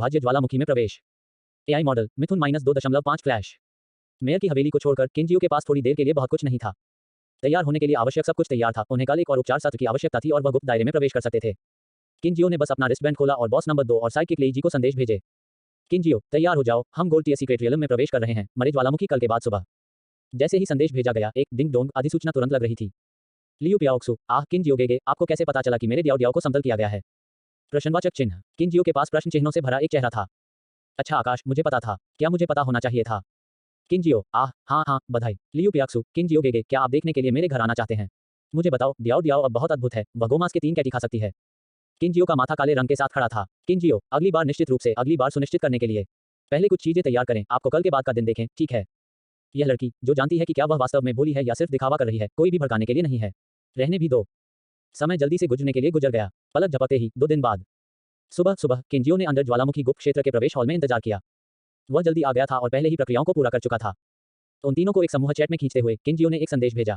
अविभाज्य ज्वालामुखी में प्रवेश। एआई मॉडल मिथुन -2.5 फ्लैश। मेयर की हवेली को छोड़कर किंजियो के पास थोड़ी देर के लिए बहुत कुछ नहीं था। तैयार होने के लिए आवश्यक सब कुछ तैयार था। उन्हें कल एक और उपचार सत्र की आवश्यकता थी और वह गुप्त दायरे में प्रवेश कर सकते थे। किंजियो ने बस अपना रिस्टबैंड खोला और बॉस नंबर 2 और साइकिक लेईजी को संदेश भेजे। किंजियो, तैयार हो जाओ, हम गोल्ड टियर सीक्रेट रियलम में प्रवेश कर रहे हैं, मरे ज्वालामुखी कल के बाद सुबह। जैसे ही संदेश भेजा गया, एक डिंग डोंग अधिसूचना तुरंत लग रही थी। लियू प्याओक्सु, किंजियो गेगे, आपको कैसे पता चला कि मेरे डियाओ को समतल किया गया है? प्रश्नवाचक चिन्ह। किंजियो के पास प्रश्न चिन्हों से भरा एक चेहरा था। अच्छा आकाश, मुझे पता था। क्या मुझे पता होना चाहिए था? किंजियो, हाँ, बधाई। लियू प्याओक्सु, किंजियो गेगे, क्या आप देखने के लिए मेरे घर आना चाहते हैं? मुझे बताओ, डियाओ अब बहुत अद्भुत है, वह गोमांस के 3 कैटी खा सकती है। किंजियो का माथा काले रंग के साथ खड़ा था। किंजियो, अगली बार निश्चित रूप से अगली बार सुनिश्चित करने के लिए पहले कुछ चीजें तैयार करें, आपको कल के बाद का दिन देखें, ठीक है? यह लड़की, जो जानती है कि क्या वह वास्तव में भोली है या सिर्फ दिखावा कर रही है, कोई भी भड़काने के लिए नहीं है। रहने भी दो। समय जल्दी से गुजरने के लिए गुजर गया। पलक झपकते ही 2 दिन बाद सुबह किंजियो ने अंदर ज्वालामुखी गुप्त क्षेत्र के प्रवेश हॉल में इंतजार किया। वह जल्दी आ गया था और पहले ही प्रक्रियाओं को पूरा कर चुका था। तो उन तीनों को एक समूह चैट में खींचते हुए किंजियो ने एक संदेश भेजा।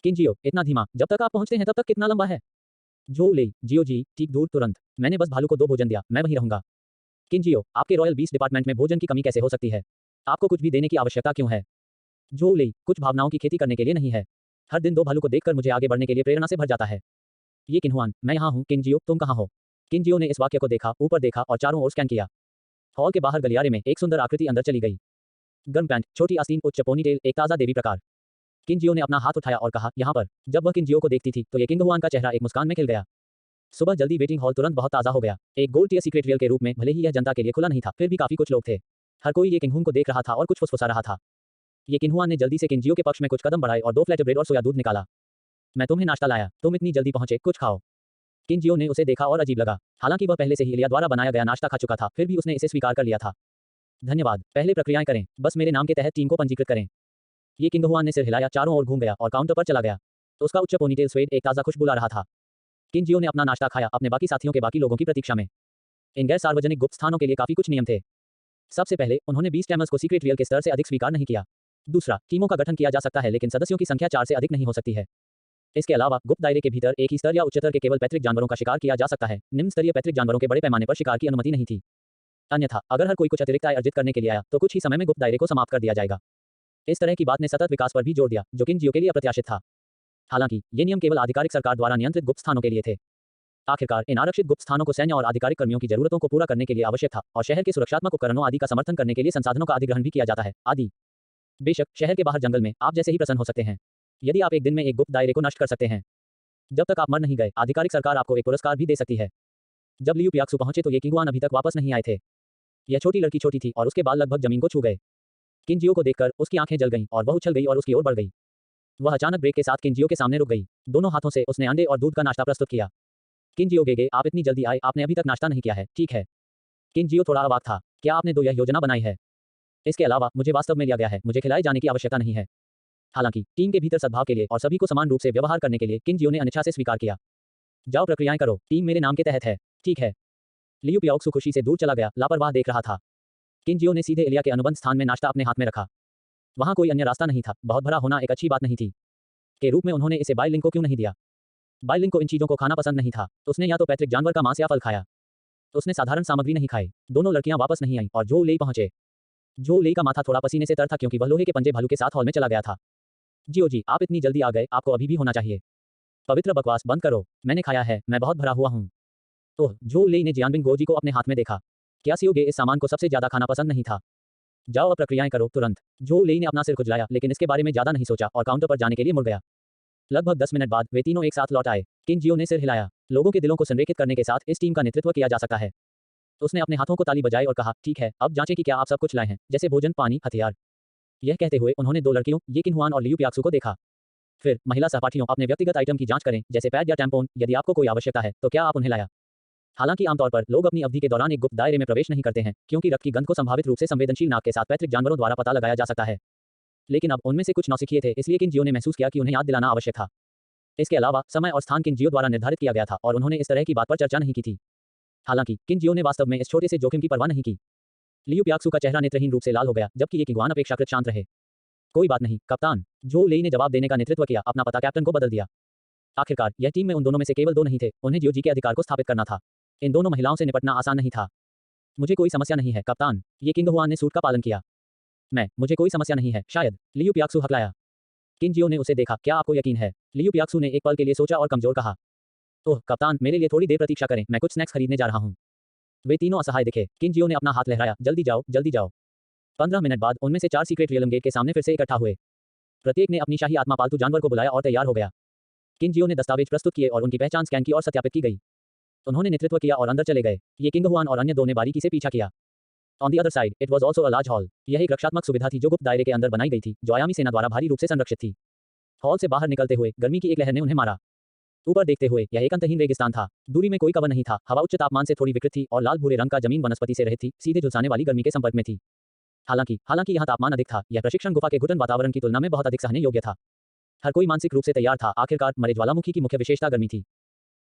किंजियो, इतना धीमा, जब तक आप पहुंचते हैं तब तक कितना लंबा है? जो ले, जियो जी, ठीक दूर तुरंत। मैंने बस भालू को 2 भोजन दिया, मैं वहीं रहूंगा। किंजियो, आपके रॉयल बीस डिपार्टमेंट में भोजन की कमी कैसे हो सकती है? आपको कुछ भी देने की आवश्यकता क्यों है? जो ले, कुछ भावनाओं की खेती करने के लिए नहीं है। हर दिन 2 भालू को देखकर मुझे आगे बढ़ने के लिए प्रेरणा से भर जाता है। ये किन्हुआन, मैं यहाँ हूँ। किंजियो, तुम कहाँ हो? किंजियो ने इस वाक्य को देखा, ऊपर देखा और चारों ओर स्कैन किया। हॉल के बाहर गलियारे में एक सुंदर आकृति अंदर चली गई। गर्म पैंट, छोटी आस्तीन, उच्च पोनीटेल, एक ताजा देवी प्रकार। किंजियो ने अपना हाथ उठाया और कहा, यहाँ पर। जब वह किंजियो को देखती थी तो ये किंगहुआन का चेहरा एक मुस्कान में खिल गया। सुबह जल्दी वेटिंग हॉल तुरंत बहुत ताजा हो गया। एक गोल्ड टियर सीक्रेट रियल के रूप में भले ही यह जनता के लिए खुला नहीं था, फिर भी काफी कुछ लोग थे। हर कोई ये किंगहुन को देख रहा था और कुछ फुसफुसा रहा था। ये किन्हुआन ने जल्दी से किंजियो के पक्ष में कुछ कदम बढ़ाए और 2 फ्लैट ब्रेड और सोया दूध निकाला। मैं तुम्हें नाश्ता लाया, तुम इतनी जल्दी पहुंचे, कुछ खाओ। किंजियो ने उसे देखा और अजीब लगा। हालांकि वह पहले से ही इलिया द्वारा बनाया गया नाश्ता खा चुका था, फिर भी उसने इसे स्वीकार कर लिया था। धन्यवाद, पहले प्रक्रियाएं करें, बस मेरे नाम के तहत टीम को पंजीकृत करें। ये किंगहुआन ने सिर हिलाया, चारों ओर घूम गया और काउंटर पर चला गया। तो उसका उच्च पोनीटेल स्वेड एक ताजा खुशबू ला रहा था। किंजियो ने अपना नाश्ता खाया, अपने बाकी साथियों के बाकी लोगों की प्रतीक्षा में। इन गैर सार्वजनिक गुप्त स्थानों के लिए काफी कुछ नियम थे। सबसे पहले, उन्होंने 20 टैमर्स को सीक्रेट रियल के स्तर से अधिक स्वीकार नहीं किया। दूसरा, टीमों का गठन किया जा सकता है लेकिन सदस्यों की संख्या 4 से अधिक नहीं हो सकती है। इसके अलावा गुप्त दायरे के भीतर एक ही स्तर या उच्चतर के केवल पैतृक जानवरों का शिकार किया जा सकता है। निम्न स्तरीय पैतृक जानवरों के बड़े पैमाने पर शिकार की अनुमति नहीं थी। अन्यथा, अगर हर कोई कुछ अतिरिक्त आय अर्जित करने के लिए आया तो कुछ ही समय में गुप्त दायरे को समाप्त कर दिया जाएगा। इस तरह की बात ने सतत विकास पर भी जोर दिया, जो किंजियो के लिए अप्रत्याशित था। हालांकि ये नियम केवल आधिकारिक सरकार द्वारा नियंत्रित गुप्त स्थानों के लिए थे। आखिरकार इन आरक्षित गुप्त स्थानों को सैन्य और आधिकारिक कर्मियों की जरूरतों को पूरा करने के लिए आवश्यक था और शहर के सुरक्षात्मक उपकरणों आदि का समर्थन करने के लिए संसाधनों का अधिग्रहण भी किया जाता है आदि। बेशक, शहर के बाहर जंगल में आप जैसे ही प्रसन्न हो सकते हैं, यदि आप एक दिन में एक गुप्त दायरे को नष्ट कर सकते हैं। जब तक आप मर नहीं गए, आधिकारिक सरकार आपको एक पुरस्कार भी दे सकती है। जब लियू प्याक्सु पहुंचे तो ये किंगुआन अभी तक वापस नहीं आए थे। यह छोटी लड़की छोटी थी और उसके बाल लगभग जमीन को छू गए। किंजियो को देखकर उसकी आंखें जल गईं और वह उछल गई और उसकी ओर बढ़ गई। वह अचानक ब्रेक के साथ किंजियो के सामने रुक गई। दोनों हाथों से उसने अंडे और दूध का नाश्ता प्रस्तुत किया। किंजियो गेगे, आप इतनी जल्दी आए, आपने अभी तक नाश्ता नहीं किया है, ठीक है? किंजियो थोड़ा अवाक था। क्या आपने 2 यह योजना बनाई है? इसके अलावा मुझे वास्तव में लिया गया है, मुझे खिलाए जाने की आवश्यकता नहीं है। हालांकि टीम के भीतर सद्भाव के लिए और सभी को समान रूप से व्यवहार करने के लिए किंजियो ने अनिच्छा से स्वीकार किया। जाओ, प्रक्रियाएं करो, टीम मेरे नाम के तहत है, ठीक है? लियू प्याओक्सु खुशी से दूर चला गया, लापरवाह देख रहा था। किंजियो ने सीधे इलिया के अनुबंध स्थान में नाश्ता अपने हाथ में रखा। वहां कोई अन्य रास्ता नहीं था, बहुत भरा होना एक अच्छी बात नहीं थी। के रूप में उन्होंने इसे बाइलिंग को क्यों नहीं दिया? बाइलिंग को इन चीजों को खाना पसंद नहीं था। उसने या तो पैतृक जानवर का मांस या फल खाया। उसने साधारण सामग्री नहीं खाई। दोनों लड़कियां वापस नहीं आईं और जो लेई पहुंचे। जो लेई का माथा थोड़ा पसीने से तर था क्योंकि वह लोहे के पंजे भालू के साथ हॉल में चला गया था। जियो जी, आप इतनी जल्दी आ गए, आपको अभी भी होना चाहिए। पवित्र बकवास बंद करो, मैंने खाया है, मैं बहुत भरा हुआ हूँ। ओह, जो लेई ने जियानबिंग गोजी को अपने हाथ में देखा। क्या सियोगे इस सामान को सबसे ज्यादा खाना पसंद नहीं था? जाओ, अब प्रक्रियाएं करो तुरंत। जो लेई ने अपना सिर खुजलाया लेकिन इसके बारे में ज्यादा नहीं सोचा और काउंटर पर जाने के लिए मुड़ गया। लगभग 10 मिनट बाद वे तीनों एक साथ लौट आए। किंजियो ने सिर हिलाया। लोगों के दिलों को संरेखित करने के साथ इस टीम का नेतृत्व किया जा सकता है। उसने अपने हाथों को ताली बजाई और कहा, ठीक है, अब जांचें कि क्या आप सब कुछ लाए हैं, जैसे भोजन, पानी, हथियार। यह कहते हुए उन्होंने 2 लड़कियों, ये किन्हुआन और लियू प्याक्सु को देखा। फिर महिला सहपाठियों, अपने व्यक्तिगत आइटम की जांच करें, जैसे पैड या टैम्पोन, यदि आपको कोई आवश्यकता है तो क्या आप उन्हें लाया? हालांकि आमतौर पर लोग अपनी अवधि के दौरान एक गुप्त दायरे में प्रवेश नहीं करते हैं, क्योंकि रक्त की गंध को संभावित रूप से संवेदनशील नाक के साथ पैतृक जानवरों द्वारा पता लगाया जा सकता है। लेकिन अब उनमें से कुछ नौसिखिए थे, इसलिए किंजियो ने महसूस किया कि उन्हें याद दिलाना आवश्यक था। इसके अलावा समय और स्थान किंजियो द्वारा निर्धारित किया गया था और उन्होंने इस तरह की बात पर चर्चा नहीं की थी। हालांकि किंजियो ने वास्तव में इस छोटे से जोखिम की परवाह नहीं की। लियू प्याक्सु का चेहरा नेत्रहीन रूप से लाल हो गया, जबकि ये किंगुआन अपेक्षाकृत शांत रहे। कोई बात नहीं, कप्तान। जो लेई ने जवाब देने का नेतृत्व किया, अपना पता कैप्टन को बदल दिया। आखिरकार यह टीम में उन दोनों में से केवल 2 नहीं थे, उन्हें जियो जी के अधिकार को स्थापित करना था। इन दोनों महिलाओं से निपटना आसान नहीं था। मुझे कोई समस्या नहीं है कप्तान, ये किंग हुआन ने सूट का पालन किया। मुझे कोई समस्या नहीं है शायद, लियू पियाक्सू हकलाया। किन जियो ने उसे देखा, क्या आपको यकीन है? लियू पियाक्सू ने एक पल के लिए सोचा और कमजोर कहा। ओह कप्तान, मेरे लिए थोड़ी देर प्रतीक्षा करें, मैं कुछ स्नैक्स खरीदने जा रहा हूँ। वे तीनों असहाय दिखे। किन जियो ने अपना हाथ लहराया, जल्दी जाओ, जल्दी जाओ। 15 मिनट बाद उनमें से 4 सीक्रेट रियलम गेट के सामने फिर से इकट्ठा हुए। प्रत्येक ने अपनी शाही आत्मा पालतू जानवर को बुलाया और तैयार हो गया। किन जियो ने दस्तावेज प्रस्तुत किए और उनकी पहचान स्कैन की और सत्यापित की गई। उन्होंने नेतृत्व किया और अंदर चले गए। ये किंग हुआन और अन्य दो ने बारीकी से पीछा किया। On the other side it was also a large hall. यह एक रक्षात्मक सुविधा थी जो गुप्त दायरे के अंदर बनाई गई थी, जो आयामी सेना द्वारा भारी रूप से संरक्षित थी। हॉल से बाहर निकलते हुए गर्मी की एक लहर ने उन्हें मारा। ऊपर देखते हुए यह एक अंतहीन रेगिस्तान था। दूरी में कोई कवर नहीं था, हवा उच्च तापमान से थोड़ी विकृत थी और लाल भूरे रंग का जमीन वनस्पति से रहित थी, सीधे झुलसाने वाली गर्मी के संपर्क में थी। हालांकि यहाँ तापमान अधिक था, यह प्रशिक्षण गुफा के घुटन वातावरण की तुलना में बहुत अधिक सहने योग्य था। हर कोई मानसिक रूप से तैयार था, आखिरकार मरे ज्वालामुखी की मुख्य विशेषता गर्मी थी।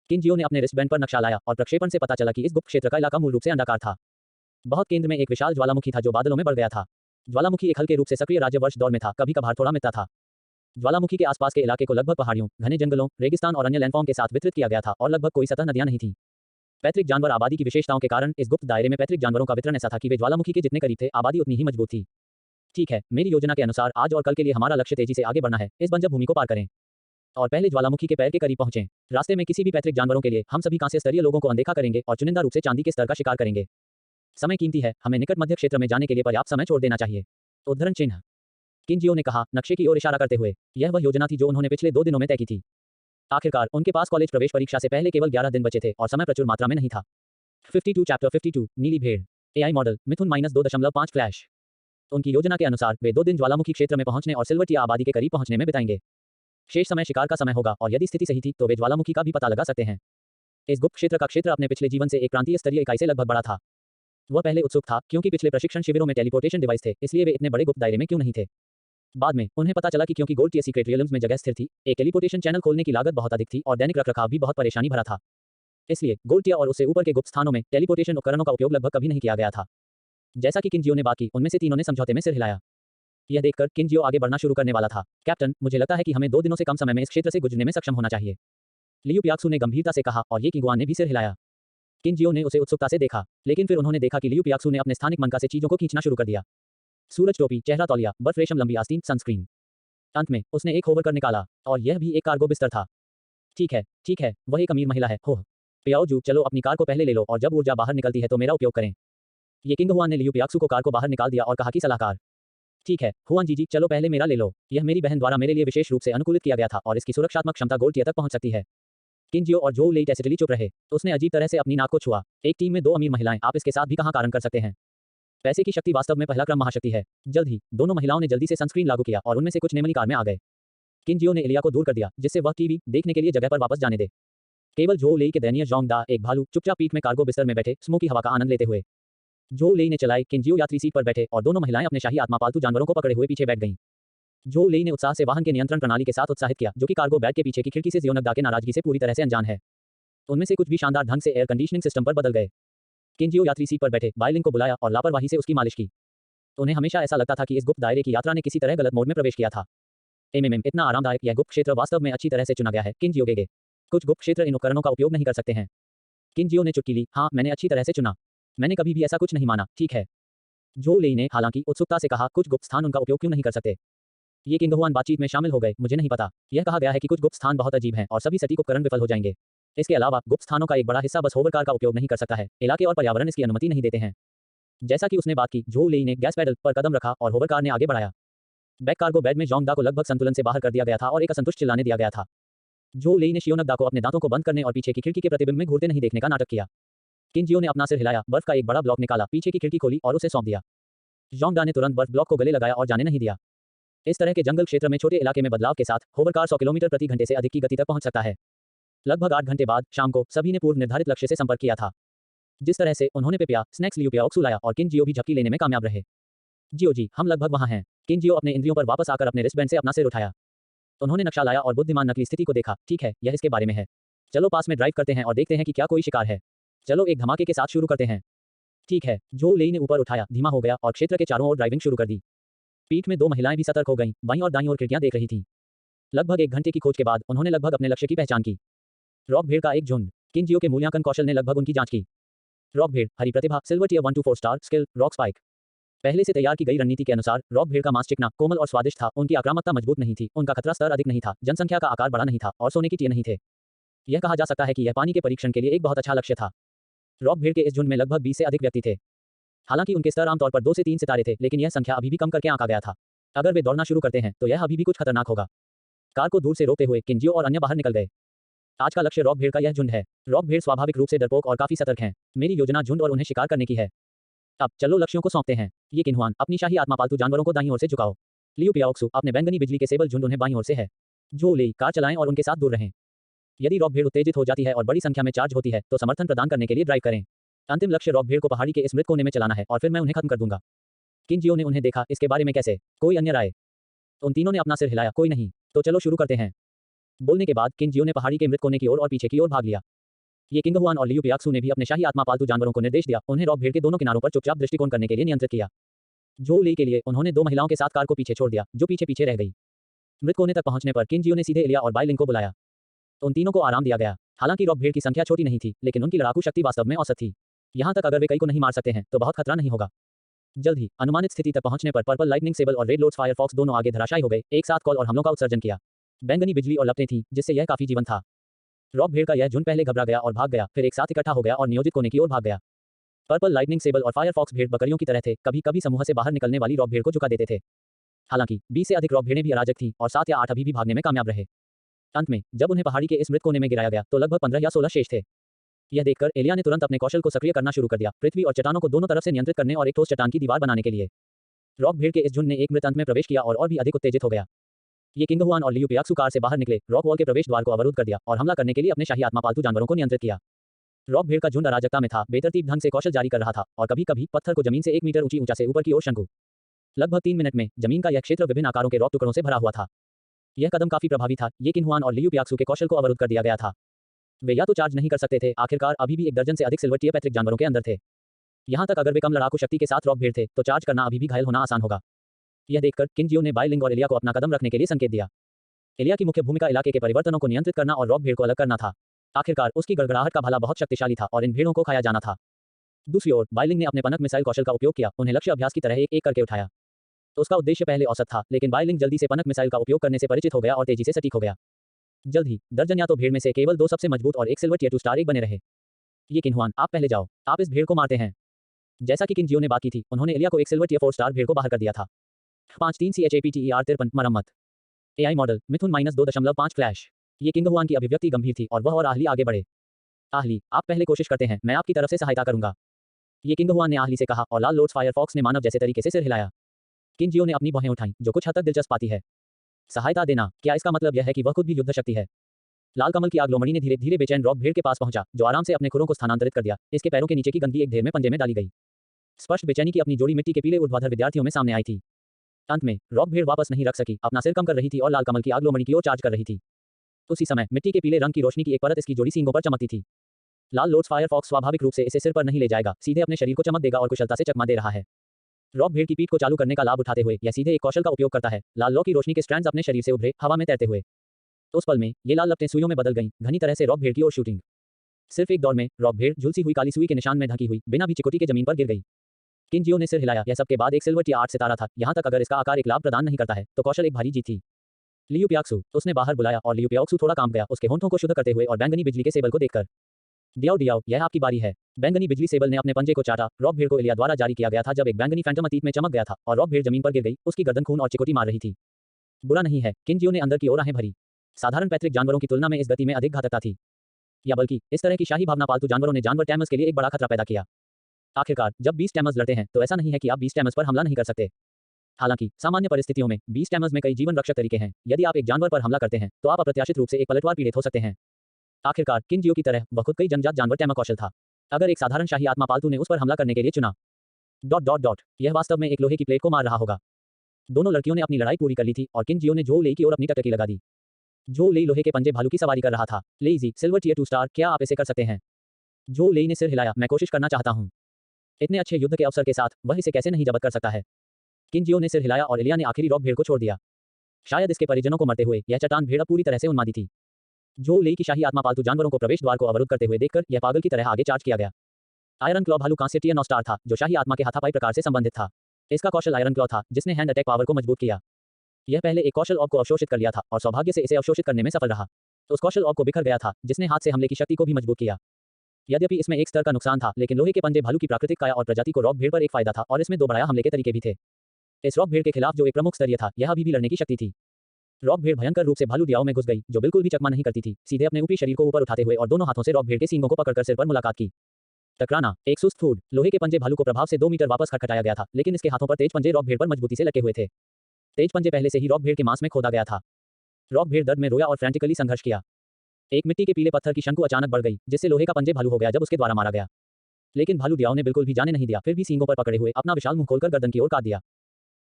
किन जियो ने अपने रिस्टबैंड पर नक्शा लाया और प्रक्षेपण से पता चला कि इस गुप्त क्षेत्र का इलाका मूल रूप से अंडाकार था। बहुत केंद्र में एक विशाल ज्वालामुखी था जो बादलों में बढ़ गया था। ज्वालामुखी एक हल्के रूप से सक्रिय राज्य वर्ष दौर में था, कभी कभार थोड़ा मिटता था। ज्वालामुखी के आसपास के इलाके को लगभग पहाड़ियों, घने जंगलों, रेगिस्तान और अन्य लैंडफॉर्म के साथ वितरित किया गया था और लगभग कोई सतह नदियां नहीं थी। पैतृक जानवर आबादी की विशेषताओं के कारण इस गुप्त दायरे में पैतृक जानवरों का वितरण ऐसा था कि वे ज्वालामुखी के जितने करीब थे, आबादी उतनी ही मजबूत थी। ठीक है, मेरी योजना के अनुसार आज और कल के लिए हमारा लक्ष्य तेजी से आगे बढ़ना है, इस बंजर भूमि को पार करें और पहले ज्वालामुखी के पैर के करीब पहुंचें। रास्ते में किसी भी पैतृक जानवरों के लिए हम सभी कांस्य स्तरीय लोगों को अनदेखा करेंगे और चुनिंदा रूप से चांदी के स्तर का शिकार करेंगे। समय कीमती है, हमें निकट मध्य क्षेत्र में जाने के लिए पर्याप्त समय छोड़ देना चाहिए। उद्धरण चिन्ह। किन जियो ने कहा, नक्शे की ओर इशारा करते हुए। यह वह योजना थी जो उन्होंने पिछले 2 दिनों में तय की थी। आखिरकार उनके पास कॉलेज प्रवेश परीक्षा से पहले केवल 11 दिन बचे थे और समय प्रचुर मात्रा में नहीं था। 52 चैप्टर 52 नीली भेड़। एआई मॉडल मिथुन -2.5 फ्लैश। उनकी योजना के अनुसार वे 2 दिन ज्वालामुखी क्षेत्र में पहुंचने और सिल्वरटिया आबादी के करीब पहुंचने में बिताएंगे। शेष समय शिकार का समय होगा और यदि स्थिति सही थी तो वे ज्वालामुखी का भी पता लगा सकते हैं। इस गुप्त क्षेत्र का क्षेत्र अपने पिछले जीवन से एक प्रांतीय स्तरीय इकाई से लगभग बड़ा था। वह पहले उत्सुक था क्योंकि पिछले प्रशिक्षण शिविरों में टेलीपोर्टेशन डिवाइस थे, इसलिए वे इतने बड़े गुप्त दायरे में क्यों नहीं थे। बाद में उन्हें पता चला कि क्योंकि गोल्ड टियर सीक्रेट रियल्म्स में जगह स्थिर थी, एक टेलीपोर्टेशन चैनल खोलने की लागत बहुत अधिक थी और दैनिक रखरखाव भी बहुत परेशानी भरा था। इसलिए गोल्ड टियर और उससे ऊपर के गुप्त स्थानों में टेलीपोर्टेशन उपकरणों का उपयोग लगभग कभी नहीं किया गया था। जैसा कि किन जियो ने बात की, उनमें से तीनों ने समझौते में सिर हिलाया। यह देखकर किन जियो आगे बढ़ना शुरू करने वाला था। कैप्टन, मुझे लगता है कि हमें 2 दिनों से कम समय में इस क्षेत्र से गुजरने में सक्षम होना चाहिए, लियू पियाक्सू ने गंभीरता से कहा और ये किंगुआन ने भी सिर हिलाया। किन जियो ने उसे उत्सुकता से देखा, लेकिन फिर उन्होंने देखा कि लियू पियाक्सू ने अपने स्थानिक मनका से चीजों को खींचना शुरू कर दिया। सूरज टोपी, चेहरा तौलिया, बर्फ रेशम लंबी आस्तीन, सनस्क्रीन। अंत में उसने एक होवर कर निकाला और यह भी एक कार्गो बिस्तर था। ठीक है, वह एक अमीर महिला है। होह पियाओजू, चलो अपनी कार को पहले ले लो और जब ऊर्जा बाहर निकलती है तो मेरा उपयोग करें। ये किंग हुआन ने लियू पियाक्सू को कार को बाहर निकाल दिया और कहा कि सलाहकार। ठीक है हुआन जी, चलो पहले मेरा ले लो। यह मेरी बहन द्वारा मेरे लिए विशेष रूप से अनुकूलित किया गया था और इसकी सुरक्षात्मक क्षमता गोल्ड टियर तक पहुंच सकती है। किन जियो और जो लेई टेसिटली चुप रहे। उसने अजीब तरह से अपनी नाक को छुआ। एक टीम में 2 अमीर महिलाएं, आप इसके साथ भी कहां कारण कर सकते हैं। पैसे की शक्ति वास्तव में पहला क्रम महाशक्ति है। जल्द ही दोनों महिलाओं ने जल्दी से सनस्क्रीन लागू किया और उनमें से कुछ नेमली कार में आ गए। किन जियो ने इलिया को दूर कर दिया जिससे वह टीवी देखने के लिए जगह पर वापस जाने दे। केवल जो लेई के दयनीय जोंग दा, एक भालू, चुपचाप पीठ में कार्गो बिस्तर में बैठे स्मोकी हवा का आनंद लेते हुए। जो लेई ने चलाई, किन जियो यात्री सीट पर बैठे और दोनों महिलाएं अपने शाही आत्मा पालतू जानवरों को पकड़े हुए पीछे बैठ गईं। जो लेई ने उत्साह से वाहन के नियंत्रण प्रणाली के साथ उत्साहित किया, जो कि कार्गो बैग के पीछे की खिड़की से जियोनगदा के नाराजगी से पूरी तरह से अनजान है। उनमें से कुछ भी शानदार ढंग से एयर कंडीशनिंग सिस्टम पर बदल गए। किन जियो यात्री सीट पर बैठे बायलिंग को बुलाया और लापरवाही से उसकी मालिश की। उन्हें हमेशा ऐसा लगता था कि इस गुप्त दायरे की यात्रा ने किसी तरह गलत मोड में प्रवेश किया था। इतना आरामदायक, यह गुप्त क्षेत्र वास्तव में अच्छी तरह से चुना गया है। किन जियो गेगे, कुछ गुप्त क्षेत्र इन उपकरणों का उपयोग नहीं कर सकते हैं। किन जियो ने चुटकी ली, हाँ मैंने अच्छी तरह से चुना, मैंने कभी भी ऐसा कुछ नहीं माना। ठीक है, जो लेई ने हालांकि उत्सुकता से कहा, कुछ गुप्त स्थान उनका उपयोग क्यों नहीं कर सकते। ये किंग हुआन बातचीत में शामिल हो गए। मुझे नहीं पता, यह कहा गया है कि कुछ गुप्त स्थान बहुत अजीब हैं और सभी सटीक उपकरण विफल हो जाएंगे। इसके अलावा गुप्त स्थानों का एक बड़ा हिस्सा बस होवर कार का उपयोग नहीं कर सकता है, इलाके और पर्यावरण इसकी अनुमति नहीं देते हैं। जैसा कि उसने बात की, जो लेई ने गैस पैडल पर कदम रखा और होवर कार ने आगे बढ़ाया। बैक कार्गो बेड में जोंग दा को लगभग संतुलन से बाहर कर दिया गया था और एक असंतुष्ट चिल्लाने दिया गया था। जो लेई ने शियोनगदा को अपने दांतों को बंद करने और पीछे की खिड़की के प्रतिबिंब में घूरते नहीं देखने का नाटक किया। किन जियो ने अपना सिर हिलाया, बर्फ का एक बड़ा ब्लॉक निकाला, पीछे की खिड़की खोली और उसे सौंप दिया। जोंग दा ने तुरंत बर्फ ब्लॉक को गले लगाया और जाने नहीं दिया। इस तरह के जंगल क्षेत्र में छोटे इलाके में बदलाव के साथ होवर कार 100 किलोमीटर प्रति घंटे से अधिक की गति तक पहुंच सकता है। लगभग 8 घंटे बाद शाम को सभी ने पूर्व निर्धारित लक्ष्य से संपर्क किया था। जिस तरह से उन्होंने पेपिया स्नैक्स लियो पियाओक्सू लाया और किन जियो भी झपकी लेने में कामयाब रहे। जियो जी, हम लगभग वहां हैं। किन जियो अपने इंद्रियों पर वापस आकर अपने रिस्टबैंड से अपना सिर उठाया। उन्होंने नक्शा लाया और बुद्धिमान नकली स्थिति को देखा। ठीक है, यह इसके बारे में है। चलो पास में ड्राइव करते हैं और देखते हैं कि क्या कोई शिकार है। चलो एक धमाके के साथ शुरू करते हैं। ठीक है, जो लेई ने ऊपर उठाया, धीमा हो गया और क्षेत्र के चारों ओर ड्राइविंग शुरू कर दी। पीठ में 2 महिलाएं भी सतर्क हो गईं, बाईं और दाईं ओर खिड़कियां देख रही थीं। लगभग 1 घंटे की खोज के बाद उन्होंने लगभग अपने लक्ष्य की पहचान की। रॉक भेड़ का एक झुंड। किन जियो के मूल्यांकन कौशल ने लगभग उनकी जांच की। रॉक भेड़, हरी प्रतिभा, silver tier 1 to 4 star, skill, rock spike. पहले से तैयार की गई रणनीति के अनुसार रॉक भेड़ का मांस चिकना, कोमल और स्वादिष्ट था। उनकी आक्रामकता मजबूत नहीं थी, उनका खतरा स्तर अधिक नहीं था, जनसंख्या का आकार बड़ा नहीं था और सोने की टियर नहीं थे। यह कहा जा सकता है कि यह पानी के परीक्षण के लिए एक बहुत अच्छा लक्ष्य था। रॉक भेड़ के इस झुंड में लगभग 20 से अधिक व्यक्ति थे। हालांकि उनके स्तर आमतौर पर 2 से 3 सितारे थे, लेकिन यह संख्या अभी भी कम करके आंका गया था। अगर वे दौड़ना शुरू करते हैं तो यह अभी भी कुछ खतरनाक होगा। कार को दूर से रोकते हुए किंजियो और अन्य बाहर निकल गए। आज का लक्ष्य रॉक भेड़ का यह झुंड है। रॉक भेड़ स्वाभाविक रूप से डरपोक और काफी सतर्क हैं। मेरी योजना झुंड और उन्हें शिकार करने की है। अब चलो लक्ष्यों को सौंपते हैं। ये किन्हुआन, अपनी शाही आत्मा पालतू जानवरों को दाईं ओर से झुकाओ। लियू पियाओक्सु, अपने बैंगनी बिजली के सेबल झुंड उन्हें बाईं ओर से है। जो ले कार चलाएं और उनके साथ दूर रहें। यदि रॉक भेड़ उत्तेजित हो जाती है और बड़ी संख्या में चार्ज होती है तो समर्थन प्रदान करने के लिए ड्राइव करें। अंतिम लक्ष्य रॉक भेड़ को पहाड़ी के इस मृत कोने में चलाना है और फिर मैं उन्हें खत्म कर दूंगा। किंजियो ने उन्हें देखा, इसके बारे में कैसे? कोई अन्य राय? उन तीनों ने अपना सिर हिलाया, कोई नहीं। तो चलो शुरू करते हैं। बोलने के बाद किंजियो ने पहाड़ी के मृत कोने की ओर और पीछे की ओर भाग लिया। ये किंगहुआन और लियू पियाक्सु ने भी अपने शाही आत्मा पालतू जानवरों को निर्देश दिया, उन्हें रॉक भेड़ के दोनों किनारों पर चुपचाप दृष्टिकोण करने के लिए नियंत्रित किया। जो ली के लिए उन्होंने 2 महिलाओं के साथ कार को पीछे छोड़ दिया, जो पीछे पीछे रह गई। मृत कोने तक पहुंचने पर किंजियो ने सीधे एलिया और बाइलिंग को बुलाया। उन तीनों को आराम दिया गया। हालांकि रॉक भेड़ की संख्या छोटी नहीं थी, लेकिन उनकी लड़ाकू शक्ति वास्तव में औसत थी। यहां तक अगर वे कई को नहीं मार सकते हैं तो बहुत खतरा नहीं होगा। जल्द ही अनुमानित स्थिति तक पहुंचने पर पर्पल लाइटनिंग सेबल और रेड लोड्स फायरफॉक्स दोनों आगे धराशायी हो गए, एक साथ कॉल और हमलों का उत्सर्जन किया। बैंगनी बिजली और लपटें थीं, जिससे यह काफी जीवन था। रॉक भेड़ का यह झुंड पहले घबरा गया और भाग गया, फिर एक साथ इकट्ठा हो गया और नियोजित कोने की ओर भाग गया। पर्पल लाइटनिंग सेबल और फायरफॉक्स भेड़ बकरियों की तरह थे, कभी कभी समूह से बाहर निकलने वाली रॉक भेड़ को झुका देते थे। हालांकि 20 से अधिक रॉक भेड़ें भी अराजक थीं और 7 या 8 अभी भी भागने में कामयाब रहे। अंत में जब उन्हें पहाड़ी के इस मृत कोने में गिराया गया तो लगभग 15 या 16 शेष थे। यह देखकर एलिया ने तुरंत अपने कौशल को सक्रिय करना शुरू कर दिया, पृथ्वी और चट्टानों को दोनों तरफ से नियंत्रित करने और एक ठोस चट्टान की दीवार बनाने के लिए। रॉक भेड़ के इस झुंड ने एक मृत अंत में प्रवेश किया और भी अधिक उत्तेजित हो गया। ये किंगहुआन और लियू पियाक्सु कार से बाहर निकले, रॉक वॉल के प्रवेश द्वार को अवरुद्ध कर दिया और हमला करने के लिए अपने शाही आत्मा पालतू जानवरों को नियंत्रित किया। रॉक भेड़ का झुंड अराजकता में था, बेतरतीब ढंग से कौशल जारी कर रहा था और कभी-कभी पत्थर को जमीन से 1 मीटर ऊंचा से ऊपर की ओर शंकु। लगभग 3 मिनट में जमीन का यह क्षेत्र विभिन्न आकारों के रॉक टुकड़ों से भरा हुआ था। यह कदम काफी प्रभावी था। ये किन्हुआन और लियू पियाक्सु के कौशल को अवरुद्ध कर दिया गया था। वे या तो चार्ज नहीं कर सकते थे, आखिरकार अभी भी 1 दर्जन से अधिक सिल्वर टियर पैट्रिक जानवरों के अंदर थे। यहां तक अगर वे कम लड़ाकू शक्ति के साथ रॉक भेड़ थे तो चार्ज करना अभी भी घायल होना आसान होगा। यह देखकर किंजियो ने बाइलिंग और एलिया को अपना कदम रखने के लिए संकेत दिया। एलिया की मुख्य भूमिका इलाके के परिवर्तनों को नियंत्रित करना और रॉक भेड़ को अलग करना था। आखिरकार उसकी गड़गड़ाहट का भाला बहुत शक्तिशाली था और इन भेड़ों को खाया जाना था। दूसरी ओर बाइलिंग ने अपने पनक मिसाइल कौशल का उपयोग किया, उन्हें लक्ष्य अभ्यास की तरह एक एक करके उठाया। तो उसका उद्देश्य पहले औसत था, लेकिन बाइलिंग जल्दी से पनक मिसाइल का उपयोग करने से परिचित हो गया और तेजी से सटीक हो गया। जल्द ही दर्जन या तो भेड़ में से केवल 2 सबसे मजबूत और एक सिल्वर टियर 2 स्टार एक बने रहे। ये किन्हुआन, आप पहले जाओ, आप इस भेड़ को मारते हैं। जैसा कि किंजियो ने बात की थी, उन्होंने एलिया को एक सिल्वर टियर 4 स्टार भेड़ को बाहर कर दिया था। 53 CHAPTER 53 मरम्मत। AI मॉडल मिथुन -2.5 फ्लैश। ये किंगहुआन की अभिव्यक्ति गंभीर थी और वह और आहली आगे बढ़े। आहली, आप पहले कोशिश करते हैं, मैं आपकी तरफ से सहायता करूंगा। ये किंगहुआन ने आहली से कहा और लाल लोड्स फायरफॉक्स ने मानव जैसे तरीके से सिर हिलाया। किंजियो ने अपनी भौहें उठाईं, जो कुछ हद तक दिलचस्प पाती है। सहायता देना, क्या इसका मतलब यह है कि वह खुद भी युद्ध शक्ति है? लाल कमल की आगलोमणि ने धीरे धीरे बेचैन रॉक भेड़ के पास पहुंचा, जो आराम से अपने खुरों को स्थानांतरित कर दिया। इसके पैरों के नीचे की गंदगी एक ढेर में पंजे में डाली गई। स्पष्ट बेचैनी की अपनी जोड़ी मिट्टी के पीले ऊर्ध्वाधर विद्यार्थियों में सामने आई थी। अंत में रॉक भेड़ वापस नहीं रख सकी, अपना सिर कम कर रही थी और लाल कमल की आगलोमणि की ओर चार्ज कर रही थी। उसी समय मिट्टी के पीले रंग की रोशनी की एक परत इसकी जोड़ी सींगों पर चमकती थी। लाल लोड्स फायरफॉक्स स्वाभाविक रूप से इसे सिर पर नहीं ले जाएगा, सीधे अपने शरीर को चमक देगा और कुशलता से चकमा दे रहा है। रॉक भेड़ की पीठ को चालू करने का लाभ उठाते हुए यह सीधे एक कौशल का उपयोग करता है। लाल लौ की रोशनी के स्ट्रैंड्स अपने शरीर से उभरे, हवा में तैरते हुए। उस पल में ये लाल लपटें सुइयों में बदल गईं, घनी तरह से रॉक भेड़ की ओर शूटिंग। सिर्फ एक दौड़ में रॉक भेड़ झुलसी हुई काली सुई के निशान में ढकी हुई बिना भी चिकोटी के जमीन पर गिर गई। किंजियो ने सिर हिलाया, यह सबके बाद एक सिल्वर टियर 8 सितारा था। यहां तक अगर इसका आकार एक लाभ प्रदान नहीं करता है तो कौशल एक भारी जीत थी। लियू पियाक्सु, उसने बाहर बुलाया और लियू पियाक्सु थोड़ा काम गया, उसके होंठों को शुद्ध करते हुए और बैंगनी बिजली के सेबल को देखकर। डियाओ डियाओ, यह आपकी बारी है। बैंगनी बिजली सेबल ने अपने पंजे को चाटा। रॉक भेड़ को एलिया द्वारा जारी किया गया था जब एक बैंगनी फैंटम अतीत में चमक गया था और रॉक भेड़ जमीन पर गिर गई, उसकी गर्दन खून और चिकोटी मार रही थी। बुरा नहीं है, किंजियो ने अंदर की ओर आहें भरी। साधारण पैतृक जानवरों की तुलना में इस गति में अधिक घातकता थी, या बल्कि इस तरह की शाही भावना पालतू जानवरों ने जानवर टैमर्स के लिए एक बड़ा खतरा पैदा किया। आखिरकार जब 20 टैमर्स लड़ते हैं तो ऐसा नहीं है कि आप 20 टैमर्स पर हमला नहीं कर सकते। हालांकि सामान्य परिस्थितियों में 20 टैमर्स में कई जीवन रक्षक तरीके हैं। यदि आप एक जानवर पर हमला करते हैं तो आप अप्रत्याशित रूप से एक पलटवार पीड़ित हो सकते हैं। आखिरकार किंजियो की तरह वह खुद कई जन्मजात जानवर टैमर कौशल था। अगर एक साधारण शाही आत्मा पालतू ने उस पर हमला करने के लिए चुना, यह वास्तव में एक लोहे की प्लेट को मार रहा होगा। दोनों लड़कियों ने अपनी लड़ाई पूरी कर ली थी और किंजियो ने झोउ लेई की ओर अपनी टकटकी लगा दी। झोउ लेई लोहे के पंजे भालू की सवारी कर रहा था। लेईजी, सिल्वर टियर 2 स्टार, क्या आप इसे कर सकते हैं? झोउ लेई ने सिर हिलाया, मैं कोशिश करना चाहता हूं। इतने अच्छे युद्ध के अवसर के साथ वह इसे कैसे नहीं जब्त कर सकता है? किंजियो ने सिर हिलाया और एलिया ने आखिरी रॉक भेड़ को छोड़ दिया। शायद इसके परिजनों को मरते हुए यह चट्टान भेड़ पूरी तरह से उन्मादी थी। झोउ लेई की शाही आत्मा पालतू जानवरों को प्रवेश द्वार को अवरुद्ध करते हुए देखकर यह पागल की तरह आगे चार्ज किया गया। आयरन क्लॉ भालू कांस्य टियर 9 स्टार था, जो शाही आत्मा के हाथापाई प्रकार से संबंधित था। इसका कौशल आयरन क्लॉ था, जिसने हैंड अटैक पावर को मजबूत किया। यह पहले एक कौशल ऑब को अवशोषित कर लिया था और सौभाग्य से इसे अवशोषित करने में सफल रहा। उस कौशल ऑब को बिखर गया था, जिसने हाथ से हमले की शक्ति को भी मजबूत किया। यद्यपि इसमें एक स्तर का नुकसान था, लेकिन लोहे के पंजे भालू की प्राकृतिक काया और प्रजाति को रॉक भेड़ पर एक फायदा था और इसमें 2 बढ़ाया हमले के तरीके भी थे। इस रॉक भेड़ के खिलाफ जो एक प्रमुख स्तरीय था, यह अभी भी लड़ने की शक्ति थी। रॉक भेड़ भयंकर रूप से भालू दियाओं में घुस गई, जो बिल्कुल भी चकमा नहीं करती थी, सीधे अपने ऊपरी शरीर को ऊपर उठाते हुए और दोनों हाथों से रॉक भेड़ के सींगों को पकड़कर सिर पर मुलाकात की। टकराना, एक सुस्त फूड। लोहे के पंजे भालू को प्रभाव से 2 मीटर वापस खटखटाया गया था, लेकिन इसके हाथों पर तेज पंजे रॉक भेड़ पर मजबूती से लगे हुए थे। तेज पंजे पहले से ही रॉक भेड़ के मांस में खोदा गया था। रॉक भेड़ दर्द में रोया और फ्रैंटिकली संघर्ष किया। एक मिट्टी के पीले पत्थर की शंकु अचानक बढ़ गई, जिससे लोहे का पंजे भालू हो गया जब उसके द्वारा मारा गया। लेकिन भालू दियाओं ने बिल्कुल भी जाने नहीं दिया, फिर भी सींगों पर पकड़े हुए अपना विशाल मुंह खोलकर गर्दन की ओर काट दिया।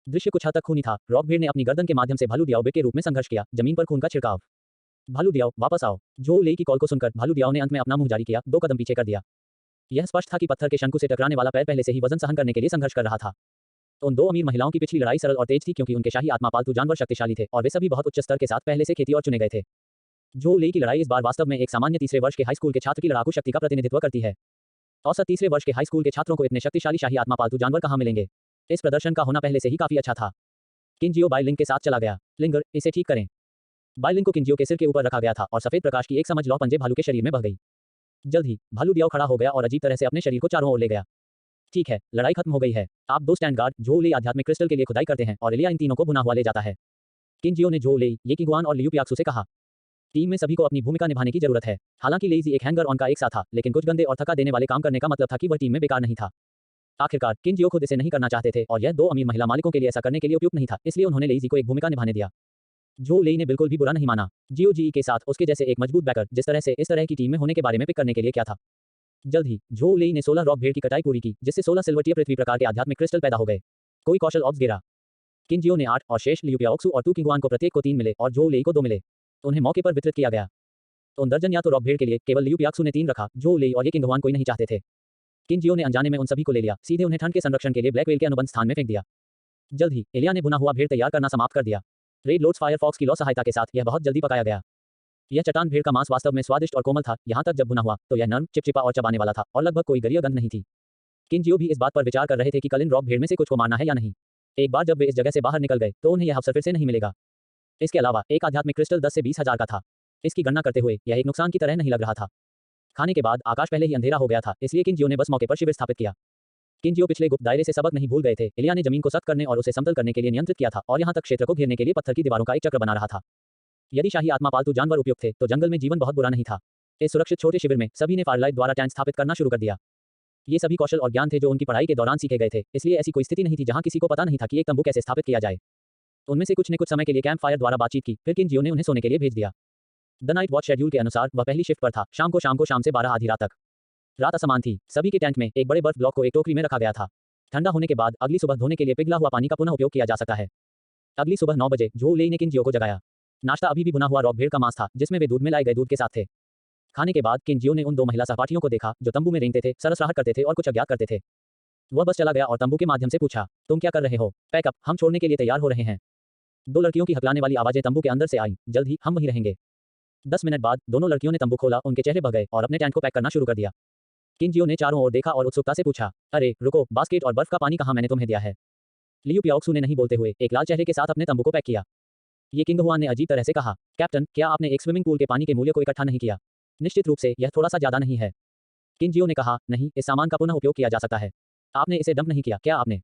दृश्य कुछ हद तक खूनी था। रॉक भेड़ ने अपनी गर्दन के माध्यम से भालू दियाओ के रूप में संघर्ष किया, जमीन पर खून का छिड़काव। भालू दियाओ, वापस आओ। जो ले की कॉल को सुनकर भालू दियाओ ने अंत में अपना मुंह जारी किया, 2 कदम पीछे कर दिया। यह स्पष्ट था कि पत्थर के शंकु से टकराने वाला पैर पहले से ही वजन सहन करने के लिए संघर्ष कर रहा था। उन 2 अमीर महिलाओं की पिछली लड़ाई सरल और तेज थी, क्योंकि उनके शाही आत्मा पालतू जानवर शक्तिशाली थे और वे सभी बहुत उच्च स्तर के साथ पहले से खेती और चुने गए थे। जो ले की लड़ाई इस बार वास्तव में एक सामान्य तीसरे वर्ष के हाई स्कूल के छात्र की लड़ाकू शक्ति का प्रतिनिधित्व करती है। औसत तीसरे वर्ष के हाई स्कूल के छात्रों को इतने शक्तिशाली शाही आत्मा पालतू जानवर कहां मिलेंगे? इस प्रदर्शन का होना पहले से ही काफी अच्छा था। किंजियो बाइलिंग के साथ चला गया। लिंगर, इसे ठीक करें। बाइलिंग को किंजियो के सिर के ऊपर रखा गया था और सफेद प्रकाश की एक समझ लौ पंजे भालू के शरीर में बह गई। जल्द ही भालू दियाओ खड़ा हो गया और अजीब तरह से अपने शरीर को चारों ओर ले गया। ठीक है, लड़ाई खत्म हो गई है। आप 2 स्टैंड गार्ड झो ले आध्यात्मिक क्रिस्टल के लिए खुदाई करते हैं और एलिया इन तीनों को भुना हुआ ले जाता है। किंजियो ने झो ले, ये किगुआन और लियू पियाक्सू से कहा। टीम में सभी को अपनी भूमिका निभाने की जरूरत है। हालांकि लेज़ी एक हैंगर ऑन का एक सा था, लेकिन कुछ गंदे और थका देने वाले काम करने का मतलब था कि वह टीम में बेकार नहीं था। आखिरकार किंजियो खुद इसे नहीं करना चाहते थे और यह 2 अमीर महिला मालिकों के लिए ऐसा करने के लिए उपयुक्त नहीं था, इसलिए उन्होंने लेज़ी को एक भूमिका निभाने दिया। जो लेई ने बिल्कुल भी बुरा नहीं माना। जियो जी के साथ उसके जैसे एक मजबूत बैकर जिस तरह से इस तरह की टीम में होने के बारे में पिक करने के लिए क्या था। जल्द ही जो लेई ने 16 रॉक भेड़ की कटाई पूरी की, जिससे 16 सिल्वरटीय पृथ्वी प्रकार के आध्यात्मिक क्रिस्टल पैदा हो गए। कोई कौशल ऑब्स गिरा। किंजियो ने 8 और शेष लियू पियाओक्सू और टू किगुआन को प्रत्येक को 3 मिले और जो लेई को 2 मिले। उन्हें मौके पर वितरित किया गया। उन दर्जन या तो रॉक भेड़ के लिए केवल लियू पियाक्सू ने 3 रखा, जो लेई और ये किंगवान कोई नहीं चाहते थे। किंजियो ने अनजाने में उन सभी को ले लिया, सीधे उन्हें ठंड के संरक्षण के लिए ब्लैक व्हेल के अनुबंध स्थान में फेंक दिया। जल्द ही एलिया ने बुना हुआ भेड़ तैयार करना समाप्त कर दिया। रेड लोड्स फायरफॉक्स की लौ सहायता के साथ यह बहुत जल्दी पकाया गया। यह चट्टान भेड़ का मांस वास्तव में स्वादिष्ट और कोमल था, यहाँ तक जब भुना हुआ तो यह नर्म, चिपचिपा और चबाने वाला था और लगभग कोई गरिया गंध नहीं थी। किंजियो भी इस बात पर विचार कर रहे थे कि कल इन रॉक भेड़ में से कुछ को मारना है या नहीं। एक बार जब वे इस जगह से बाहर निकल गए तो उन्हें यह अवसर फिर से नहीं मिलेगा। इसके अलावा एक आध्यात्मिक क्रिस्टल 10 से 20 हजार का था। इसकी गणना करते हुए यह एक नुकसान की तरह नहीं लग रहा था। खाने के बाद आकाश पहले ही अंधेरा हो गया था, इसलिए किंजियो ने बस मौके पर शिविर स्थापित किया। किंजियो पिछले गुप्त दायरे से सबक नहीं भूल गए थे। एलिया ने जमीन को सख्त करने और उसे समतल करने के लिए नियंत्रित किया था और यहाँ तक क्षेत्र को घेरने के लिए पत्थर की दीवारों का एक चक्र बना रहा था। यदि शाही आत्मा पालतू जानवर उपयुक्त थे तो जंगल में जीवन बहुत बुरा नहीं था। इस सुरक्षित छोटे शिविर में सभी ने फायरलाइट द्वारा टैंक स्थापित करना शुरू कर दिया। ये सभी कौशल और ज्ञान थे जो उनकी पढ़ाई के दौरान सीखे गए थे, इसलिए ऐसी कोई स्थिति नहीं थी जहां किसी को पता नहीं था कि एक तंबू कैसे स्थापित किया जाए। उनमें से कुछ ने कुछ समय के लिए कैंप फायर द्वारा बातचीत की, फिर किंजियो ने उन्हें सोने के लिए भेज दिया। द नाइट वॉच शेड्यूल के अनुसार वह पहली शिफ्ट पर था। शाम से 12 आधी रात तक। रात असमान थी। सभी के टेंट में एक बड़े बर्फ ब्लॉक को एक टोकरी में रखा गया था। ठंडा होने के बाद अगली सुबह धोने के लिए पिघला हुआ पानी का पुनः उपयोग किया जा सकता है। अगली सुबह 9 बजे झो लेई ने किंजियो को जगाया। नाश्ता अभी भी बुना हुआ रॉक भेड़ का मांस था, जिसमें वे दूध में लाए गए दूध के साथ थे। खाने के बाद किंजियो ने उन 2 महिला सहपाठियों को देखा जो तंबू में रेंगते थे, सरसराहट करते थे और कुछ अज्ञात करते थे। वह बस चला गया और तंबू के माध्यम से पूछा, तुम क्या कर रहे हो? पैकअप, हम छोड़ने के लिए तैयार हो रहे हैं। 2 लड़कियों की हकलाने वाली आवाजें तंबू के अंदर से आई। जल्द ही हम वहीं रहेंगे। 10 मिनट बाद दोनों लड़कियों ने तंबू खोला, उनके चेहरे बह गए और अपने टेंट को पैक करना शुरू कर दिया। किंजियो ने चारों ओर देखा और उत्सुकता से पूछा, अरे रुको, बास्केट और बर्फ का पानी कहाँ मैंने तुम्हें दिया है? लियू पियाओक्सू ने नहीं बोलते हुए एक लाल चेहरे के साथ अपने तंबू को पैक किया। ये किंगहुआन ने अजीब तरह से कहा, कैप्टन, क्या आपने एक स्विमिंग पूल के पानी के मूल्य को इकट्ठा नहीं किया? निश्चित रूप से यह थोड़ा सा ज्यादा नहीं है। किंजियो ने कहा, नहीं, इस सामान का पुनः उपयोग किया जा सकता है। आपने इसे डंप नहीं किया क्या आपने?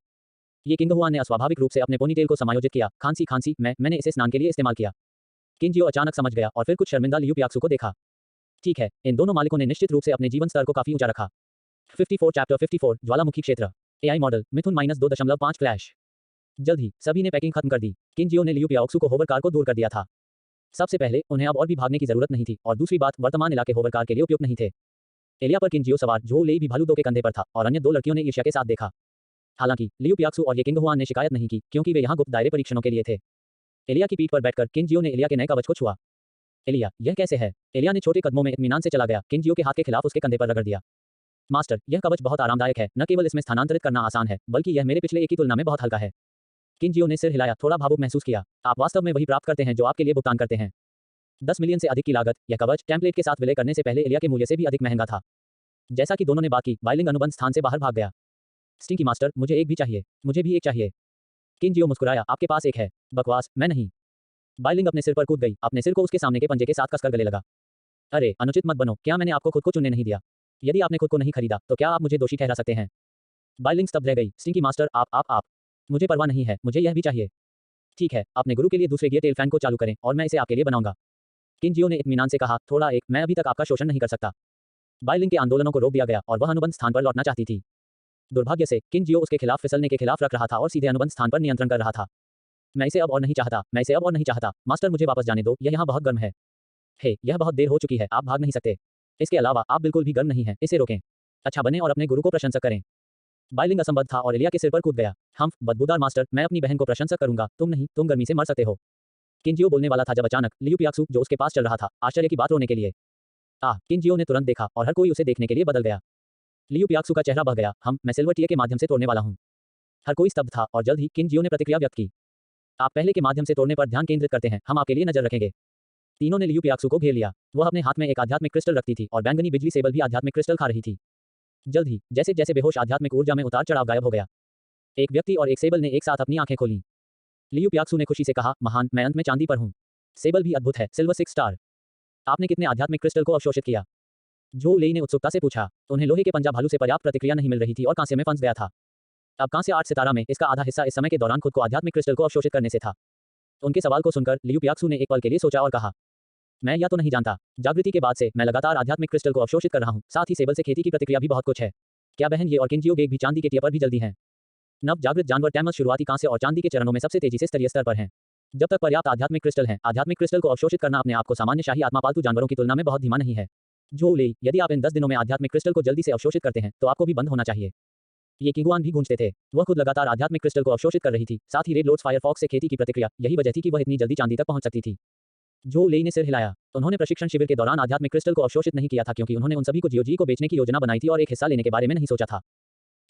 ये किंगहुआन ने अस्वाभाविक रूप से अपने पोनीटेल को समायोजित किया। खांसी, मैंने इसे स्नान के लिए इस्तेमाल किया। किंजियो अचानक समझ गया और फिर कुछ शर्मिंदा लियू पियाक्सू को देखा। ठीक है, इन दोनों मालिकों ने निश्चित रूप से अपने जीवन स्तर को काफी ऊंचा रखा। 54 चैप्टर 54 ज्वालामुखी क्षेत्र। एआई मॉडल मिथुन -2.5 क्लैश। जल्द ही सभी ने पैकिंग खत्म कर दी। किंजियो ने लियू पियाओक्सू को होवरकार को दूर कर दिया था। सबसे पहले उन्हें अब और भी भागने की जरूरत नहीं थी और दूसरी बात, वर्तमान इलाके होवरकार के लिए उपयुक्त नहीं थे। एलिया पर किंजियो सवार झो लेई भी भालू 2 के कंधे पर था और अन्य 2 लड़कियों ने ईर्ष्या के साथ देखा। हालांकि लियू पियाक्सू और ये किंगहुआन ने शिकायत नहीं की, क्योंकि वे यहाँ गुप्त दायरे परीक्षणों के लिए थे। एलिया की पीठ पर बैठकर किंजियो ने एलिया के नए कवच को छुआ। एलिया, यह कैसे है? एलिया ने छोटे कदमों में इत्मीनान से चला गया, किंजियो के हाथ के खिलाफ उसके कंधे पर रगड़ दिया। मास्टर, यह कवच बहुत आरामदायक है। न केवल इसमें स्थानांतरित करना आसान है, बल्कि यह मेरे पिछले एक की तुलना में बहुत हल्का है। किंजियो ने सिर हिलाया, थोड़ा भावुक महसूस किया। आप वास्तव में वही प्राप्त करते हैं जो आपके लिए भुगतान करते हैं। 10 मिलियन से अधिक की लागत। यह कवच टेम्पलेट के साथ विलय करने से पहले एलिया के मूल्य से भी अधिक महंगा था। जैसा कि दोनों ने बात की, बाइलिंग अनुबंध स्थान से बाहर भाग गया। स्टिंकी मास्टर, मुझे एक भी चाहिए। मुझे भी एक चाहिए। किनजियो मुस्कुराया, आपके पास एक है। बकवास, मैं नहीं। बाइलिंग अपने सिर पर कूद गई, अपने सिर को उसके सामने के पंजे के साथ कसकर गले लगा। अरे, अनुचित मत बनो, क्या मैंने आपको खुद को चुनने नहीं दिया? यदि आपने खुद को नहीं खरीदा, तो क्या आप मुझे दोषी ठहरा सकते हैं? बाइलिंग स्तब्ध रह गई। स्टिंकी मास्टर, आप। मुझे परवाह नहीं है, मुझे यह भी चाहिए। ठीक है, अपने गुरु के लिए दूसरे गियर टेल फैन को चालू करें और मैं इसे आपके लिए बनाऊंगा। किनजियो ने इत्मीनान से कहा, थोड़ा एक, मैं अभी तक आपका शोषण नहीं कर सकता। बाइलिंग के आंदोलनों को रोक दिया गया और वह अनुबंध स्थान पर लौटना चाहती थी। दुर्भाग्य से किनजियो उसके खिलाफ फिसलने के खिलाफ रख रहा था और सीधे अनुबंध स्थान पर नियंत्रण कर रहा था। मैं इसे अब और नहीं चाहता, मैं इसे अब और नहीं चाहता। मास्टर, मुझे वापस जाने दो, यह यहाँ बहुत गर्म है। हे, यह बहुत देर हो चुकी है, आप भाग नहीं सकते। इसके अलावा आप बिल्कुल भी गर्म नहीं हैं, इसे रोकें। अच्छा बने और अपने गुरु को प्रशंसा करें। बाइलिंग असंबद्ध था और एलिया के सिर पर कूद गया। हम बदबूदार मास्टर, मैं अपनी बहन को प्रशंसा करूंगा, तुम नहीं, तुम गर्मी से मर सकते हो। किनजियो बोलने वाला था जब अचानक लियू पियाक्सू, जो उसके पास चल रहा था, आश्चर्य की बात रोने के लिए। किनजियो ने तुरंत देखा और हर कोई उसे देखने के लिए बदल गया। लियू पियाक्सू का चेहरा बह गया। मैं सिल्वर टिए के माध्यम से तोड़ने वाला हूं। हर कोई स्तब्ध था और जल्द ही किनजियो ने प्रतिक्रिया व्यक्त की। आप पहले के माध्यम से तोड़ने पर ध्यान केंद्रित करते हैं, हम आपके लिए नजर रखेंगे। तीनों ने लियू पियाक्सू को घेर लिया। वह अपने हाथ में एक आध्यात्मिक क्रिस्टल रखती थी और बैंगनी बिजली सेबल भी आध्यात्मिक क्रिस्टल खा रही थी। जल्द ही जैसे जैसे बेहोश आध्यात्मिक ऊर्जा में उतार चढ़ाव गायब हो गया। एक व्यक्ति और एक सेबल ने एक साथ अपनी आंखें खोली। लियू पियाक्सू ने खुशी से कहा, महान, मैं अंत में चांदी पर हूं। सेबल भी अद्भुत है, सिल्वर 6 स्टार। आपने कितने आध्यात्मिक क्रिस्टल को अवशोषित किया? जो लेई ने उत्सुकता से पूछा। उन्हें लोहे के पंजा भालू से पर्याप्त प्रतिक्रिया नहीं मिल रही थी और कांस्य में फंस गया था। अब कांस्य 8 सितारा में इसका आधा हिस्सा इस समय के दौरान खुद को आध्यात्मिक क्रिस्टल को अवशोषित करने से था। उनके सवाल को सुनकर लियू पियाक्सू ने एक पल के लिए सोचा और कहा, मैं या तो नहीं जानता। जागृति के बाद से मैं लगातार आध्यात्मिक क्रिस्टल को अवशोषित कर रहा हूं, साथ ही सेबल से खेती की प्रतिक्रिया भी बहुत कुछ है। क्या बहन ये और किनजियो गेग भी चांदी के टिया पर भी जल्दी हैं? नव जागृत जानवर टैमस शुरुआती कांस्य और चांदी के चरणों में सबसे तेजी से स्तरीय स्तर पर हैं। जब तक पर्याप्त आध्यात्मिक क्रिस्टल हैं, आध्यात्मिक क्रिस्टल को अवशोषित करना अपने आप को सामान्य शाही आत्मा पालतू जानवरों की तुलना में बहुत धीमा नहीं है। जो ले, यदि आप इन 10 दिनों में आध्यात्मिक क्रिस्टल को जल्दी से अवशोषित करते हैं, तो आपको भी बंद होना चाहिए। ये किंगुआन भी गूंजते थे। वह खुद लगातार आध्यात्मिक क्रिस्टल को अवशोषित कर रही थी, साथ ही रेड लॉर्ड्स फायरफॉक्स से खेती की प्रतिक्रिया, यही वजह थी कि वह इतनी जल्दी चांदी तक पहुंच सकती थी। जो लेई ने सिर हिलाया। उन्होंने प्रशिक्षण शिविर के दौरान आध्यात्मिक क्रिस्टल को अवशोषित नहीं किया था क्योंकि उन्होंने उन सभी को जियोजी को बेचने की योजना बनाई थी और एक हिस्सा लेने के बारे में नहीं सोचा था।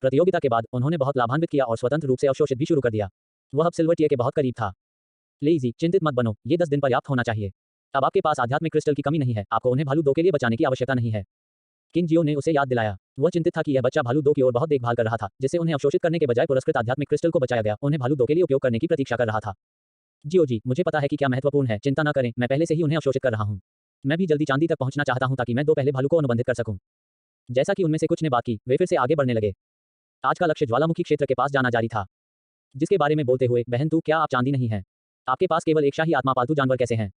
प्रतियोगिता के बाद उन्होंने बहुत लाभान्वित किया और स्वतंत्र रूप से अवशोषित भी शुरू कर दिया। वह अब सिल्वर टिए के बहुत करीब था। लेइजी, चिंतित मत बनो, ये 10 दिन पर्याप्त होना चाहिए। अब आपके पास आध्यात्मिक क्रिस्टल की कमी नहीं है, आपको उन्हें भालू 2 के लिए बचाने की आवश्यकता नहीं है। किनजियो ने उसे याद दिलाया। वह चिंतित था कि यह बच्चा भालू 2 की ओर बहुत देखभाल कर रहा था, जिससे उन्हें अवशोषित करने के बजाय पुरस्कृत आध्यात्मिक क्रिस्टल को बचाया गया, उन्हें भालू 2 के लिए उपयोग करने की प्रतीक्षा कर रहा था। जियोजी, मुझे पता है कि क्या महत्वपूर्ण है, चिंता न करें, मैं पहले से ही उन्हें अवशोषित कर रहा हूं। मैं भी जल्दी चांदी तक पहुंचना चाहता हूं ताकि मैं 2 पहले भालू को अनुबंधित कर सकूं। जैसा कि उनमें से कुछ ने बात की, वे फिर से आगे बढ़ने लगे। आज का लक्ष्य ज्वालामुखी क्षेत्र के पास जाना जारी था। जिसके बारे में बोलते हुए, बहन तू, क्या आप चांदी नहीं है? आपके पास केवल एक शाही आत्मा पालतू जानवर कैसे हैं?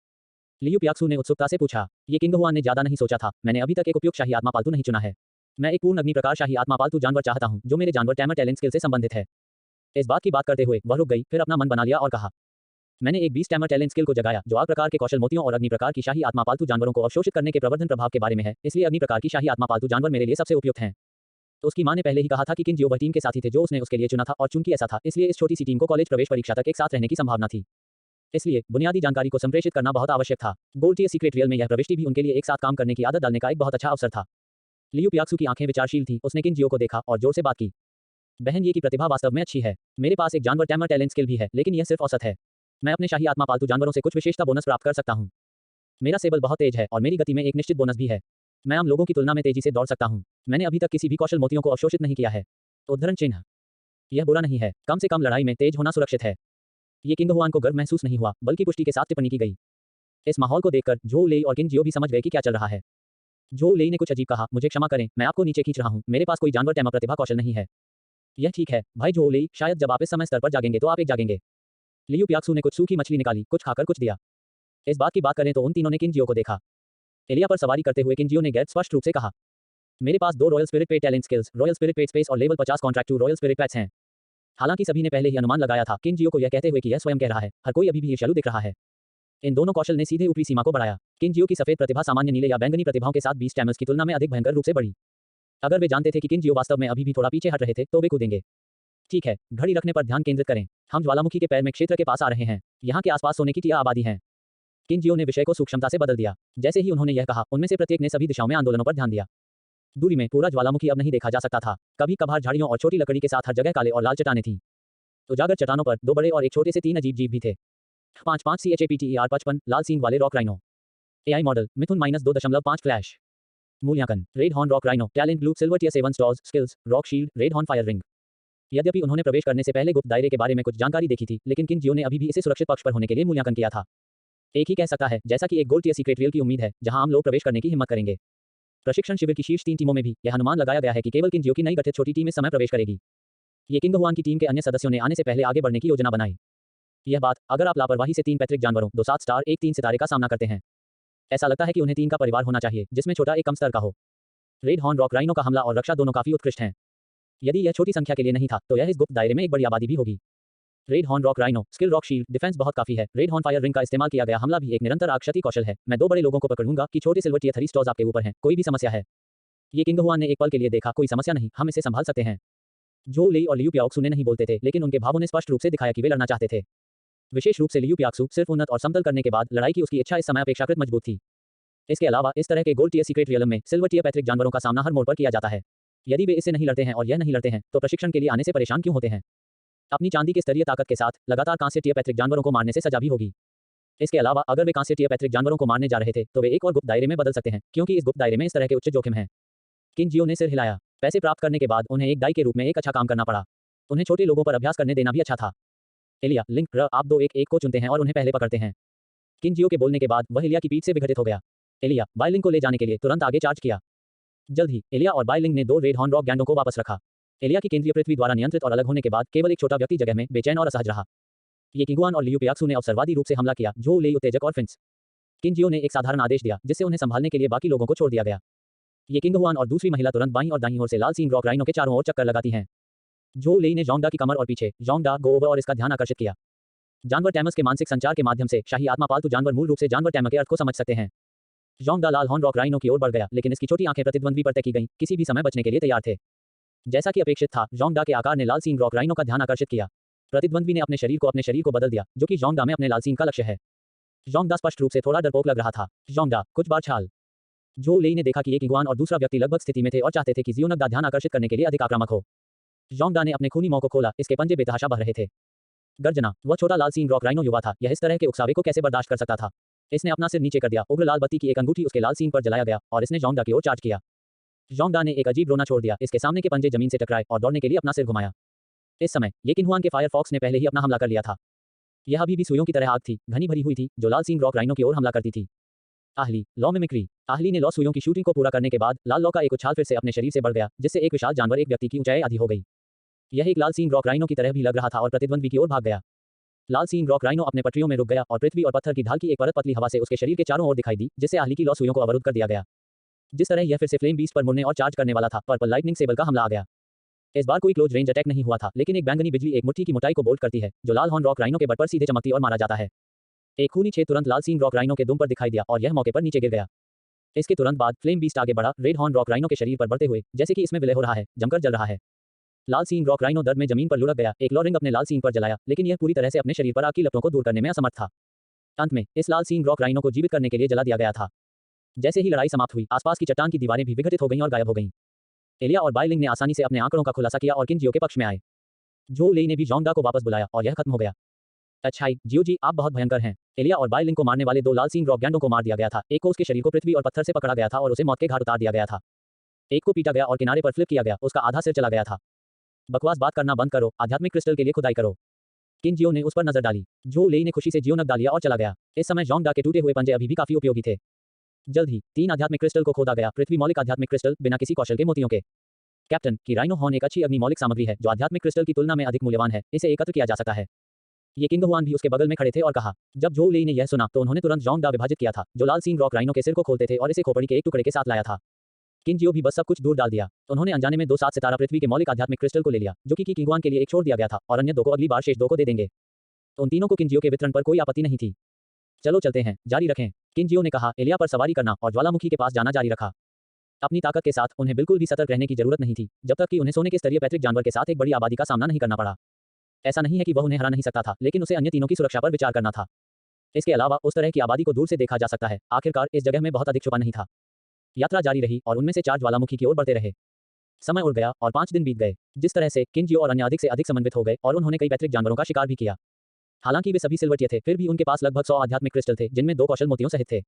लियू पियाक्सू ने उत्सुकता से पूछा। ये किंगहुआन ने ज्यादा नहीं सोचा था, मैंने अभी तक एक उपयुक्त शाही आत्मा पालतू नहीं चुना है। मैं एक पूर्ण अग्नि प्रकार शाही आत्मा पालतू जानवर चाहता हूं, जो मेरे जानवर टैमर टैलेंट स्किल से संबंधित है। इस बात की बात करते हुए वह रुक गई, फिर अपना मन बना लिया और कहा, मैंने एक 20 टैमर टैलेंट स्किल को जगाया, जो आग प्रकार के कौशल मोतियों और अग्नि प्रकार की शाही आत्मा पालतू जानवरों को अवशोषित करने के प्रवर्धन प्रभाव के बारे में है, इसलिए अग्नि प्रकार की शाही आत्मा पालतू जानवर मेरे लिए सबसे उपयुक्त हैं। तो उसकी मां ने पहले ही कहा था कि किनजियो वह टीम के साथी थे जो उसने उसके लिए चुना था और चूंकि ऐसा था, इसलिए इस छोटी सी टीम को कॉलेज प्रवेश परीक्षा तक एक साथ रहने की संभावना थी। इसलिए बुनियादी जानकारी को संप्रेषित करना बहुत आवश्यक था। गोल्ड टियर सीक्रेट रियल में यह प्रविष्टि भी उनके लिए एक साथ काम करने की आदत डालने का एक बहुत अच्छा अवसर था। लियू पियाक्सू की आंखें विचारशील थीं, उसने किनजियो को देखा और जोर से बात की। बहन ये की प्रतिभा वास्तव में अच्छी है। मेरे पास एक जानवर टैमर टैलेंट स्किल भी है, लेकिन यह सिर्फ औसत है। मैं अपने शाही आत्मा पालतू जानवरों से कुछ विशेषता बोनस प्राप्त कर सकता हूं। मेरा सेबल बहुत तेज है और मेरी गति में एक निश्चित बोनस भी है। मैं आम लोगों की तुलना में तेजी से दौड़ सकता हूं। मैंने अभी तक किसी भी कौशल मोतियों को अवशोषित नहीं किया है। उद्धरण चिन्ह। यह बुरा नहीं है, कम से कम लड़ाई में तेज होना सुरक्षित है। ये किंगहुआन को गर्व महसूस नहीं हुआ, बल्कि पुष्टि के साथ टिप्पणी की गई। इस माहौल को देखकर झो लेई और किनजियो भी समझ गए कि क्या चल रहा है। झो लेई ने कुछ अजीब कहा, मुझे क्षमा करें, मैं आपको नीचे खींच रहा हूं, मेरे पास कोई जानवर टैमर प्रतिभा कौशल नहीं है। यह ठीक है भाई झो लेई, शायद जब आप इस समय स्तर पर जागेंगे तो आप एक जागेंगे। लियू पियाक्सू ने कुछ सूखी मछली निकाली, कुछ खाकर कुछ दिया। इस बात की बात करें तो उन तीनों ने किनजियो को देखा। एलिया पर सवारी करते हुए किनजियो ने गैर स्पष्ट रूप से कहा, मेरे पास 2 रॉयल स्पिरिट पेट टैलेंट स्किल्स, रॉयल स्पिरिट पेट स्पेस और level 50 contract 2 royal spirit pets हैं। हालांकि सभी ने पहले ही अनुमान लगाया था, किनजियो को यह कहते हुए कि यह स्वयं कह रहा है, हर कोई अभी भी ईर्ष्यालु दिख रहा है। इन दोनों कौशल ने सीधे ऊपरी सीमा को बढ़ाया। किनजियो की सफेद प्रतिभा सामान्य नीले या बैंगनी प्रतिभाओं के साथ 20 टैमर्स की तुलना में अधिक भयंकर रूप से बढ़ी। अगर वे जानते थे कि किनजियो वास्तव में अभी भी थोड़ा पीछे हट रहे थे, तो वे कूदेंगे। ठीक है, घड़ी रखने पर ध्यान केंद्रित करें। हम ज्वालामुखी के पैर में क्षेत्र के पास आ रहे हैं। यहाँ के आसपास सोने की टिया आबादी है। किनजियो ने विषय को सूक्ष्मता से बदल दिया। जैसे ही उन्होंने यह कहा, उनमें से प्रत्येक ने सभी दिशाओं में आंदोलनों पर ध्यान दिया। दूरी में पूरा ज्वालामुखी अब नहीं देखा जा सकता था। कभी कभार झाड़ियों और छोटी लकड़ी के साथ हर जगह काले और लाल चट्टानें थीं। उजागर चट्टानों पर 2 बड़े और एक छोटे से 3 अजीब जीव भी थे। 5-5 CHAPTER 55 लाल सींग वाले रॉक राइनो। AI मॉडल मिथुन -2.5 फ्लैश। मूल्यांकन। Red horn rock rhino, talent blue, silver tier 7 stars, skills, rock shield, red horn fire ring. यद्यपि उन्होंने प्रवेश करने से पहले गुप्त दायरे के बारे में कुछ जानकारी देखी थी, लेकिन किन जियो ने अभी भी इसे सुरक्षित पक्ष पर होने के लिए मूल्यांकन किया था। एक ही कह सकता है, जैसा कि एक गोल्ड टियर सीक्रेट रियल की उम्मीद है, जहां आम लोग प्रवेश करने की हिम्मत करेंगे। प्रशिक्षण शिविर की शीर्ष 3 टीमों में भी यह अनुमान लगाया गया है कि केवल किन जियो की नई गठित छोटी टीम इस समय प्रवेश करेगी। ये किंग हुआन की टीम के अन्य सदस्यों ने आने से पहले आगे बढ़ने की योजना बनाई। यह बात, अगर आप लापरवाही से 3 पैतृक जानवरों, 2 7 स्टार, 1 3 सितारे का सामना करते हैं, ऐसा लगता है कि उन्हें 3 का परिवार होना चाहिए, जिसमें छोटा एक कम स्तर का हो। रेड हॉर्न रॉक राइनो का हमला और रक्षा दोनों काफी उत्कृष्ट हैं। यदि यह छोटी संख्या के लिए नहीं था, तो यह इस गुप्त दायरे में एक बड़ी आबादी भी होगी। Red horn rock rhino, skill rock shield, defence बहुत काफी है। रेड हॉर्न फायर रिंग का इस्तेमाल किया गया हमला भी एक निरंतर आग क्षति कौशल है। मैं 2 बड़े लोगों को पकड़ूंगा कि छोटे सिल्वर टियर 3 स्टॉर्स आपके ऊपर हैं, कोई भी समस्या है। ये किंग हुआन ने एक पल के लिए देखा, कोई समस्या नहीं, हम इसे संभाल सकते हैं। जो लेई और लियू प्याओक्सू ने नहीं बोलते थे, लेकिन उनके भावों ने स्पष्ट रूप से दिखाया कि वे लड़ना चाहते थे। विशेष रूप से लियू प्याओक्सू सिर्फ उन्नत और समतल करने के बाद लड़ाई की उसकी इच्छा इस समय अपेक्षाकृत मजबूत थी। इसके अलावा इस तरह के गोल्ड टियर सीक्रेट रियलम में सिल्वर टियर पैतृक जानवरों का सामना हर मोड़ पर किया जाता है। यदि वे इससे नहीं लड़ते हैं और यह नहीं लड़ते हैं, तो प्रशिक्षण के लिए आने से परेशान क्यों होते हैं? अपनी चांदी के स्तरीय ताकत के साथ लगातार कांस्य टियर पैतृक जानवरों को मारने से सजा भी होगी। इसके अलावा अगर वे कांस्य टियर पैतृक जानवरों को मारने जा रहे थे, तो वे एक और गुप्त दायरे में बदल सकते हैं, क्योंकि इस गुप्त दायरे में इस तरह के उच्च जोखिम हैं। किन जियो ने सिर हिलाया। पैसे प्राप्त करने के बाद उन्हें एक दाई के रूप में एक अच्छा काम करना पड़ा। उन्हें छोटे लोगों पर अभ्यास करने देना भी अच्छा था। एलिया, लिंक, आप 2-1-1 को चुनते हैं और उन्हें पहले पकड़ते हैं। किन जियो के बोलने के बाद वह एलिया की पीठ से विघटित हो गया। एलिया, बाइलिंग को ले जाने के लिए तुरंत आगे चार्ज किया। जल्द ही एलिया और बाइलिंग ने 2 रेड हॉर्न रॉक गैंडों को वापस रखा। एलिया की केंद्रीय पृथ्वी द्वारा नियंत्रित और अलग होने के बाद केवल एक छोटा व्यक्ति जगह में बेचैन और असहज रहा। ये किंगुआन और लियू पियाक्सू ने अवसरवादी रूप से हमला किया, जो ले उत्तेजक और फिंस। किन जियो ने एक साधारण आदेश दिया, जिससे उन्हें संभालने के लिए बाकी लोगों को छोड़ दिया गया। ये किंग हुआन और दूसरी महिला तुरंत बाईं और दाईं ओर से लाल सीन रॉक राइनो के चारों ओर चक्कर लगाती हैं। जो लेई ने जोंगडा की कमर और पीछे जोंगडा गो ओवर और इसका ध्यान आकर्षित किया। जानवर टैमस के मानसिक संचार के माध्यम से शाही आत्मा पालतू जानवर मूल रूप से जानवर टैमर के अर्थ को समझ सकते हैं। जोंगडा लाल हॉर्न रॉक राइनो की ओर बढ़ गया, लेकिन इसकी छोटी आंखें प्रतिद्वंद्वी पर तकी गईं, किसी भी समय बचने के लिए तैयार थे। जैसा कि अपेक्षित था, जोंगडा के आकार ने लाल सीन रॉक राइनो का ध्यान आकर्षित किया। प्रतिद्वंद्वी ने अपने शरीर को बदल दिया, जो कि जोंगडा में अपने लाल सीन का लक्ष्य है। जोंगडा स्पष्ट रूप से थोड़ा डरपोक लग रहा था। जोंगडा, कुछ बार छाल। जो लेई ने देखा कि एक इगुआन और दूसरा व्यक्ति लगभग स्थिति में थे और चाहते थे कि जियोनग का ध्यान आकर्षित करने के लिए अधिक आक्रामक हो। जोंगडा ने अपने खूनी मुंह को खोला, इसके पंजे बेतहाशा बह रहे थे। गर्जना, वह छोटा लाल सीन रॉक राइनो युवा था, यह इस तरह के उकसावे को कैसे बर्दाश्त कर सकता था। इसने अपना सिर नीचे कर दिया, उग्र लाल बत्ती की एक अंगूठी उसके लाल सीन पर जलाया गया और इसने जोंगडा की ओर चार्ज किया। जोंगडा ने एक अजीब रोना छोड़ दिया, इसके सामने के पंजे जमीन से टकराए और दौड़ने के लिए अपना सिर घुमाया। इस समय ये किन्हुआन के फायरफॉक्स ने पहले ही अपना हमला कर लिया था। यह अभी भी सुइयों की तरह आग थी, घनी भरी हुई थी, जो लाल सीन रॉक राइनो की ओर हमला करती थी। आहली, लॉ मिमिक्री। आहली ने लॉ सुइयों की शूटिंग को पूरा करने के बाद लाल लॉ का एक उछाल फिर से अपने शरीर से बढ़ गया, जिससे एक विशाल जानवर एक व्यक्ति की ऊंचाई आधी हो गई। यह एक लाल सीन रॉक राइनो की तरह भी लग रहा था और प्रतिद्वंद्वी की ओर भाग गया। लाल सीन रॉक राइनो अपने पटरियों में रुक गया और पृथ्वी और पत्थर की ढाल की एक परत पतली हवा से उसके शरीर के चारों ओर दिखाई दी, जिससे आहली की लॉ सुइयों को अवरुद्ध कर दिया गया। जिस तरह यह फिर से फ्लेम बीस्ट पर मुड़ने और चार्ज करने वाला था, पर्पल लाइटनिंग सेबल का हमला आ गया। इस बार कोई क्लोज रेंज अटैक नहीं हुआ था, लेकिन एक बैंगनी बिजली एक मुट्ठी की मोटाई को बोल्ट करती है, जो लाल हॉर्न रॉक राइनो के बट पर सीधे चमकती और मारा जाता है। एक खूनी छेद तुरंत लाल सीन रॉक राइनो के दुम पर दिखाई दिया और यह मौके पर नीचे गिर गया। इसके तुरंत बाद फ्लेम बीस्ट आगे बढ़ा, रेड हॉर्न रॉक राइनो के शरीर पर बढ़ते हुए, जैसे कि इसमें विलय हो रहा है, जमकर जल रहा है। लाल सीन रॉक राइनो दर्द में जमीन पर लुढ़क गया, एक लॉरिंग अपने लाल सीन पर जलाया, लेकिन यह पूरी तरह से अपने शरीर पर आग की लपटों को दूर करने में असमर्थ था। अंत में इस लाल सीन रॉक राइनो को जीवित करने के लिए जला दिया गया था। जैसे ही लड़ाई समाप्त हुई, आसपास की चट्टान की दीवारें भी विघटित हो गईं और गायब हो गईं। एलिया और बाइलिंग ने आसानी से अपने आंकड़ों का खुलासा किया और किन जियो के पक्ष में आए। जो लेई ने भी जोंगडा को वापस बुलाया और यह खत्म हो गया। अच्छाई, जियो जी, आप बहुत भयंकर हैं। एलिया और बाइलिंग को मारने वाले 2 लाल सीन रॉक गैंडों को मार दिया गया था। एक को उसके शरीर को पृथ्वी और पत्थर से पकड़ा गया था और उसे मौत के घाट उतार दिया गया था। एक को पीटा गया और किनारे पर फ्लिप किया गया, उसका आधा सिर चला गया था। बकवास बात करना बंद करो, आध्यात्मिक क्रिस्टल के लिए खुदाई करो। किन जियो ने उस पर नजर डाली। जो लेई ने खुशी से जियोनग डाल लिया और चला गया। इस समय जोंगडा के टूटे हुए पंजे अभी भी काफी उपयोगी थे। जल्द ही 3 आध्यात्मिक क्रिस्टल को खोदा गया, पृथ्वी मौलिक आध्यात्मिक क्रिस्टल, बिना किसी कौशल के मोतियों के। कैप्टन की राइनो हॉर्न एक अच्छी अग्नि मौलिक सामग्री है, जो आध्यात्मिक क्रिस्टल की तुलना में अधिक मूल्यवान है, इसे एकत्र किया जा सकता है। ये किंग हुआन भी उसके बगल में खड़े थे और कहा। जब जो लेई ने यह सुना, तो उन्होंने तुरंत जोंगडा विभाजित किया था, जो लाल सीन रॉक राइनो के सिर को खोलते थे और इसे खोपड़ी के एक टुकड़े के साथ लाया था। किन जियो भी बस सब कुछ दूर डाल दिया। उन्होंने अनजाने में 2 7 सितारा पृथ्वी के मौलिक आध्यात्मिक क्रिस्टल को ले लिया, जो कि किंगुआन के लिए एक छोड़ दिया गया था, और अन्य 2 को अगली बार शेष 2 को दे देंगे। उन तीनों को किन जियो के वितरण पर कोई आपत्ति नहीं थी। चलो चलते हैं, जारी रखें, किन जियो ने कहा। एलिया पर सवारी करना और ज्वालामुखी के पास जाना जारी रखा। अपनी ताकत के साथ उन्हें बिल्कुल भी सतर्क रहने की जरूरत नहीं थी, जब तक कि उन्हें सोने के स्तरीय पैतृक जानवर के साथ एक बड़ी आबादी का सामना नहीं करना पड़ा। ऐसा नहीं है कि वह उन्हें हरा नहीं सकता था, लेकिन उसे अन्य तीनों की सुरक्षा पर विचार करना था। इसके अलावा उस तरह की आबादी को दूर से देखा जा सकता है। आखिरकार इस जगह में बहुत अधिक छुपा नहीं था। यात्रा जारी रही और उनमें से 4 ज्वालामुखी की ओर बढ़ते रहे। समय उड़ गया और 5 दिन बीत गए। जिस तरह से किन जियो और अन्य अधिक से अधिक समन्वित हो गए और उन्होंने कई पैतृक जानवरों का शिकार भी किया। हालांकि वे सभी सिल्वरटियर थे, फिर भी उनके पास लगभग 100 आध्यात्मिक क्रिस्टल थे, जिनमें 2 कौशल मोतियों सहित थे।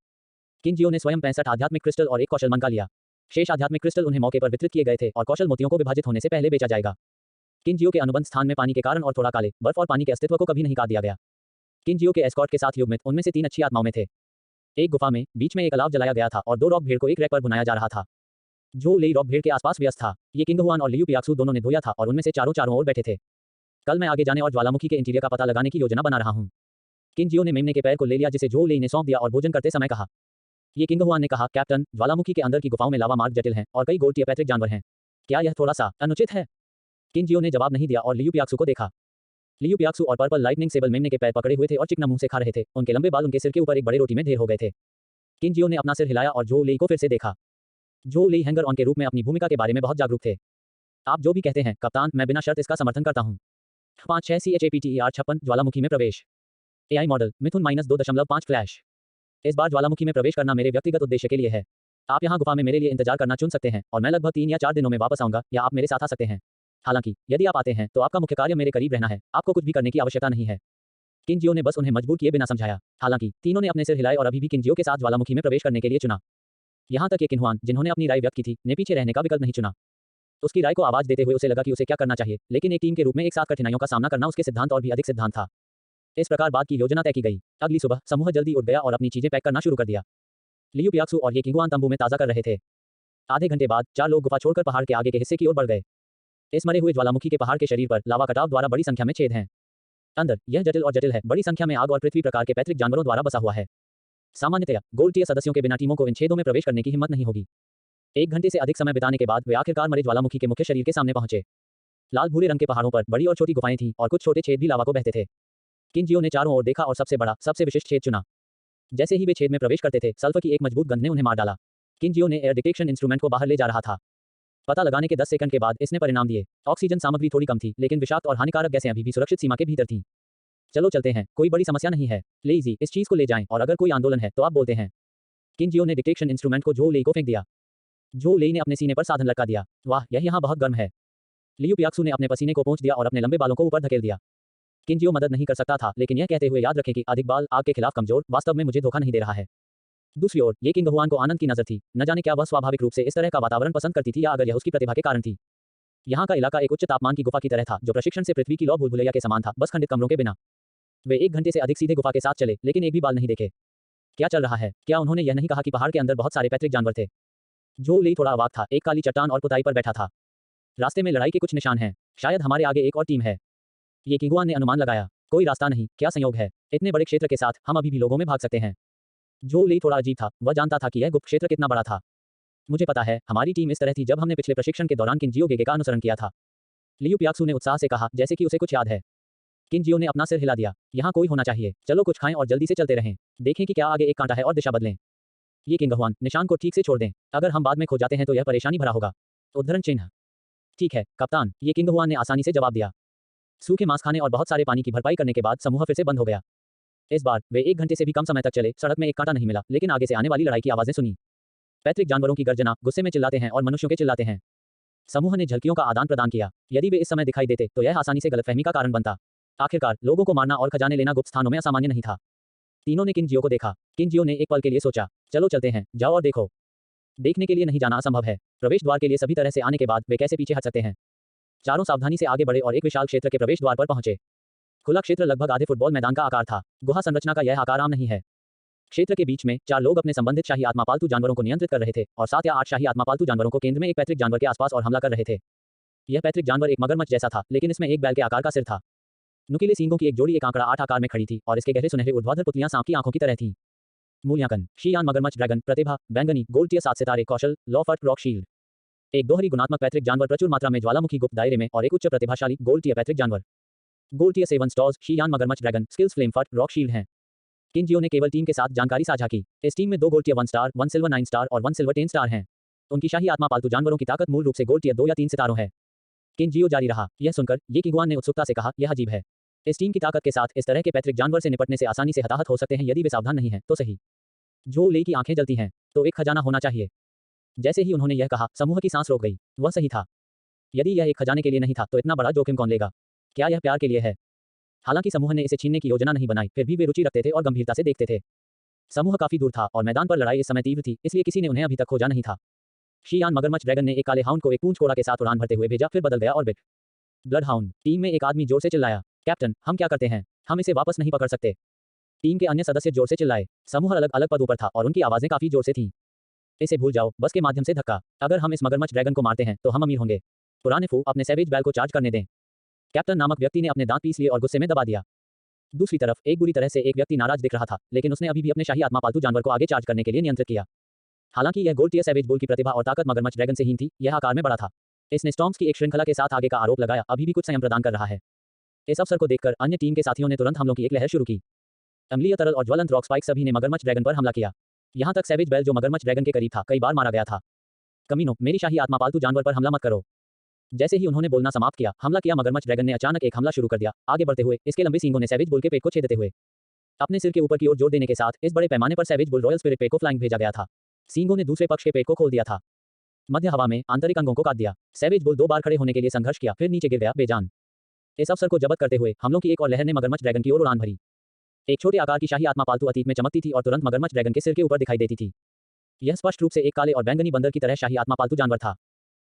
किन जियो ने स्वयं 65 आध्यात्मिक क्रिस्टल और 1 कौशल मन का लिया। शेष आध्यात्मिक क्रिस्टल उन्हें मौके पर वितरित किए गए थे और कौशल मोतियों को विभाजित होने से पहले बेचा जाएगा। किनजियो के अनुबंध स्थान में पानी के कारण और थोड़ा काले बर्फ और पानी के अस्तित्व को कभी नहीं काट दिया गया। किनजियो के एस्कॉर्ट के साथ युग्मित उनमें से 3 अच्छी आत्माओं में थे। एक गुफा में बीच में एक अलाव जलाया गया था और 2 रॉक भेड़ को एक रैक पर भुनाया जा रहा था। जो लेई रॉक भेड़ के आसपास व्यस्त था। ये किंग हुआन और लियू पियाक्सू दोनों ने धोया था और उनमें से चारों ओर बैठे थे। कल मैं आगे जाने और ज्वालामुखी के इंटीरियर का पता लगाने की योजना बना रहा हूँ। किनजियो ने मेमने के पैर को ले लिया जिसे जो लेई ने सौंप दिया और भोजन करते समय कहा। ये किंग हुआन ने कहा, कैप्टन, ज्वालामुखी के अंदर की गुफाओं में लावा मार्ग जटिल हैं और कई गोल्ड पैतृक जानवर हैं। क्या यह थोड़ा सा अनुचित है? किनजियो ने जवाब नहीं दिया और लियू पियाक्सू को देखा। लियू पियाक्सू और पर्पल लाइटनिंग सेबल मेमने के पैर पकड़े हुए थे और चिकना मुंह से खा रहे थे। उनके लंबे बाल उनके सिर के ऊपर एक बड़े रोटी में ढेर हो गए थे। किनजियो ने अपना सिर हिलाया और जो लेई को फिर से देखा। जो लेई हैंगर ऑन के रूप में अपनी भूमिका के बारे में बहुत जागरूक थे। आप जो भी कहते हैं कप्तान, मैं बिना शर्त इसका समर्थन करता हूँ। 5-6 CHAPTER56 ज्वालामुखी में प्रवेश। AI मॉडल मिथुन -2.5 फ्लैश। इस बार ज्वालामुखी में प्रवेश करना मेरे व्यक्तिगत उद्देश्य के लिए है। आप यहाँ गुफा में मेरे लिए इंतजार करना चुन सकते हैं और मैं लगभग 3 या 4 दिनों में वापस आऊंगा या आप मेरे साथ आ सकते हैं। हालांकि यदि आप आते हैं तो आपका मुख्य कार्य मेरे करीब रहना है, आपको कुछ भी करने की आवश्यकता नहीं है। किनजियो ने बस उन्हें मजबूर किए बिना समझाया। हालांकि तीनों ने अपने सिर हिलाए और अभी भी किनजियो के साथ ज्वालामुखी में प्रवेश करने के लिए चुना। यहाँ तक कि किन्हुआन, जिन्होंने अपनी राय व्यक्त की थी, ने पीछे रहने का विकल्प नहीं चुना। उसकी राय को आवाज देते हुए उसे लगा कि उसे क्या करना चाहिए, लेकिन एक टीम के रूप में एक साथ कठिनाइयों का सामना करना उसके सिद्धांत और भी अधिक सिद्धांत था। इस प्रकार बात की योजना तय की गई। अगली सुबह समूह जल्दी उठ गया और अपनी चीजें पैक करना शुरू कर दिया। लियू पियाक्सू और ये किंगुआन तंबू में ताजा कर रहे थे। आधे घंटे बाद 4 लोग गुफा छोड़कर पहाड़ के आगे के हिस्से की ओर बढ़ गए। इस मरे हुए ज्वालामुखी के पहाड़ के शरीर पर लावा कटाव द्वारा बड़ी संख्या में छेद हैं। अंदर यह जटिल और जटिल है, बड़ी संख्या में आग और पृथ्वी प्रकार के पैतृक जानवरों द्वारा बसा हुआ है। सामान्यतया गोल्ड टियर सदस्यों के बिना टीमों को इन छेदों में प्रवेश करने की हिम्मत नहीं होगी। 1 घंटे से अधिक समय बिताने के बाद वे आखिरकार मरे ज्वालामुखी के मुख्य शरीर के सामने पहुंचे। लाल भूरे रंग के पहाड़ों पर बड़ी और छोटी गुफाएं थीं और कुछ छोटे छेद भी लावा को बहते थे। किनजियो ने चारों ओर देखा और सबसे बड़ा, सबसे विशिष्ट छेद चुना। जैसे ही वे छेद में प्रवेश करते थे, सल्फर की एक मजबूत गंध ने उन्हें मार डाला। किनजियो ने एयर डिटेक्शन इंस्ट्रूमेंट को बाहर ले जा रहा था। पता लगाने के 10 सेकंड के बाद इसने परिणाम दिए। ऑक्सीजन सामग्री थोड़ी कम थी, लेकिन विषाक्त और हानिकारक गैसें अभी भी सुरक्षित सीमा के भीतर थीं। चलो चलते हैं, कोई बड़ी समस्या नहीं है। लेज़ी, इस चीज को ले जाएं और अगर कोई आंदोलन है तो आप बोलते हैं। किनजियो ने डिटेक्शन इंस्ट्रूमेंट को जो लेई को फेंक दिया। जो लेई ने अपने सीने पर साधन लटका दिया। वाह, यह यहाँ बहुत गर्म है। लियू पियाक्सू ने अपने पसीने को पोंछ दिया और अपने लंबे बालों को ऊपर धकेल दिया। किनजियो मदद नहीं कर सकता था, लेकिन यह कहते हुए याद रखें कि अधिक बाल आग के खिलाफ कमजोर वास्तव में मुझे धोखा नहीं दे रहा है। दूसरी ओर ये किंग हुआन को आनंद की नजर थी। न जाने क्या वह स्वाभाविक रूप से इस तरह का वातावरण पसंद करती थी या अगर यह उसकी प्रतिभा के कारण थी। यहाँ का इलाका एक उच्च तापमान की गुफा की तरह था जो प्रशिक्षण से पृथ्वी की लौ भूलभुलैया के समान था, बस खंडित कमरों के बिना। वे 1 घंटे से अधिक सीधे गुफा के साथ चले, लेकिन एक भी बाल नहीं देखे। क्या चल रहा है? क्या उन्होंने यह नहीं कहा कि पहाड़ के अंदर बहुत सारे पैतृक जानवर थे? जो लेई थोड़ा अवाक था। एक काली चट्टान और पुताई पर बैठा था। रास्ते में लड़ाई के कुछ निशान हैं। शायद हमारे आगे एक और टीम है। ये किंगुआन ने अनुमान लगाया। कोई रास्ता नहीं, क्या संयोग है। इतने बड़े क्षेत्र के साथ हम अभी भी लोगों में भाग सकते हैं। जो लेई थोड़ा अजीब था, वह जानता था कि यह गुप्त क्षेत्र कितना बड़ा था। मुझे पता है, हमारी टीम इस तरह थी जब हमने पिछले प्रशिक्षण के दौरान किनजियो गेगे का अनुसरण किया था। लियू पियाक्सू ने उत्साह से कहा, जैसे कि उसे कुछ याद है। किनजियो ने अपना सिर हिला दिया। यहाँ कोई होना चाहिए। चलो कुछ खाएं और जल्दी से चलते रहें। देखें कि क्या आगे एक कांटा है और दिशा बदलें। ये किंग हुआन, निशान को ठीक से छोड़ दें। अगर हम बाद में खो जाते हैं तो यह परेशानी भरा होगा। उद्धरण चिन्ह। ठीक है कप्तान, ये किंग हुआन ने आसानी से जवाब दिया। सूखे मांस खाने और बहुत सारे पानी की भरपाई करने के बाद समूह फिर से बंद हो गया। इस बार वे 1 घंटे से भी कम समय तक चले। सड़क में एक कांटा नहीं मिला, लेकिन आगे से आने वाली लड़ाई की आवाजें सुनी। पैतृक जानवरों की गर्जना, गुस्से में चिल्लाते हैं और मनुष्यों के चिल्लाते हैं। समूह ने झलकियों का आदान प्रदान किया। यदि वे इस समय दिखाई देते तो यह आसानी से गलतफहमी का कारण बनता। आखिरकार लोगों को मारना और खजाने लेना गुप्त स्थानों में असामान्य नहीं था। तीनों ने किनजियो को देखा। किनजियो ने एक पल के लिए सोचा, चलो चलते हैं, जाओ और देखो। देखने के लिए नहीं जाना असंभव है। प्रवेश द्वार के लिए सभी तरह से आने के बाद वे कैसे पीछे हट सकते हैं। चारों सावधानी से आगे बढ़े और एक विशाल क्षेत्र के प्रवेश द्वार पर पहुंचे। खुला क्षेत्र लगभग आधे फुटबॉल मैदान का आकार था। गुहा संरचना का यह आकार आम नहीं है। क्षेत्र के बीच में 4 लोग अपने संबंधित शाही आत्मा पालतू जानवरों को नियंत्रित कर रहे थे और 7 या 8 शाही आत्मा पालतू जानवरों को केंद्र में एक पैतृक जानवर के आसपास और हमला कर रहे थे। यह पैतृक जानवर एक मगरमच्छ जैसा था, लेकिन इसमें एक बैल के आकार का सिर था। नुकीले सींगों की एक जोड़ी एक आंकड़ा 8 आकार में खड़ी थी और इसके गहरे सुनहरे ऊर्ध्वाधर पुतलियां सांप की आंखों की तरह थीं। मूल्यांकन: शीयान मगरमच्छ ड्रैगन प्रतिभा बैंगनी गोल्ड टियर 7 सितारे कौशल लॉ फट रॉक शील्ड। एक दोहरी गुणात्मक पैतृक जानवर प्रचुर मात्रा में ज्वालामुखी गुप्त दायरे में और एक उच्च प्रतिभाशाली गोल्ड टियर पैतृक जानवर। गोल्ड टियर 7 स्टॉर्स शीयान मगरमच्छ ड्रैगन स्किल्स फ्लेम फट रॉक शील्ड हैं। किनजियो ने केवल टीम के साथ जानकारी साझा की। इस टीम में 2 gold tier 1 star, 1 silver 9 star और 1 सिल्वर 10 स्टार हैं। उनकी शाही आत्मा पालतू जानवरों की ताकत मूल रूप से गोल्ड टियर 2 या 3 सितारों है। किनजियो जारी रहा। यह सुनकर ये किंगुआन ने उत्सुकता से कहा, यह अजीब है। इस टीम की ताकत के साथ इस तरह के पैतृक जानवर से निपटने से आसानी से हताहत हो सकते हैं यदि वे सावधान नहीं हैं तो सही। जो लेई की आंखें जलती हैं। तो एक खजाना होना चाहिए। जैसे ही उन्होंने यह कहा, समूह की सांस रोक गई। वह सही था। यदि यह एक खजाने के लिए नहीं था तो इतना बड़ा जोखिम कौन लेगा? क्या यह प्यार के लिए है? हालांकि समूह ने इसे छीनने की योजना नहीं बनाई, फिर भी वे रुचि रखते थे और गंभीरता से देखते थे। समूह काफी दूर था और मैदान पर लड़ाई इस समय तीव्र थी, इसलिए किसी ने उन्हें अभी तक खोजा नहीं था। शियान मगरमच्छ ड्रैगन ने एक काले हाउंड को एक पूंछकोड़ा के साथ उड़ान भरते हुए भेजा, फिर बदल गया ऑर्बिट। Blood hound. टीम में एक आदमी जोर से चिल्लाया, कैप्टन, हम क्या करते हैं? हम इसे वापस नहीं पकड़ सकते। टीम के अन्य सदस्य जोर से चिल्लाए। समूह अलग अलग पदों पर था और उनकी आवाजें काफी जोर से थीं। इसे भूल जाओ, बस के माध्यम से धक्का। अगर हम इस मगरमच्छ ड्रैगन को मारते हैं तो हम अमीर होंगे। पुराने फू, अपने सैवेज बैल को चार्ज करने दें। कैप्टन नामक व्यक्ति ने अपने दांत पीस लिए और गुस्से में दबा दिया। दूसरी तरफ एक बुरी तरह से एक व्यक्ति नाराज दिख रहा था, लेकिन उसने अभी भी अपने शाही आत्मा पालतू जानवर को आगे चार्ज करने के लिए नियंत्रित किया। हालांकि यह गोल्ड टियर सैवेज बुल की प्रतिभा और ताकत मगरमच्छ ड्रैगन से हीन थी, यह आकार में बड़ा था। इसने स्टॉर्म्स की एक श्रृंखला के साथ आगे का आरोप लगाया, अभी भी कुछ संयम प्रदान कर रहा है। इस अवसर को देखकर अन्य टीम के साथियों ने तुरंत हमलों की एक लहर शुरू की। अम्लीय तरल और ज्वलंत रॉक स्पाइक सभी ने मगरमच्छ ड्रैगन पर हमला किया। यहां तक सैवेज बैल जो मगरमच्छ ड्रैगन के करीब था, कई बार मारा गया था। कमीनो, मेरी शाही आत्मा पालतू जानवर पर हमला मत करो। जैसे ही उन्होंने बोलना समाप्त किया, हमला किया मगरमच्छ ड्रैगन ने अचानक एक हमला शुरू कर दिया। आगे बढ़ते हुए इसके लंबे सींगों ने सैवेज बुल के पेट को छेदते हुए अपने सिर के ऊपर की ओर जोर देने के साथ इस बड़े पैमाने पर सैवेज बुल रॉयल स्पिरिट पेट को फ्लाइंग भेजा गया था। सींगों ने दूसरे पक्ष के पेट को खोल दिया था। मध्य हवा में आंतरिक अंगों को काट दिया। सैवेज बुल 2 बार खड़े होने के लिए संघर्ष किया, फिर नीचे गिर गया बेजान। इस अवसर को जब्त करते हुए हमलों की एक और लहर ने मगरमच्छ ड्रैगन की ओर उड़ान भरी। एक छोटे आकार की शाही आत्मा पालतू अतीत में चमकती थी और तुरंत मगरमच्छ ड्रैगन के सिर के ऊपर दिखाई देती थी। यह स्पष्ट रूप से एक काले और बैंगनी बंदर की तरह शाही आत्मा पालतू जानवर था।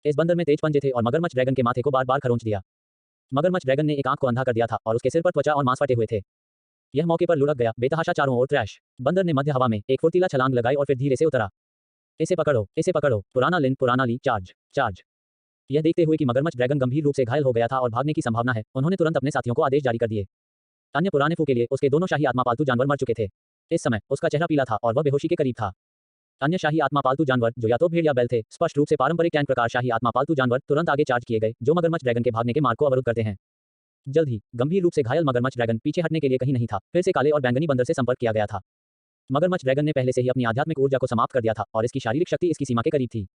इस बंदर में तेज पंजे थे और मगरमच्छ ड्रैगन के माथे को बार बार खरोंच दिया। मगरमच्छ ड्रैगन ने एक आंख को अंधा कर दिया था और उसके सिर पर त्वचा और मांस फटे हुए थे। यह मौके पर लुढ़क गया, बेतहाशा चारों ओर क्रैश। बंदर ने मध्य हवा में एक फुर्तीला छलांग लगाई और फिर धीरे से उतरा। इसे पकड़ो, इसे पकड़ो, पुराना ली, चार्ज, चार्ज। यह देखते हुए कि मगरमच्छ ड्रैगन गंभीर रूप से घायल हो गया था और भागने की संभावना है, उन्होंने तुरंत अपने साथियों को आदेश जारी कर दिए। अन्य पुराने फू के लिए उसके दोनों शाही आत्मा पालतू जानवर मर चुके थे। इस समय उसका चेहरा पीला था और वह बेहोशी के करीब था। अन्य शाही आत्मा पालतू जानवर जो या तो भेड़ या बैल थे, स्पष्ट रूप से पारंपरिक टैंक प्रकार शाही आत्मा पालतू जानवर, तुरंत आगे चार्ज किए गए, जो मगरमच्छ ड्रैगन के भागने के मार्ग को अवरुद्ध करते हैं। जल्द ही गंभीर रूप से घायल मगरमच्छ ड्रैगन पीछे हटने के लिए कहीं नहीं था, फिर से काले और बैंगनी बंदर से संपर्क किया गया था। मगरमच्छ ड्रैगन ने पहले से ही अपनी आध्यात्मिक ऊर्जा को समाप्त कर दिया था और इसकी शारीरिक शक्ति इसकी सीमा के करीब थी।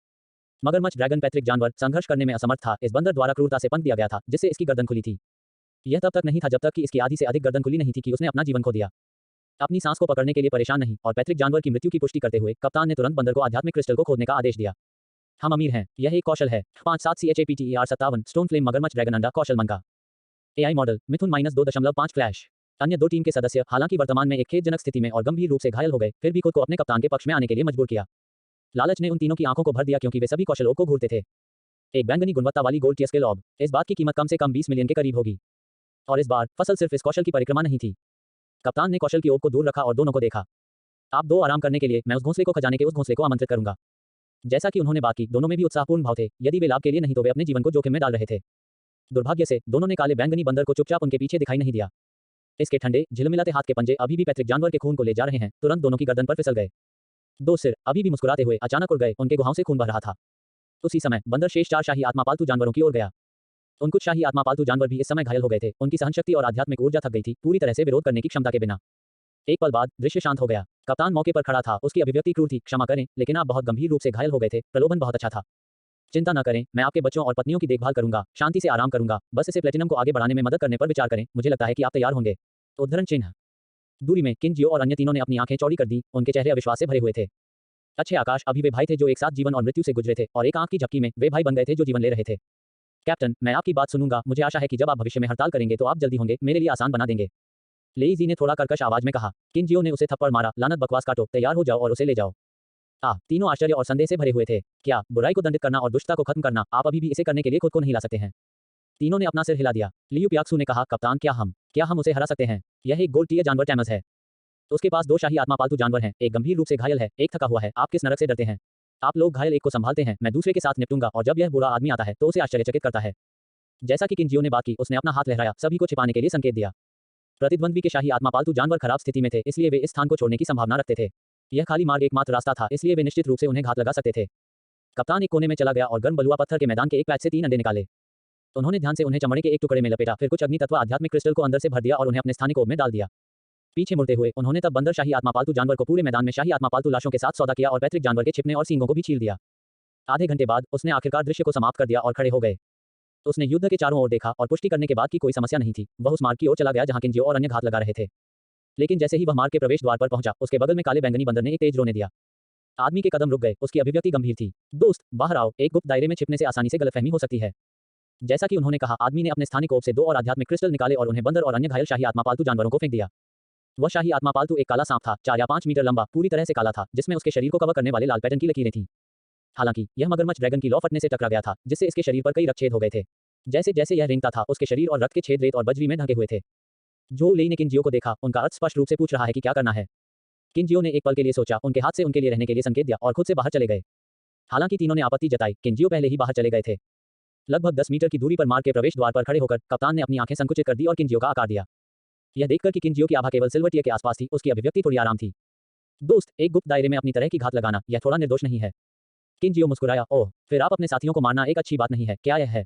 मगरमच्छ ड्रैगन पैतृक जानवर संघर्ष करने में असमर्थ था। इस बंदर द्वारा क्रूरता से पंख दिया गया था, जिससे इसकी गर्दन खुली थी। यह तब तक नहीं था जब तक कि इसकी आधी से अधिक गर्दन खुली नहीं थी कि उसने अपना जीवन खो दिया। अपनी सांस को पकड़ने के लिए परेशान नहीं और पैतृक जानवर की मृत्यु की पुष्टि करते हुए कप्तान ने तुरंत बंदर को आध्यात्मिक क्रिस्टल को खोदने का आदेश दिया। हम अमीर हैं, यह एक कौशल है। 57 CHAPTER 57 स्टोन फ्लेम मगरमच्छ ड्रैगन अंडा कौशल मन का AI मॉडल मिथुन -2.5 फ्लैश। अन्य 2 टीम के सदस्य हालांकि वर्तमान में एक खेदजनक स्थिति में और गंभीर रूप से घायल हो गए, फिर भी खुद को अपने कप्तान के पक्ष में आने के लिए मजबूर किया। लालच ने उन तीनों की आंखों को भर दिया क्योंकि वे सभी कौशलों को घूरते थे। एक बैंगनी गुणवत्ता वाली गोल्ड टियर स्किल ऑर्ब, इस बात की कीमत कम से कम 20 मिलियन के करीब होगी। और इस बार फसल सिर्फ इस कौशल की परिक्रमा नहीं थी। कप्तान ने कौशल की ओप को दूर रखा और दोनों को देखा। आप 2 आराम करने के लिए मैं उस घोंसले को खजाने के उस घोंसले को आमंत्रित करूंगा। जैसा कि उन्होंने बात की, दोनों में भी उत्साहपूर्ण भाव थे। यदि वे लाभ के लिए नहीं तो वे अपने जीवन को जोखिम में डाल रहे थे। दुर्भाग्य से दोनों ने काले बैंगनी बंदर को चुपचाप उनके पीछे दिखाई नहीं दिया। इसके ठंडे झिलमिलाते हाथ के पंजे अभी भी पैतृक जानवर के खून को ले जा रहे हैं, तुरंत दोनों की गर्दन पर फिसल गए। 2 सिर अभी भी मुस्कुराते हुए अचानक उड़ गए, उनके गुहाओं से खून बह रहा था। उसी समय बंदर शेष 4 शाही आत्मा पालतू जानवरों की ओर गया। उन कुछ शाही आत्मा पालतू जानवर भी इस समय घायल हो गए थे। उनकी सहनशक्ति और आध्यात्मिक ऊर्जा थक गई थी, पूरी तरह से विरोध करने की क्षमता के बिना। एक पल बाद दृश्य शांत हो गया। कप्तान मौके पर खड़ा था, उसकी अभिव्यक्ति क्रूर थी। क्षमा करें, लेकिन आप बहुत गंभीर रूप से घायल हो गए थे। प्रलोभन बहुत अच्छा था। चिंता न करें, मैं आपके बच्चों और पत्नियों की देखभाल करूंगा, शांति से आराम करूंगा। बस इसे प्लेटिनम को आगे बढ़ाने में मदद करने पर विचार करें। मुझे लगता है कि आप तैयार होंगे। उद्धरण चिन्ह। दूरी में किनजियो और अन्य तीनों ने अपनी आंखें चौड़ी कर दी, उनके चेहरे अविश्वास से भरे हुए थे। अच्छे आकाश, अभी वे भाई थे जो एक साथ जीवन और मृत्यु से गुजरे थे, और एक आंख की झपकी में वे भाई बन गए थे जो जीवन ले रहे थे। कैप्टन, मैं आपकी बात सुनूंगा। मुझे आशा है कि जब आप भविष्य में हड़ताल करेंगे तो आप जल्दी होंगे, मेरे लिए आसान बना देंगे। लेईजी ने थोड़ा कर्कश आवाज में कहा। किनजियो ने उसे थप्पड़ मारा। लानत, बकवास काटो, तैयार हो जाओ और उसे ले जाओ। तीनों आश्चर्य और संदेह से भरे हुए थे। क्या बुराई को दंडित करना और दुष्टता को खत्म करना, आप अभी भी इसे करने के लिए खुद को नहीं ला सकते हैं? तीनों ने अपना सिर हिला दिया। लियू प्याक्सू ने कहा, कप्तान, क्या हम उसे हरा सकते हैं? यह एक गोल्ड टियर जानवर टैमस है। उसके पास 2 शाही आत्मा पालतू जानवर हैं, एक गंभीर रूप से घायल है, एक थका हुआ है। आप किस नरक से डरते हैं? आप लोग घायल एक को संभालते हैं, मैं दूसरे के साथ निपटूंगा, और जब यह बुरा आदमी आता है तो उसे आश्चर्यचकित करता है। जैसा कि किनजियो ने बात की, उसने अपना हाथ लहराया, सभी को छिपाने के लिए संकेत दिया। प्रतिद्वंद्वी के शाही आत्मा पालतू जानवर खराब स्थिति में थे, इसलिए वे इस स्थान को छोड़ने की संभावना रखते थे। यह खाली मार्ग एकमात्र रास्ता था, इसलिए वे निश्चित रूप से उन्हें घात लगा सकते थे। कप्तान एक कोने में चला गया और गर्म बलुआ पत्थर के मैदान के एक पैच से 3 अंडे निकाले। उन्होंने ध्यान से उन्हें चमड़े के एक टुकड़े में लपेटा, फिर कुछ अग्नि तत्व आध्यात्मिक क्रिस्टल को अंदर से भर दिया और उन्हें अपने स्थानिक ओब में डाल दिया। पीछे मुड़ते हुए उन्होंने तब बंदर शाही आत्मा पालतू जानवर को पूरे मैदान में शाही आत्मा पालतू लाशों के साथ सौदा किया और पैतृक जानवर के छिपने और सींगों को भी छील दिया। आधे घंटे बाद उसने आखिरकार दृश्य को समाप्त कर दिया और खड़े हो गए। उसने युद्ध के चारों ओर देखा और पुष्टि करने के बाद कि कोई समस्या नहीं थी। वह उस मार्ग की ओर चला गया जहां किनजियो और अन्य घात लगा रहे थे। लेकिन जैसे ही वह मार्ग के प्रवेश द्वार पर पहुंचा, उसके बगल में काले बैंगनी बंदर ने एक तेज रोने दिया। आदमी के कदम रुक गए, उसकी अभिव्यक्ति गंभीर थी। दोस्त, बाहर आओ, एक गुप्त दायरे में छिपने से आसानी से गलतफहमी हो सकती है। जैसा कि उन्होंने कहा, आदमी ने अपने स्थानिक ओब से 2 और आध्यात्मिक क्रिस्टल निकाले और उन्हें बंदर और अन्य घायल शाही आत्मा पालतू जानवरों को फेंक दिया। वह शाही आत्मा पालतू एक काला सांप था, 4 या 5 मीटर लंबा, पूरी तरह से काला था, जिसमें उसके शरीर को कवर करने वाले लाल पैटर्न की लकीरें थीं। हालांकि यह मगरमच्छ ड्रैगन की लौ फटने से टकरा गया था, जिससे इसके शरीर पर कई रक्तछेद हो गए थे। जैसे जैसे यह रेंगता था, उसके शरीर और रक्त के छेद रेत और बजरी में ढके हुए थे। जो लेई ने किनजियो को देखा, उनका अर्थ स्पष्ट रूप से पूछ रहा है कि क्या करना है। किनजियो ने एक पल के लिए सोचा, उनके हाथ से उनके लिए रहने के लिए संकेत दिया और खुद से बाहर चले गए। हालांकि तीनों ने आपत्ति जताई, किनजियो पहले ही बाहर चले गए थे। लगभग 10 मीटर की दूरी पर मार्ग के प्रवेश द्वार पर खड़े होकर कप्तान ने अपनी आंखें संकुचित कर दी और किनजियो का आकार दिया। यह देखकर कि किनजियो की आभा केवल सिल्वर टियर के आसपास थी, उसकी अभिव्यक्ति थोड़ी आराम थी। दोस्त, एक गुप्त दायरे में अपनी तरह की घात लगाना, यह थोड़ा निर्दोष नहीं है। किनजियो मुस्कुराया, ओह, फिर आप अपने साथियों को मारना एक अच्छी बात नहीं है, क्या यह है?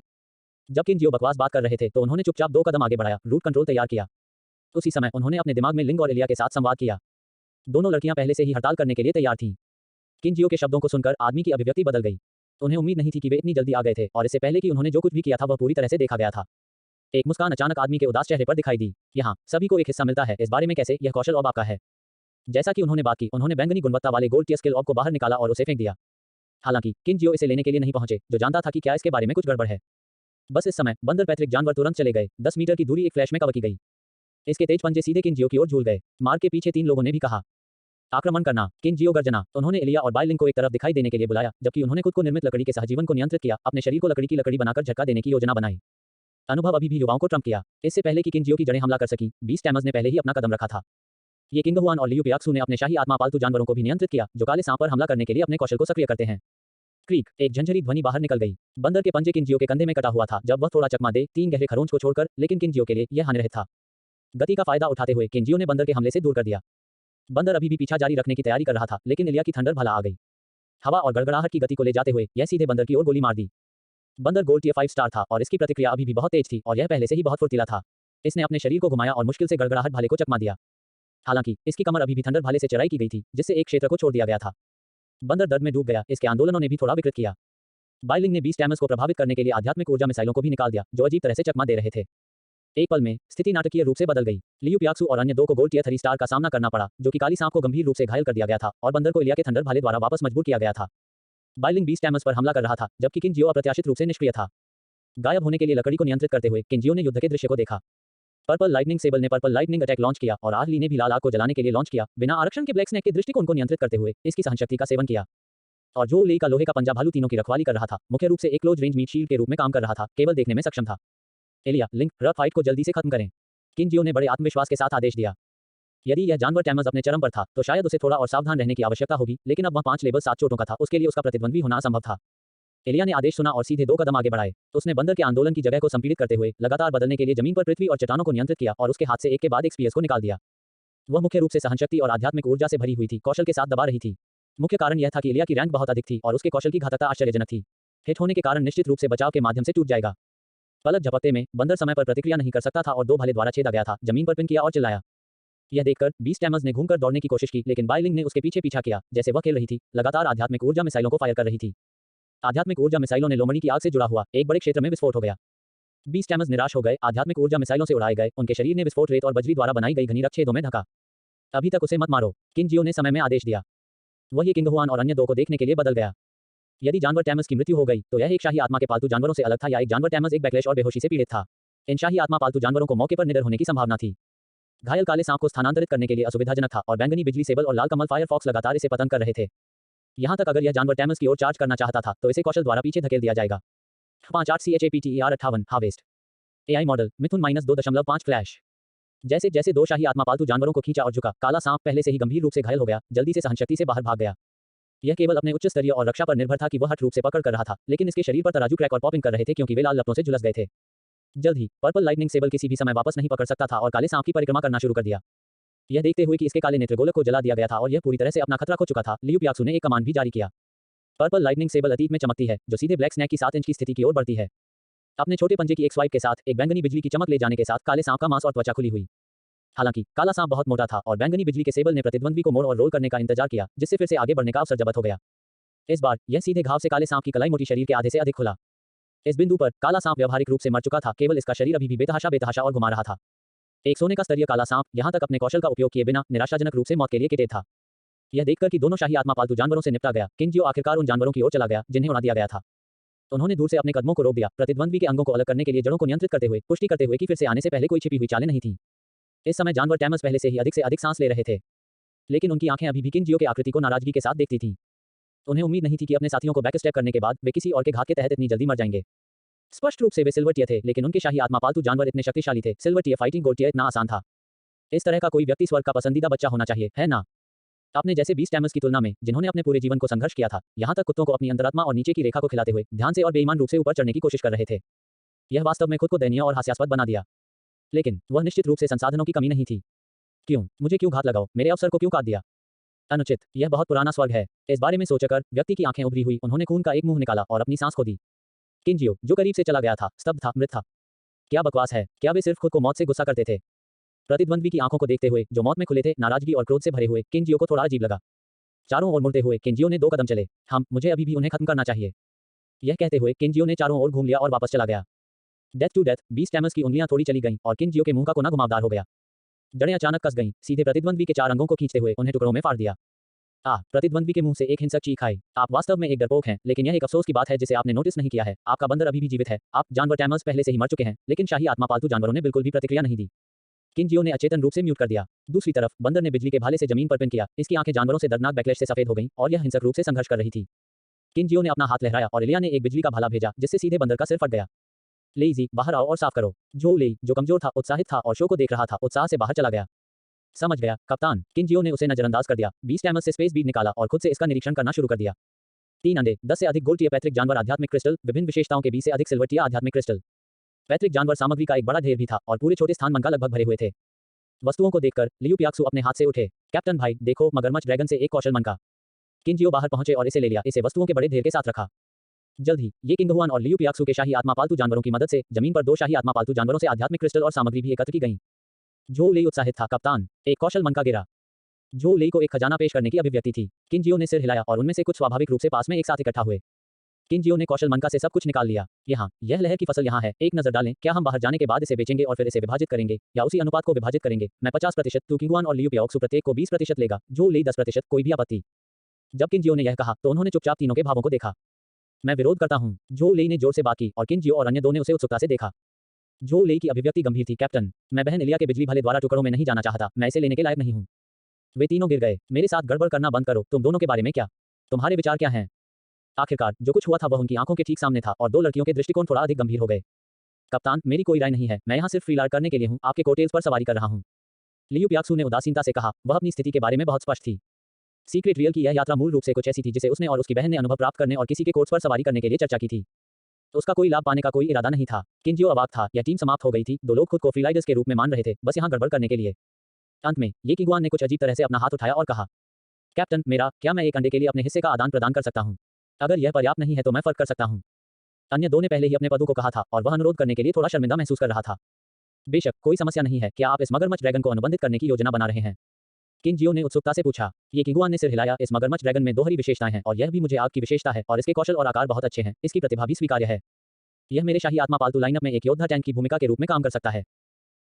जब किनजियो बकवास बात कर रहे थे तो उन्होंने चुपचाप 2 कदम आगे बढ़ाया, रूट कंट्रोल तैयार किया। उसी समय उन्होंने अपने दिमाग में लिंग और इलिया के साथ संवाद किया। दोनों लड़कियां पहले से ही हड़ताल करने के लिए तैयार थीं। किनजियो के शब्दों को सुनकर आदमी की अभिव्यक्ति बदल गई। उन्हें उम्मीद नहीं थी कि वे इतनी जल्दी आ गए थे, और इससे पहले कि उन्होंने जो कुछ भी किया था वह पूरी तरह से देखा गया था। एक मुस्कान अचानक आदमी के उदास चेहरे पर दिखाई दी। यहाँ सभी को एक हिस्सा मिलता है, इस बारे में कैसे? यह कौशल ऑब आपका है। जैसा कि उन्होंने बात की, उन्होंने बैंगनी गुणवत्ता वाले गोल्ड टियर स्किल ऑब को बाहर निकाला और उसे फेंक दिया। हालांकि किनजियो इसे लेने के लिए नहीं पहुंचे, जो जानता था कि क्या इसके बारे में कुछ गड़बड़ है। बस इस समय बंदर पैट्रिक जानवर तुरंत चले गए। 10 मीटर की दूरी एक फ्लैश में कवर की गई। इसके तेज पंजे सीधे किनजियो की ओर झूल गए। मार्ग के पीछे 3 लोगों ने भी कहा, आक्रमण करना। किनजियो गर्जना। उन्होंने इलिया और बायलिंग को एक तरफ दिखाई देने के लिए बुलाया, जबकि उन्होंने खुद को निर्मित लकड़ी के सहजीवन को नियंत्रित किया, अपने शरीर को लकड़ी की लकड़ी बनाकर झटका देने की योजना बनाई। अनुभव अभी भी युवाओं को ट्रम्प किया। इससे पहले कि किनजियो की जड़ें हमला कर सकी, 20 टैमर्स ने पहले ही अपना कदम रखा था। ये किंग हुआन और लियू पियाक्सू ने अपने शाही आत्मा पालतू जानवरों को भी नियंत्रित किया, जो काले सांप पर हमला करने के लिए अपने कौशल को सक्रिय करते हैं। क्रीक, एक झंझरी ध्वनि बाहर निकल गई। बंदर के पंजे किनजियो के कंधे में कटा हुआ था जब वह थोड़ा चकमा दे, 3 गहरे खरोंच को छोड़कर, लेकिन किनजियो के लिए यह हानिरहित था। गति का फायदा उठाते हुए किनजियो ने बंदर के हमले से दूर कर दिया। बंदर अभी भी पीछा जारी रखने की तैयारी कर रहा था, लेकिन इलिया की थंडर भला आ गई। हवा और गड़गड़ाहट की गति को ले जाते हुए यह सीधे बंदर की ओर गोली मार दी। बंदर गोल्ड टियर 5 स्टार था और इसकी प्रतिक्रिया अभी भी बहुत तेज थी, और यह पहले से ही बहुत फुर्तीला था। इसने अपने शरीर को घुमाया और मुश्किल से गड़गड़ाहट भाले को चकमा दिया। हालांकि इसकी कमर अभी भी थंडर भाले से चढ़ाई की गई थी, जिससे एक क्षेत्र को छोड़ दिया गया था। बंदर दर्द में डूब गया। इसके आंदोलनों ने भी थोड़ा विकृत किया। बायलिंग ने 20 टैमर्स को प्रभावित करने के लिए आध्यात्मिक ऊर्जा मिसाइलों को भी निकाल दिया, जो अजीब तरह से चकमा दे रहे थे। एक पल में स्थिति नाटकीय रूप से बदल गई। लियू पियाक्सू और अन्य 2 को गोल्ड टियर 3 स्टार का सामना करना पड़ा, जो कि काली सांप को गंभीर रूप से घायल कर दिया गया था, और बंदर को इलिया के थंडर भाले द्वारा वापस मजबूर किया गया था। बायलिंग 20 टैमर्स पर हमला कर रहा था, जबकि किनजियो अप्रत्याशित रूप से निष्क्रिय था। गायब होने के लिए लकड़ी को नियंत्रित करते हुए किनजियो ने युद्ध के दृश्य को देखा। पर्पल लाइटनिंग सेबल ने पर्पल लाइटनिंग अटैक लॉन्च किया, और आर्ली ने भी लाल आग को जलाने के लिए लॉन्च किया, बिना आरक्षण के ब्लैक स्नेक के दृष्टिकोण को नियंत्रित करते हुए इसकी सहनशक्ति का सेवन किया। और जो लेई का लोहे का पंजा भालू तीनों की रखवाली कर रहा था, मुख्य रूप से एक क्लोज रेंज मीट शील्ड के रूप में काम कर रहा था, केवल देखने में सक्षम था। इलिया, लिंक, रफ फाइट को जल्दी से खत्म करें। किनजियो ने बड़े आत्मविश्वास के साथ आदेश दिया। यदि यह जानवर टैमर्स अपने चरम पर था, तो शायद उसे थोड़ा और सावधान रहने की आवश्यकता होगी, लेकिन अब वह 5 लेवल 7 चोटों का था, उसके लिए उसका प्रतिद्वंद्वी होना असंभव था। इलिया ने आदेश सुना और सीधे 2 कदम आगे बढ़ाए। उसने बंदर के आंदोलन की जगह को संपीड़ित करते हुए लगातार बदलने के लिए जमीन पर पृथ्वी और चट्टानों को नियंत्रित किया, और उसके हाथ से एक के बाद एक स्पीयर्स को निकाल दिया। वह मुख्य रूप से सहनशक्ति और आध्यात्मिक ऊर्जा से भरी हुई थी, कौशल के साथ दबा रही थी। मुख्य कारण यह था कि इलिया की रैंक बहुत अधिक थी और उसके कौशल की घातकता आश्चर्यजनक थी। हिट होने के कारण निश्चित रूप से बचाव के माध्यम से टूट जाएगा। पलक झपकते में बंदर समय पर प्रतिक्रिया नहीं कर सकता था और 2 भाले द्वारा छेदा गया था, जमीन पर पिन किया और चिल्लाया। यह देखकर 20 टैमर्स ने घूमकर दौड़ने की कोशिश की, लेकिन बायलिंग ने उसके पीछे पीछा किया, जैसे वह खेल रही थी, लगातार आध्यात्मिक ऊर्जा मिसाइलों को फायर कर रही थी। आध्यात्मिक ऊर्जा मिसाइलों ने लोमड़ी की आग से जुड़ा हुआ एक बड़े क्षेत्र में विस्फोट हो गया। 20 टैमर्स निराश हो गए, आध्यात्मिक ऊर्जा मिसाइलों से उड़ाए गए, उनके शरीर ने विस्फोट रेत और बजरी द्वारा बनाई गई घनी रक्षेदों में ढका। अभी तक उसे मत मारो, किनजियो ने समय में आदेश दिया। वह ये किंग हुआन और अन्य 2 को देखने के लिए बदल गया। यदि जानवर टैमर्स की मृत्यु हो गई, तो यह एक शाही आत्मा के पालतू जानवरों से अलग था, या एक जानवर टैमर्स एक बैकलैश और बेहोशी से पीड़ित था। इन शाही आत्मा पालतू जानवरों को मौके पर निडर होने की संभावना थी। घायल काले सांप को स्थानांतरित करने के लिए असुविधाजनक था, और बैंगनी बिजली सेबल और लाल कमल फायर फॉक्स लगातार इसे पतंग कर रहे थे। यहां तक अगर यह जानवर टैमर्स की ओर चार्ज करना चाहता था, तो इसे कौशल द्वारा पीछे धकेल दिया जाएगा। 58 CHAPTER 58 हार्वेस्ट AI मॉडल मिथुन -2.5 फ्लैश। जैसे जैसे 2 शाही आत्मा पालतू जानवरों को खींचा और झुका, काला सांप पहले से ही गंभीर रूप से घायल हो गया, जल्दी से सहनशक्ति से बाहर भाग गया। यह केवल अपने उच्च स्तरीय और रक्षा पर निर्भर था कि वह हठ रूप से पकड़ कर रहा था, लेकिन इसके शरीर पर तराजू क्रैक और पॉपिंग कर रहे थे, क्योंकि वे लाल लपटों से झुलस गए थे। जल्द ही पर्पल लाइटनिंग सेबल किसी भी समय वापस नहीं पकड़ सकता था और काले सांप की परिक्रमा करना शुरू कर दिया। यह देखते हुए कि इसके काले नेत्र गोलक को जला दिया गया था और यह पूरी तरह से अपना खतरा खो चुका था, लियू पियाक्सू ने एक कमांड भी जारी किया। पर्पल लाइटनिंग सेबल अतीत में चमकती है, जो सीधे ब्लैक स्नैक की 7 इंच की स्थिति की ओर बढ़ती है। अपने छोटे पंजे की एक स्वाइप के साथ एक बैंगनी बिजली की चमक ले जाने के साथ काले सांप का मांस और त्वचा खुली हुई। हालांकि काला सांप बहुत मोटा था और बैंगनी बिजली के सेबल ने प्रतिद्वंद्वी को मोड़ और रोल करने का इंतजार किया, जिससे फिर से आगे बढ़ने का अवसर जब्त हो गया। इस बार यह सीधे घाव से काले सांप की कलाई मोटी शरीर के आधे से अधिक खुला। इस बिंदु पर काला सांप व्यावहारिक रूप से मर चुका था, केवल इसका शरीर अभी भी बेतहाशा और घुमा रहा था। एक सोने का स्तरीय काला सांप यहां तक अपने कौशल का उपयोग किए बिना निराशाजनक रूप से मौत के लिए किटेड था। यह देखकर कि दोनों शाही आत्मा पालतू जानवरों से निपटा गया, किनजियो आखिरकार उन जानवरों की ओर चला गया जिन्हें उड़ा दिया गया था। उन्होंने दूर से अपने कदमों को रोक दिया, प्रतिद्वंद्वी के अंगों को अलग करने के लिए जड़ों को नियंत्रित करते हुए पुष्टि करते हुए कि फिर से आने से पहले कोई छिपी हुई चालें नहीं थी। इस समय जानवर टैमर्स पहले से अधिक सांस ले रहे थे, लेकिन उनकी आंखें अभी भी किनजियो के आकृति को नाराजगी के साथ देखती थीं। उन्हें उम्मीद नहीं थी कि अपने साथियों को बैकस्टेप करने के बाद वे किसी और के घात के तहत इतनी जल्दी मर जाएंगे। स्पष्ट रूप से वे सिल्वर टियर थे, लेकिन उनके शाही आत्मा पालतू जानवर इतने शक्तिशाली थे। Silver tier fighting gold tier इतना आसान था। इस तरह का कोई व्यक्ति स्वर्ग का पसंदीदा बच्चा होना चाहिए, है ना? आपने जैसे 20 टैमर्स की तुलना में, जिन्होंने अपने पूरे जीवन को संघर्ष किया था, यहाँ तक कुत्तों को अपनी अंतरात्मा और नीचे की रेखा को खिलाते हुए ध्यान से और बेईमान रूप से ऊपर चढ़ने की कोशिश कर रहे थे। यह वास्तव में खुद को दयनीय और हास्यास्पद बना दिया। लेकिन वह निश्चित रूप से संसाधनों की कमी नहीं थी। क्यों? मुझे क्यों घात लगाओ? मेरे अवसर को क्यों काट दिया? अनुचित। यह बहुत पुराना स्वर्ग है। इस बारे में सोचकर व्यक्ति की आंखें उभरी हुई, उन्होंने खून का एक मुंह निकाला और अपनी सांस खो दी। किंजियो, जो करीब से चला गया था, स्तब्ध था, मृत था। क्या बकवास है? क्या वे सिर्फ खुद को मौत से गुस्सा करते थे? प्रतिद्वंद्वी की आंखों को देखते हुए, जो मौत में खुले थे, नाराजगी और क्रोध से भरे हुए, किंजियो को थोड़ा अजीब लगा। चारों ओर मुड़ते हुए किंजियो ने 2 कदम चले। मुझे अभी भी उन्हें खत्म करना चाहिए। यह कहते हुए किंजियो ने चारों ओर घूम लिया और वापस चला गया। डेथ टू डेथ, 20 टैमर्स की उंगलियां थोड़ी चली गईं और किंजियो के मुंह का कोना घुमावदार हो गया। जड़ें अचानक कस गईं, सीधे प्रतिद्वंद्वी के 4 अंगों को खींचते हुए उन्हें टुकड़ों में फाड़ दिया। प्रतिद्वंद्वी के मुंह से एक हिंसक चीख आई। आप वास्तव में एक डरपोक हैं, लेकिन यह एक अफसोस की बात है जिसे आपने नोटिस नहीं किया है। आपका बंदर अभी भी जीवित है। आप जानवर टैमर्स पहले से ही मर चुके हैं, लेकिन शाही आत्मा पालतू जानवरों ने बिल्कुल भी प्रतिक्रिया नहीं दी। किंजियो ने अचेतन रूप से म्यूट कर दिया। दूसरी तरफ बंदर ने बिजली के भाले से जमीन पर पिन किया। इसकी आंखें जानवरों से दर्दनाक बैकलैश से सफेद हो गईं और यह हिंसक रूप से संघर्ष कर रही थी। किंजियो ने अपना हाथ लहराया और इलिया ने एक बिजली का भाला भेजा, जिससे सीधे बंदर का सिर फट गया। लेइजी, बाहर आओ और साफ करो। झोउ लेई, जो कमजोर था, उत्साहित था और शो को देख रहा था, उत्साह से बाहर चला गया। समझ गया, कप्तान। किंजियो ने उसे नजरअंदाज कर दिया। 20 टैमर्स से स्पेस बीड निकाला और खुद से इसका निरीक्षण करना शुरू कर दिया। 3 अंडे, 10 से अधिक गोल्ड टियर पैतृक जानवर आध्यात्मिक क्रिस्टल, विभिन्न विशेषताओं के 20 से अधिक सिल्वर टियर आध्यात्मिक क्रिस्टल। पैतृक जानवर सामग्री का एक बड़ा ढेर भी था और पूरे छोटे स्थान मन का लगभग भरे हुए थे। वस्तुओं को देखकर लियू पियाक्सु अपने हाथ से उठे। कैप्टन भाई, देखो, मगरमच्छ ड्रैगन से एक कौशल मन का। किंजियो बाहर पहुंचे और इसे ले लिया। इसे वस्तुओं के बड़े ढेर के साथ रखा। जल्द ही ये किंगहुआन और लियू पियाक्सु के शाही आत्मा पालतू जानवरों की मदद से जमीन पर 2 शाही आत्मा पालतू जानवरों से आध्यात्मिक क्रिस्टल और सामग्री भी एकत्र की गई। झोउ लेई उत्साहित था। कप्तान, एक कौशल मन का गिरा। झोउ लेई को एक खजाना पेश करने की अभिव्यक्ति थी। किंजियो ने सिर हिलाया और उनमें से कुछ स्वाभाविक रूप से पास में एक साथ इकट्ठा हुए। किंजियो ने कौशल मनका से सब कुछ निकाल लिया। यह लहर की फसल यहाँ है। एक नजर डालें, क्या हम बाहर जाने के बाद इसे बेचेंगे और फिर इसे विभाजित करेंगे, या उसी अनुपात को विभाजित करेंगे? मैं 50%, तू किंगुआन और लियू पियाक्सु प्रत्येक को 20% लेगा, झोउ लेई 10%, कोई भी आपत्ति? जब किंजियो ने यह कहा तो उन्होंने चुपचाप तीनों के भावों को देखा। मैं विरोध करता हूँ। झोउ लेई ने जोर से बात की और किंजियो और अन्य 2 ने उसे उत्सुकता से देखा। झोउ लेई की अभिव्यक्ति गंभीर थी। कैप्टन, मैं बहन इलिया के बिजली भाले द्वारा टुकड़ों में नहीं जाना चाहता। मैं इसे लेने के लायक नहीं हूँ। वे तीनों गिर गए। मेरे साथ गड़बड़ करना बंद करो। तुम दोनों के बारे में क्या? तुम्हारे विचार क्या हैं? आखिरकार जो कुछ हुआ था वह उनकी आंखों के ठीक सामने था और 2 लड़कियों के दृष्टिकोण थोड़ा अधिक गंभीर हो गए। कप्तान, मेरी कोई राय नहीं है। मैं यहाँ सिर्फ फ्रीलार करने के लिए हूँ, आपके कोटेल्स पर सवारी कर रहा हूँ। लियू पियाक्सु ने उदासीनता से कहा। वह अपनी स्थिति के बारे में बहुत स्पष्ट थी। सीक्रेट रियल की यह यात्रा मूल रूप से कुछ ऐसी थी जिसे उसने और उसकी बहन ने अनुभव प्राप्त करने और किसी के कोर्स पर सवारी करने के लिए चर्चा की थी। उसका कोई लाभ पाने का कोई इरादा नहीं था। किंजियो अवाक था। यह टीम समाप्त हो गई थी। 2 लोग खुद को फ्रीलाइडर्स के रूप में मान रहे थे, बस यहाँ गड़बड़ करने के लिए। अंत में ये किंगुआन ने कुछ अजीब तरह से अपना हाथ उठाया और कहा, कैप्टन, क्या मैं एक अंडे के लिए अपने हिस्से का आदान प्रदान कर सकता हूँ? अगर यह पर्याप्त नहीं है तो मैं फर्क कर सकता हूँ। अन्य 2 ने पहले ही अपने पदों को कहा था और वह अनुरोध करने के लिए थोड़ा शर्मिंदा महसूस कर रहा था। बेशक, कोई समस्या नहीं है। क्या आप इस मगरमच्छ ड्रैगन को अनुबंधित करने की योजना बना रहे हैं? किंजियो ने उत्सुकता से पूछा। ये किंगुआन ने सिर हिलाया। इस मगरमच्छ ड्रैगन में 2 हरी विशेषताएं हैं और यह भी मुझे आग की विशेषता है और इसके कौशल और आकार बहुत अच्छे हैं। इसकी प्रतिभा भी स्वीकार्य है। यह मेरे शाही आत्मा पालतू लाइनअप में एक योद्धा टैंक की भूमिका के रूप में काम कर सकता है।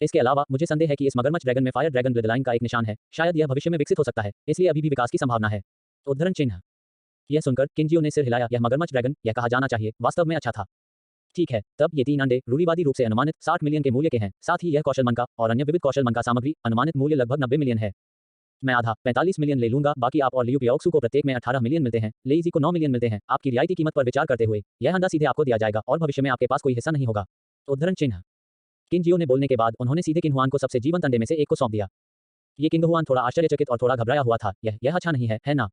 इसके अलावा मुझे संदेह है कि इस मगरमच्छ ड्रैगन में फायर ड्रैगन ब्लडलाइन का एक निशान है। शायद यह भविष्य में विकसित हो सकता है, इसलिए अभी भी विकास की संभावना है। उद्धरण चिन्ह। यह सुनकर किंजियो ने सिर हिलाया। यह मगरमच्छ ड्रैगन, यह कहा जाना चाहिए, वास्तव में अच्छा था। ठीक है, तब ये 3 अंडे रूढ़िवादी रूप से अनुमानित 60 मिलियन के मूल्य के हैं। साथ ही यह कौशल मन का और अन्य विविध कौशल मन का सामग्री अनुमानित मूल्य लगभग 90 मिलियन है। मैं आधा 45 मिलियन ले लूंगा। बाकी आप और लियू पियाक्सु को प्रत्येक में 18 मिलियन मिलते हैं। लेइजी को 9 मिलियन मिलते हैं। आपकी रियायती कीमत पर विचार करते हुए यह अंडा सीधे आपको दिया जाएगा और भविष्य में आपके पास कोई हिस्सा नहीं होगा। उद्धरण चिन्ह। किंजियो ने बोलने के बाद उन्होंने सीधे किंगहुआन को सबसे जीवंत अंडे में से एक को सौंप दिया। ये किंगहुआन थोड़ा आश्चर्यचकित और थोड़ा घबराया हुआ था। यह अच्छा नहीं है ना?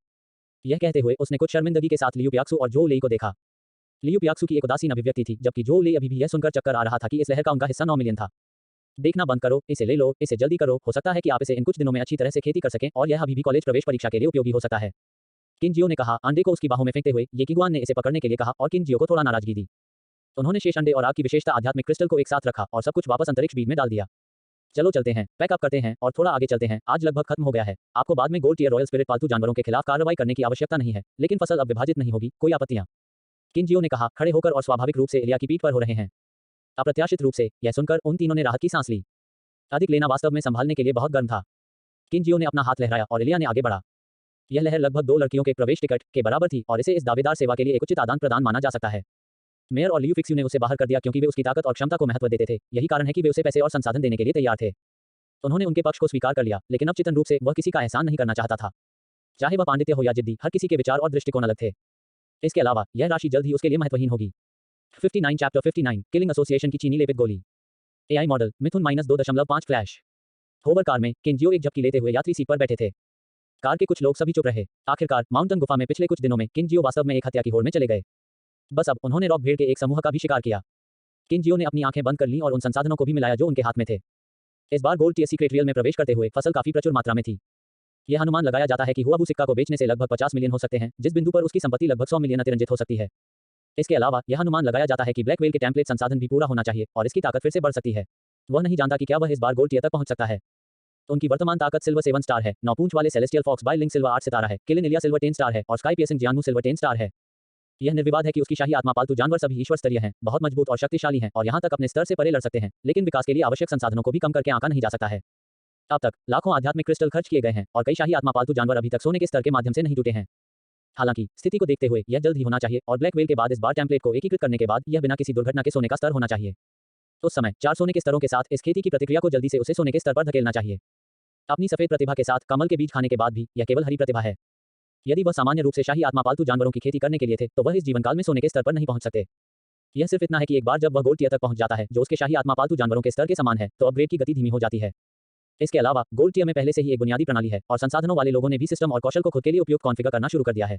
यह कहते हुए उसने कुछ शर्मिंदगी के साथ लियू पियाक्सु और झोउ लेई को देखा। लियू पियाक्सु की एक उदासीन अभिव्यक्ति थी, जबकि झोउ लेई अभी भी यह सुनकर चक्कर आ रहा था कि इस लहर का उनका हिस्सा 9 मिलियन था। देखना बंद करो, इसे ले लो, इसे जल्दी करो। हो सकता है कि आप इसे इन कुछ दिनों में अच्छी तरह से खेती कर सकें और यह अभी भी कॉलेज प्रवेश परीक्षा के लिए उपयोगी हो सकता है। किंजियो ने कहा। अंडे को उसकी बाहों में फेंकते हुए ये किंगुआन ने इसे पकड़ने के लिए कहा और किंजियो को थोड़ा नाराजगी दी। उन्होंने शेष अंडे और आग की विशेषता आध्यात्मिक क्रिस्टल को एक साथ रखा और सब कुछ वापस अंतरिक्ष बीज में डाल दिया। चलो चलते हैं, पैक अप करते हैं और थोड़ा आगे चलते हैं। आज लगभग खत्म हो गया है। आपको बाद में गोल्ड टियर रॉयल स्पिरिट पालतू जानवरों के खिलाफ कार्रवाई करने की आवश्यकता नहीं है, लेकिन फसल अब विभाजित नहीं होगी। कोई आपत्तियां? किंजियो ने कहा, खड़े होकर और स्वाभाविक रूप से इलिया की पीठ पर हो रहे हैं। अप्रत्याशित रूप से यह सुनकर उन तीनों ने राहत की सांस ली। अधिक लेना वास्तव में संभालने के लिए बहुत गर्म था। किंजियो ने अपना हाथ लहराया और इलिया ने आगे बढ़ा। यह लहर लगभग 2 लड़कियों के प्रवेश टिकट के बराबर थी और इसे इस दावेदार सेवा के लिए एक उचित आदान प्रदान माना जा सकता है। मेयर और लियू फिक्स्यू ने उसे बाहर कर दिया क्योंकि वे उसकी ताकत और क्षमता को महत्व देते थे। यही कारण है कि वे उसे पैसे और संसाधन देने के लिए तैयार थे। उन्होंने उनके पक्ष को स्वीकार कर लिया, लेकिन अब चितन रूप से वह किसी का एहसान नहीं करना चाहता था। चाहे वह पांडित्य हो या जिद्दी, हर किसी के विचार और दृष्टिकोण अलग थे। इसके अलावा यह राशि जल्द ही उसके लिए महत्वहीन होगी। 59 चैप्टर 59 किलिंग एसोसिएशन की चीनी लेपित गोली। एआई मॉडल मिथुन -2.5 फ्लैश। होवर कार में केंजियो एक झपकी लेते हुए यात्री सीट पर बैठे थे। कार के कुछ लोग सभी चुप रहे। आखिरकार माउंटेन गुफा में पिछले कुछ दिनों में केंजियो वास्तव में एक हत्या की होड़ में चले गए। बस अब उन्होंने रॉक भेड़ के एक समूह का भी शिकार किया। केंजियो ने अपनी आंखें बंद कर लीं और उन संसाधनों को भी मिलाया जो उनके हाथ में थे। इस बार गोल्ड टियर सीक्रेट रियल में प्रवेश करते हुए फसल काफी प्रचुर मात्रा में थी। यह अनुमान लगाया जाता है कि हुआबू सिक्का को बेचने से लगभग 50 मिलियन हो सकते हैं, जिस बिंदु पर उसकी संपत्ति लगभग 100 मिलियन अतिरंजित हो सकती है। इसके अलावा यह अनुमान लगाया जाता है कि ब्लैक व्हेल के टेम्पलेट संसाधन भी पूरा होना चाहिए और इसकी ताकत फिर से बढ़ सकती है। वह नहीं जानता कि क्या वह इस बार गोल्ड टियर तक पहुंच सकता है। उनकी वर्तमान ताकत सिल्वर 7 स्टार है, 9 पूंछ वाले celestial fox Bai Ling silver 8 सितारा है, किलिन इलिया सिल्वर 10 स्टार है और स्काई पियर्सिंग जियानु सिल्वर 10 स्टार है। यह निर्विवाद है कि उसकी शाही आत्मा पालतू जानवर सभी ईश्वर स्तरीय हैं, बहुत मजबूत और शक्तिशाली हैं और यहां तक अपने स्तर से परे लड़ सकते हैं, लेकिन विकास के लिए आवश्यक संसाधनों को भी कम करके आंका नहीं जा सकता है। अब तक लाखों आध्यात्मिक क्रिस्टल खर्च किए गए हैं और कई शाही आत्मा पालतू जानवर अभी तक सोने के स्तर के माध्यम से नहीं जुटे हैं। हालांकि स्थिति को देखते हुए यह जल्द ही होना चाहिए और ब्लैक व्हेल के बाद इस बार टेम्पलेट को एकीकृत करने के बाद यह बिना किसी दुर्घटना के सोने का स्तर होना चाहिए। उस समय 4 सोने के स्तरों के साथ इस खेती की प्रतिक्रिया को जल्दी से उसे सोने के स्तर पर धकेलना चाहिए। अपनी सफेद प्रतिभा के साथ कमल के बीज खाने के बाद भी यह केवल हरी प्रतिभा है। यदि वह सामान्य रूप से शाही आत्मा पालतू जानवरों की खेती करने के लिए थे तो वह इस जीवन काल में सोने के स्तर पर नहीं पहुंच सकते। यह सिर्फ इतना है कि एक बार जब वह गोल्ड टियर तक पहुंच जाता है जो उसके शाही आत्मा पालतू जानवरों के स्तर के समान है तो अपग्रेड की गति धीमी हो जाती है। इसके अलावा गोल्ड टियर में पहले से ही एक बुनियादी प्रणाली है और संसाधनों वाले लोगों ने भी सिस्टम और कौशल को खुद के लिए उपयुक्त कॉन्फ़िगर करना शुरू कर दिया है।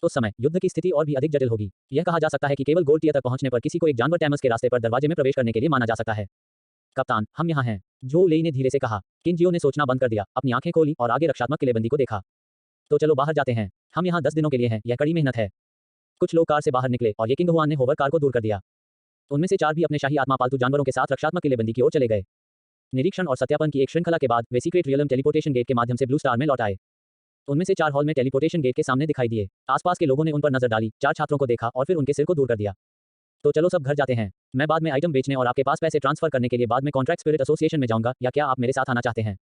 उस समय युद्ध की स्थिति और भी अधिक जटिल होगी। यह कहा जा सकता है कि केवल गोल्ड टियर तक पहुंचने पर किसी को एक जानवर टैमस के रास्ते पर दरवाजे में प्रवेश करने के लिए माना जा सकता है। कप्तान, हम यहाँ हैं, जो लेई ने धीरे से कहा। किंजियो ने सोचना बंद कर दिया, अपनी आंखें खोली और आगे रक्षात्मक किलेबंदी को देखा। तो चलो बाहर जाते हैं, हम यहाँ 10 दिनों के लिए हैं, यह कड़ी मेहनत है। कुछ लोग कार से बाहर निकले और ये किंग हुआन ने होवर कार को दूर कर दिया। उनमें से 4 भी अपने शाही आत्मा पालतू जानवरों के साथ रक्षात्मक किलेबंदी की ओर चले गए। निरीक्षण और सत्यापन की एक श्रृंखला के बाद वे सीक्रेट रियलम टेलीपोर्टेशन गेट के माध्यम से ब्लू स्टार में लौट आए। उनमें से 4 हॉल में टेलीपोर्टेशन गेट के सामने दिखाई दिए। आसपास के लोगों ने उन पर नजर डाली, 4 छात्रों को देखा और फिर उनके सिर को दूर कर दिया। तो चलो सब घर जाते हैं, मैं बाद में आइटम बेचने और आपके पास पैसे ट्रांसफर करने के लिए बाद में कॉन्ट्रैक्ट स्पिरिट एसोसिएशन में जाऊंगा, या क्या आप मेरे साथ आना चाहते हैं?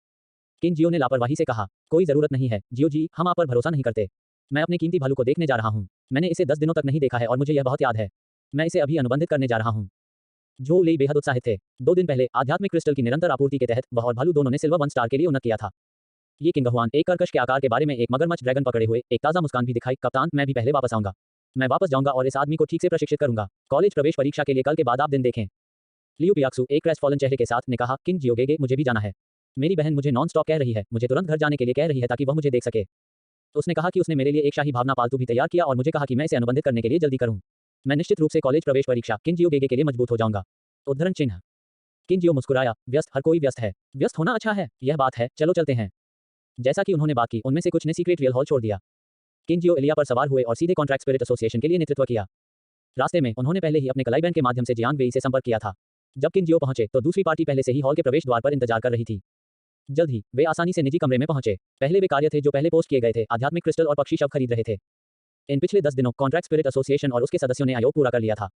किंग जियो ने लापरवाही से कहा, कोई जरूरत नहीं है जियो जी, हम आप पर भरोसा नहीं करते। मैं अपने कीमती भालू को देखने जा रहा हूँ। मैंने इसे 10 दिनों तक नहीं देखा है और मुझे यह बहुत याद है। मैं इसे अभी अनुबंधित करने जा रहा हूँ। जो लेई बेहद उत्साहित थे। 2 दिन पहले आध्यात्मिक क्रिस्टल की निरंतर आपूर्ति के तहत वह और भालू दोनों ने सिल्वर 1 स्टार के लिए उन्नत किया था। ये किंग हुआन एक कर्कश के आकार के बारे में एक मगरमच्छ ड्रैगन पकड़े हुए एक ताजा मुस्कान भी दिखाई। कप्तान, मैं भी पहले वापस आऊंगा। मैं वापस जाऊंगा और इस आदमी को ठीक से प्रशिक्षित करूंगा। कॉलेज प्रवेश परीक्षा के लिए कल के बाद आप दिन देखें। लियू पियाक्सू एक क्रैशफॉलन चेहरे के साथ ने कहा, किंग जियोगेगे, मुझे भी जाना है। मेरी बहन मुझे नॉन स्टॉप कह रही है, मुझे तुरंत घर जाने के लिए कह रही है ताकि वह मुझे देख सके। उसने कहा कि उसने मेरे लिए एक शाही भावना पालतू भी तैयार किया और मुझे कहा कि मैं इसे अनुबंधित करने के लिए जल्दी करूं। मैं निश्चित रूप से कॉलेज प्रवेश परीक्षा किंग जियोगेगे के लिए मजबूत हो जाऊंगा। उद्धरण चिन्ह। किंग जियो मुस्कुराया, व्यस्त, हर कोई व्यस्त है। व्यस्त होना अच्छा है, यह बात है, चलो चलते हैं। जैसा कि उन्होंने बात की, उनमें से कुछ ने सीक्रेट रियल हॉल छोड़ दिया। किंग जियो इलिया पर सवार हुए और सीधे कॉन्ट्रैक्ट स्पिरिट एसोसिएशन के लिए नेतृत्व किया। रास्ते में उन्होंने पहले ही अपने कलाई बैंड के माध्यम से जियांग वेई से संपर्क किया था। जब किंग जियो पहुंचे तो दूसरी पार्टी पहले से ही हॉल के प्रवेश द्वार पर इंतजार कर रही थी। जल्द ही वे आसानी से निजी कमरे में पहुंचे। पहले वे कार्य थे जो पहले पोस्ट किए गए थे, आध्यात्मिक क्रिस्टल और पक्षी शव खरीद रहे थे। इन पिछले 10 दिनों कॉन्ट्रैक्ट स्पिरिट एसोसिएशन और उसके सदस्यों ने आयोग पूरा कर लिया था।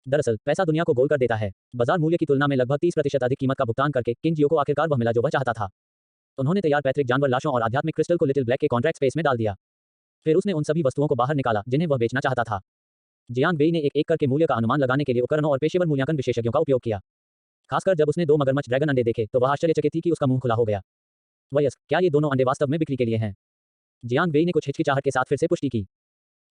दरअसल पैसा दुनिया को गोल कर देता है। बाजार मूल्य की तुलना में लगभग 30% अधिक कीमत का भुगतान करके किंग जियो को आखिरकार वह मिला जो वह चाहता था। उन्होंने तैयार पैतृक जानवर लाशों और आध्यात्मिक क्रिस्टल को लिटिल ब्लैक के कॉन्ट्रैक्ट स्पेस में डाल दिया। फिर उसने उन सभी वस्तुओं को बाहर निकाला जिन्हें वह बेचना चाहता था। जियांग वेई ने एक करके मूल्य का अनुमान लगाने के लिए उपकरणों और पेशेवर मूल्यांकन विशेषज्ञों का उपयोग किया। खासकर जब उसने 2 मगरमच्छ ड्रैगन अंडे देखे तो वह आश्चर्यचकित थी कि उसका मुंह खुला हो गया। वयस्क, क्या ये दोनों अंडे वास्तव में बिक्री के लिए हैं? जियांग वेई ने कुछ हिचकिचाहट के साथ फिर से पुष्टि की।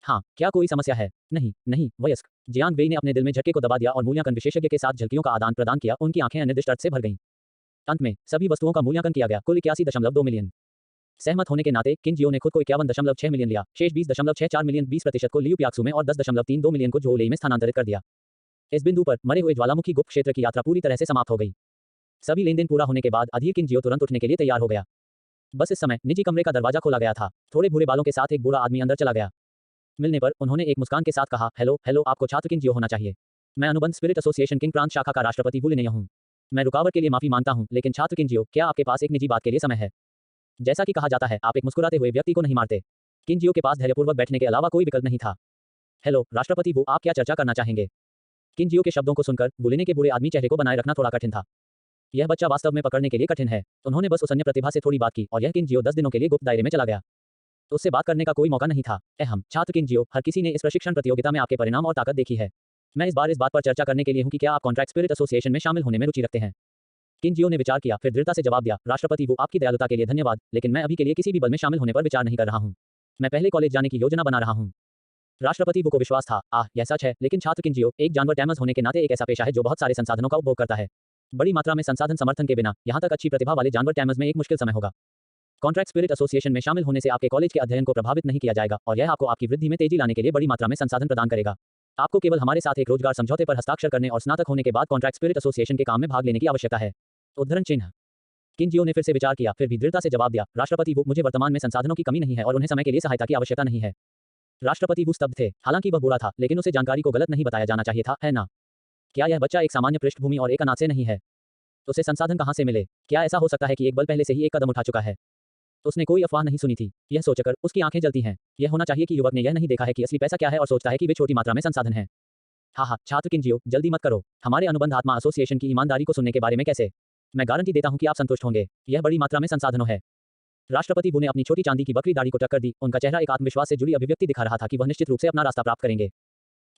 हाँ, क्या कोई समस्या है? नहीं, नहीं, वयस्क। जियांग वेई ने अपने दिल में झटके को दबा दिया और मूल्यांकन विशेषज्ञ के साथ झलकियों का आदान प्रदान किया। उनकी आंखें अनिर्दिष्ट अर्थ से भर गईं। अंत में सभी वस्तुओं का मूल्यांकन किया गया, कुल 81.2 मिलियन। सहमत होने के नाते किंग जियो ने खुद को 51.6 मिलियन लिया, शेष 20.64 मिलियन 20% को लियू पियाक्सू में और 10.32 मिलियन को झो लेई में स्थानांतरित कर दिया। इस बिंदु पर मरे हुए ज्वालामुखी गुप्त क्षेत्र की यात्रा पूरी तरह से समाप्त हो गई। सभी लेनदेन पूरा होने के बाद अधीर किंग जियो तुरंत उठने के लिए तैयार हो गया। बस इस समय निजी कमरे का दरवाजा खोला गया था। थोड़े भूरे बालों के साथ एक बूढ़ा आदमी अंदर चला गया। मिलने पर उन्होंने एक मुस्कान के साथ कहा, हेलो हेलो, आपको छात्र किंग जियो होना चाहिए। मैं अनुबंध स्पिरिट एसोसिएशन किंग प्रांत शाखा का राष्ट्रपति वू लिनया हूं। मैं रुकावट के लिए माफी मांगता हूं, लेकिन छात्र किंग जियो, क्या आपके पास एक निजी बात के लिए समय है? जैसा कि कहा जाता है, आप एक मुस्कुराते हुए व्यक्ति को नहीं मारते। किंग जियो के पास धैर्यपूर्वक बैठने के अलावा कोई विकल्प नहीं था। हेलो राष्ट्रपति वू, आप क्या चर्चा करना चाहेंगे? किंग जियो के शब्दों को सुनकर वू लिने के बुरे आदमी चेहरे को बनाए रखना थोड़ा कठिन था। यह बच्चा वास्तव में पकड़ने के लिए कठिन है। उन्होंने बस उस अन्य प्रतिभा से थोड़ी बात की और यह किंग जियो 10 दिनों के लिए गुप्त दायरे में चला गया। उससे बात करने का कोई मौका नहीं था। अहम छात्र किंग जियो, हर किसी ने इस प्रशिक्षण प्रतियोगिता में आपके परिणाम और ताकत देखी है। मैं इस बार इस बात पर चर्चा करने के लिए हूं कि क्या आप कॉन्ट्रैक्ट स्पिरिट एसोसिएशन में शामिल होने में रुचि रखते हैं। किनजियो ने विचार किया, फिर दृढ़ता से जवाब दिया, राष्ट्रपति वो आपकी दयालुता के लिए धन्यवाद, लेकिन मैं अभी के लिए किसी भी बल में शामिल होने पर विचार नहीं कर रहा हूँ। मैं पहले कॉलेज जाने की योजना बना रहा हूँ। राष्ट्रपति वो को विश्वास था, यह सच है, लेकिन छात्र किनजियो एक जानवर टैमर्स होने के नाते एक ऐसा पेशा है जो बहुत सारे संसाधनों का उपभोग करता है। बड़ी मात्रा में संसाधन समर्थन के बिना यहाँ तक अच्छी प्रतिभा वाले जानवर टैमर्स में एक मुश्किल समय होगा। कॉन्ट्रैक्ट स्पिरिट एसोसिएशन में शामिल होने से आपके कॉलेज के अध्ययन को प्रभावित नहीं किया जाएगा और यह आपको आपकी वृद्धि में तेजी लाने के लिए बड़ी मात्रा में संसाधन प्रदान करेगा। आपको केवल हमारे साथ एक रोजगार समझौते पर हस्ताक्षर करने और स्नातक होने के बाद कॉन्ट्रैक्ट स्पिरिट एसोसिएशन के काम में भाग लेने की आवश्यकता है। उद्धरण चिन्ह। किनजियो ने फिर से विचार किया, फिर भी दृढ़ता से जवाब दिया, राष्ट्रपति वो मुझे वर्तमान में संसाधनों की कमी नहीं है और उन्हें समय के लिए सहायता की आवश्यकता नहीं है। राष्ट्रपति वो स्तब्ध थे, हालांकि वह बुरा था, लेकिन उसे जानकारी को गलत नहीं बताया जाना चाहिए था, है ना? क्या यह बच्चा एक सामान्य पृष्ठभूमि और एक अनाथ से नहीं है? उसे संसाधन कहाँ से मिले? क्या ऐसा हो सकता है कि एक बल पहले से ही एक कदम उठा चुका है? उसने कोई अफवाह नहीं सुनी थी। यह सोचकर उसकी आंखें जलती हैं। यह होना चाहिए कि युवक ने यह नहीं देखा है कि असली पैसा क्या है और सोचता है कि वे छोटी मात्रा में संसाधन हैं। हाँ, छात्र किनजियो, जल्दी मत करो। हमारे अनुबंध आत्मा एसोसिएशन की ईमानदारी को सुनने के बारे में कैसे? मैं गारंटी देता हूं कि आप संतुष्ट होंगे। यह बड़ी मात्रा में संसाधनों है। राष्ट्रपति वो ने अपनी छोटी चांदी की बकरी दाढ़ी को टक्कर दी। उनका चेहरा एक आत्मविश्वास से जुड़ी अभिव्यक्ति दिखा रहा था कि वह निश्चित रूप से अपना रास्ता प्राप्त करेंगे।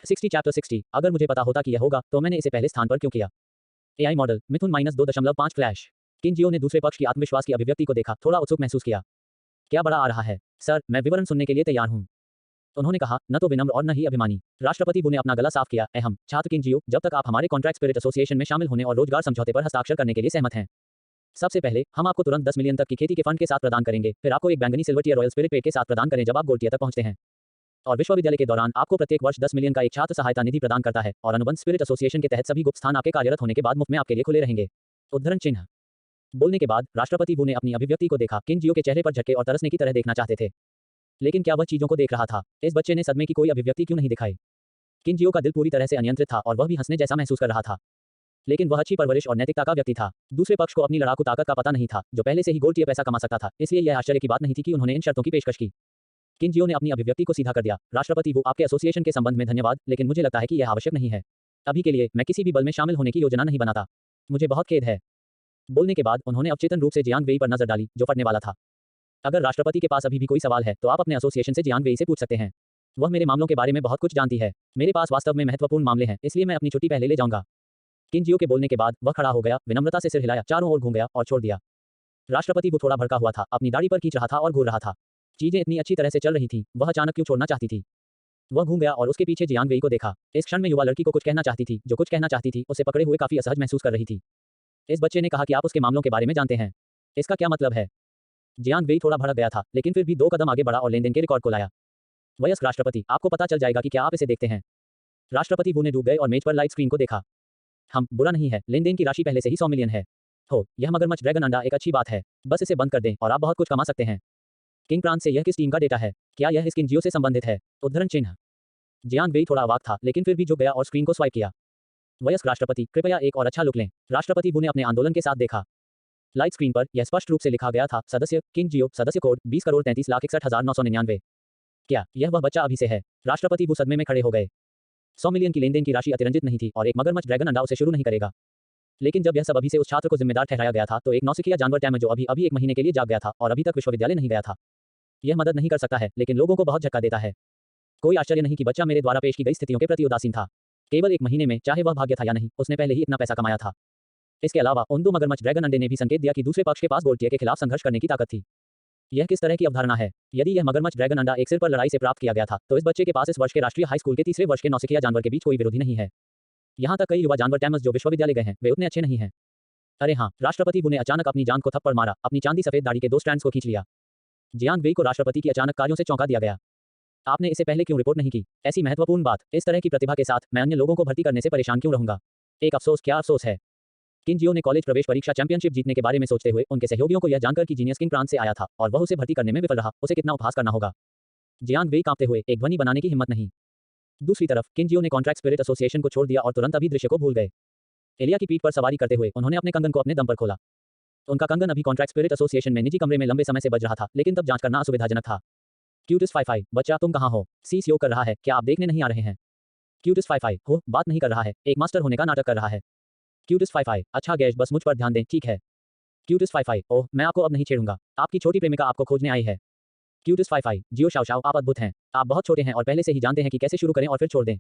60 चैप्टर 60। अगर मुझे पता होता कि यह होगा तो मैंने इसे पहले स्थान पर क्यों किया? एआई मॉडल मिथुन -2.5 फ्लैश। किनजियो ने दूसरे पक्ष की आत्मविश्वास की अभिव्यक्ति को देखा, थोड़ा उत्सुक महसूस किया। क्या बड़ा आ रहा है? सर, मैं विवरण सुनने के लिए तैयार हूं। उन्होंने कहा, न तो विनम्र और न ही अभिमानी। राष्ट्रपति वो ने अपना गला साफ किया, अहम छात्र किनजियो, जब तक आप हमारे कॉन्ट्रैक्ट स्पिरिट एसोसिएशन में शामिल होने और रोजगार समझौते पर हस्ताक्षर करने के लिए सहमत हैं। सबसे पहले हम आपको तुरंत 10 मिलियन तक की खेती के फंड के साथ प्रदान करेंगे, फिर आपको एक बैंगनी silver tier royal spirit pet के साथ प्रदान करें जब आप गोल्ड टियर तक पहुंचते हैं। और विश्वविद्यालय के दौरान आपको प्रत्येक वर्ष 10 मिलियन का एक छात्र सहायता निधि प्रदान करता है और अनुबंध स्पिरिट एसोसिएशन के तहत सभी गुप्त स्थान आपके कार्यरत होने के बाद मुफ्त में आपके लिए खुले रहेंगे। उद्धरण चिन्ह। बोलने के बाद राष्ट्रपति वो ने अपनी अभिव्यक्ति को देखा। किनजियो के चेहरे पर झटके और तरसने की तरह देखना चाहते थे, लेकिन क्या वह चीजों को देख रहा था? इस बच्चे ने सदमे की कोई अभिव्यक्ति क्यों नहीं दिखाई? किनजियो का दिल पूरी तरह से अनियंत्रित था और वह भी हंसने जैसा महसूस कर रहा था, लेकिन वह अच्छी परवरिश और नैतिकता का व्यक्ति था। दूसरे पक्ष को अपनी लड़ाकू ताकत का पता नहीं था, जो पहले से ही गोल्ड टियर पैसा कमा सकता था, इसलिए यह आश्चर्य की बात नहीं थी कि उन्होंने इन शर्तों की पेशकश की। किनजियो ने अपनी अभिव्यक्ति को सीधा कर दिया, राष्ट्रपति वो आपके एसोसिएशन के संबंध में धन्यवाद, लेकिन मुझे लगता है कि यह आवश्यक नहीं है। अभी के लिए मैं किसी भी बल में शामिल होने की योजना नहीं बनाता। मुझे बहुत खेद है। बोलने के बाद उन्होंने अवचेतन रूप से जियांग वेई पर नजर डाली, जो फटने वाला था। अगर राष्ट्रपति के पास अभी भी कोई सवाल है तो आप अपने एसोसिएशन से जियांग वेई से पूछ सकते हैं। वह मेरे मामलों के बारे में बहुत कुछ जानती है। मेरे पास वास्तव में महत्वपूर्ण मामले हैं, इसलिए मैं अपनी छुट्टी पहले ले जाऊंगा। किनजियो के बोलने के बाद वह खड़ा हो गया, विनम्रता से सिर हिलाया, चारों ओर घूम गया और छोड़ दिया। राष्ट्रपति वो थोड़ा भड़का हुआ था, अपनी दाढ़ी पर खींच रहा था और घूर रहा था। चीजें इतनी अच्छी तरह से चल रही थी, वह अचानक क्यों छोड़ना चाहती थी? वह घूम गया और उसके पीछे जियांग वेई को देखा। इस क्षण में युवा लड़की को कुछ कहना चाहती थी, जो कुछ कहना चाहती थी उसे पकड़े हुए काफी असहज महसूस कर रही थी। इस बच्चे ने कहा कि आप उसके मामलों के बारे में जानते हैं। इसका क्या मतलब है? जियांग वेई थोड़ा भड़क गया था, लेकिन फिर भी 2 कदम आगे बढ़ा और लेनदेन के रिकॉर्ड को लाया। वयस्क राष्ट्रपति, आपको पता चल जाएगा कि क्या आप इसे देखते हैं। राष्ट्रपति वो ने डूब गए और मेज पर लाइव स्क्रीन को देखा। हम बुरा नहीं है, लेनदेन की राशि पहले से ही 100 मिलियन है। हो, यह मगरमच्छ ड्रैगन अंडा एक अच्छी बात है। बस इसे बंद कर दें और आप बहुत कुछ कमा सकते हैं। किंग प्रांत से यह किस टीम का डेटा है? क्या यह किनजियो से संबंधित है? उद्धरण चिन्ह। जियांग वेई थोड़ा अवाक था, लेकिन फिर भी झुक गया और स्क्रीन को स्वाइप किया। वयस्क राष्ट्रपति, कृपया एक और अच्छा लुक लें। राष्ट्रपति वो ने अपने आंदोलन के साथ देखा। लाइट स्क्रीन पर यह स्पष्ट रूप से लिखा गया था, सदस्य किनजियो, सदस्य कोड 20,33,61,999। क्या यह वह बच्चा अभी से है? राष्ट्रपति वो सदमे में खड़े हो गए। 100 मिलियन की लेनदेन की राशि अतिरंजित नहीं थी और एक मगरमच्छ ड्रैगन अंडा उसे शुरू नहीं करेगा। लेकिन जब यह सब अभी से उस छात्र को जिम्मेदार ठहराया गया था, तो एक नौसिखिया जानवर टैमर जो अभी 1 महीने के लिए जाग गया था और अभी तक विश्वविद्यालय नहीं गया था। यह मदद नहीं कर सकता है, लेकिन लोगों को बहुत झटका देता है। कोई आश्चर्य नहीं कि बच्चा मेरे द्वारा पेश की गई स्थितियों के प्रति उदासीन था। केवल 1 महीने में, चाहे वह भाग्य था या नहीं, उसने पहले ही इतना पैसा कमाया था। इसके अलावा उन 2 मगरमच्छ ड्रैगन अंडे ने भी संकेत दिया कि दूसरे पक्ष के पास गोल्ड टियर के खिलाफ संघर्ष करने की ताकत थी। यह किस तरह की अवधारणा है? यदि यह मगरमच्छ ड्रैगन अंडा एक सिर पर लड़ाई से प्राप्त किया गया था, तो इस बच्चे के पास इस वर्ष के राष्ट्रीय हाई स्कूल के तीसरे वर्ष के नौसिखिया जानवर के बीच कोई विरोधी नहीं है। यहाँ तक कई युवा जानवर टैमर्स जो विश्वविद्यालय गए हैं, वे उतने अच्छे नहीं हैं। अरे हाँ, राष्ट्रपति वो ने अचानक अपनी जान को थप्पड़ मारा, अपनी चांदी सफेद दाढ़ी के 2 स्ट्रैंड्स को खींच लिया। जियांग वेई को राष्ट्रपति की अचानक कार्यों से चौंका दिया गया। आपने इसे पहले क्यों रिपोर्ट नहीं की? ऐसी महत्वपूर्ण बात, इस तरह की प्रतिभा के साथ मैं अन्य लोगों को भर्ती करने से परेशान क्यों रहूंगा? एक अफसोस, क्या अफसोस है? किनजियो ने कॉलेज प्रवेश परीक्षा चैंपियनशिप जीतने के बारे में सोचते हुए उनके सहयोगियों को यह जानकर कि जीनियस किंग प्रांत से आया था और वह उसे भर्ती करने में विफल रहा, उसे कितना उपहास करना होगा। जियांग वेई कांपते हुए एक ध्वनि बनाने की हिम्मत नहीं। दूसरी तरफ किनजियो ने कॉन्ट्रैक्ट स्पिरिट एसोसिएशन को छोड़ दिया और तुरंत अभी दृश्य को भूल गए। एलिया की पीठ पर सवारी करते हुए उन्होंने अपने कंगन को अपने दम पर खोला। उनका कंगन अभी कॉन्ट्रैक्ट स्पिरिट एसोसिएशन में निजी कमरे में लंबे समय से बज रहा था, लेकिन तब जांच करना असुविधाजनक था। क्यूटिस 55, बच्चा तुम कहाँ हो? सीस योग कर रहा है, क्या आप देखने नहीं आ रहे हैं? क्यूटिस 55, हो, बात नहीं कर रहा है, एक मास्टर होने का नाटक कर रहा है। क्यूटिस 55, अच्छा गैश, बस मुझ पर ध्यान दें, ठीक है? क्यूटिस 55, ओह, मैं आपको अब नहीं छेड़ूंगा, आपकी छोटी प्रेमिका आपको खोजने आई है। क्यूटिस 55, जियो शाओ, आप अद्भुत हैं, आप बहुत छोटे हैं और पहले से ही जानते हैं कि कैसे शुरू करें और फिर छोड़ दें।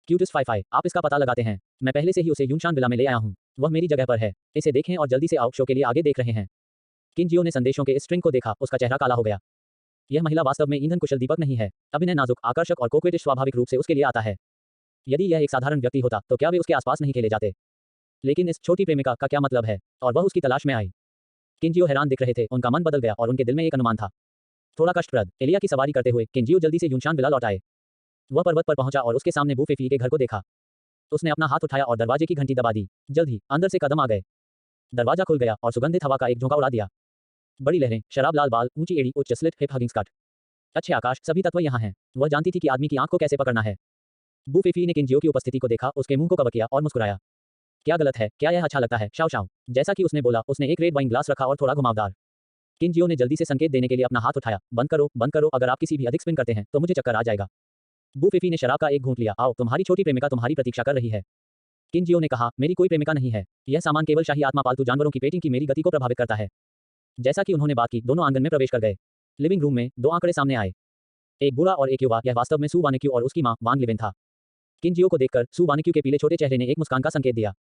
क्यूटिस 55, आप इसका पता लगाते हैं, मैं पहले से ही उसे यूनशान विला में ले आया हूँ। वह मेरी जगह पर है। इसे देखें और जल्दी से आओ, शो के लिए आगे देख रहे हैं। किनजियो ने संदेशों के इस स्ट्रिंग को देखा, उसका चेहरा काला हो गया। यह महिला वास्तव में ईंधन कुशल दीपक नहीं है। अभिनय नाजुक, आकर्षक और कोक्वेटिश स्वाभाविक रूप से उसके लिए आता है। यदि यह एक साधारण व्यक्ति होता तो क्या वे उसके आसपास नहीं खेले जाते? लेकिन इस छोटी प्रेमिका का क्या मतलब है? और वह उसकी तलाश में आई। किनजियो हैरान दिख रहे थे, उनका मन बदल गया और उनके दिल में एक अनुमान था। थोड़ा कष्टप्रद। एलिया की सवारी करते हुए किनजियो जल्दी से यूनशान विला लौट आए। वह पर्वत पर पहुंचा और उसके सामने बूफेफी के घर को देखा। उसने अपना हाथ उठाया और दरवाजे की घंटी दबा दी। जल्द ही अंदर से कदम आ गए। दरवाजा खुल गया और सुगंधित हवा का एक झोंका उड़ा दिया। बड़ी लहरें, शराब लाल बाल, ऊंची एड़ी, उच्च स्लिट हिप हगिंग स्कर्ट, अच्छे आकाश, सभी तत्व यहाँ हैं। वह जानती थी कि आदमी की आंख को कैसे पकड़ना है। बूफेफी ने किनजियो की उपस्थिति को देखा, उसके मुंह को कवर किया और मुस्कुराया। क्या गलत है? क्या यह अच्छा लगता है? Shao Shao. जैसा कि उसने बोला, उसने एक रेड वाइन ग्लास रखा और थोड़ा घुमावदार। किनजियो ने जल्दी से संकेत देने के लिए अपना हाथ उठाया। बंद करो, बंद करो, अगर आप किसी भी अधिक स्पिन करते हैं तो मुझे चक्कर आ जाएगा। बूफेफी ने शराब का एक घूंट लिया। आओ, तुम्हारी छोटी प्रेमिका तुम्हारी प्रतीक्षा कर रही है। किनजियो ने कहा, मेरी कोई प्रेमिका नहीं है। यह सामान केवल शाही आत्मा पालतू जानवरों की पेटिंग की मेरी गति को प्रभावित करता है। जैसा कि उन्होंने बात की, दोनों आंगन में प्रवेश कर गए। लिविंग रूम में दो आंकड़े सामने आए, एक बूढ़ा और एक युवा। यह वास्तव में सू वानेक्यू और उसकी मां वांग लिवेन था। किनजियो को देखकर सू वानेक्यू के पीले छोटे चेहरे ने एक मुस्कान का संकेत दिया।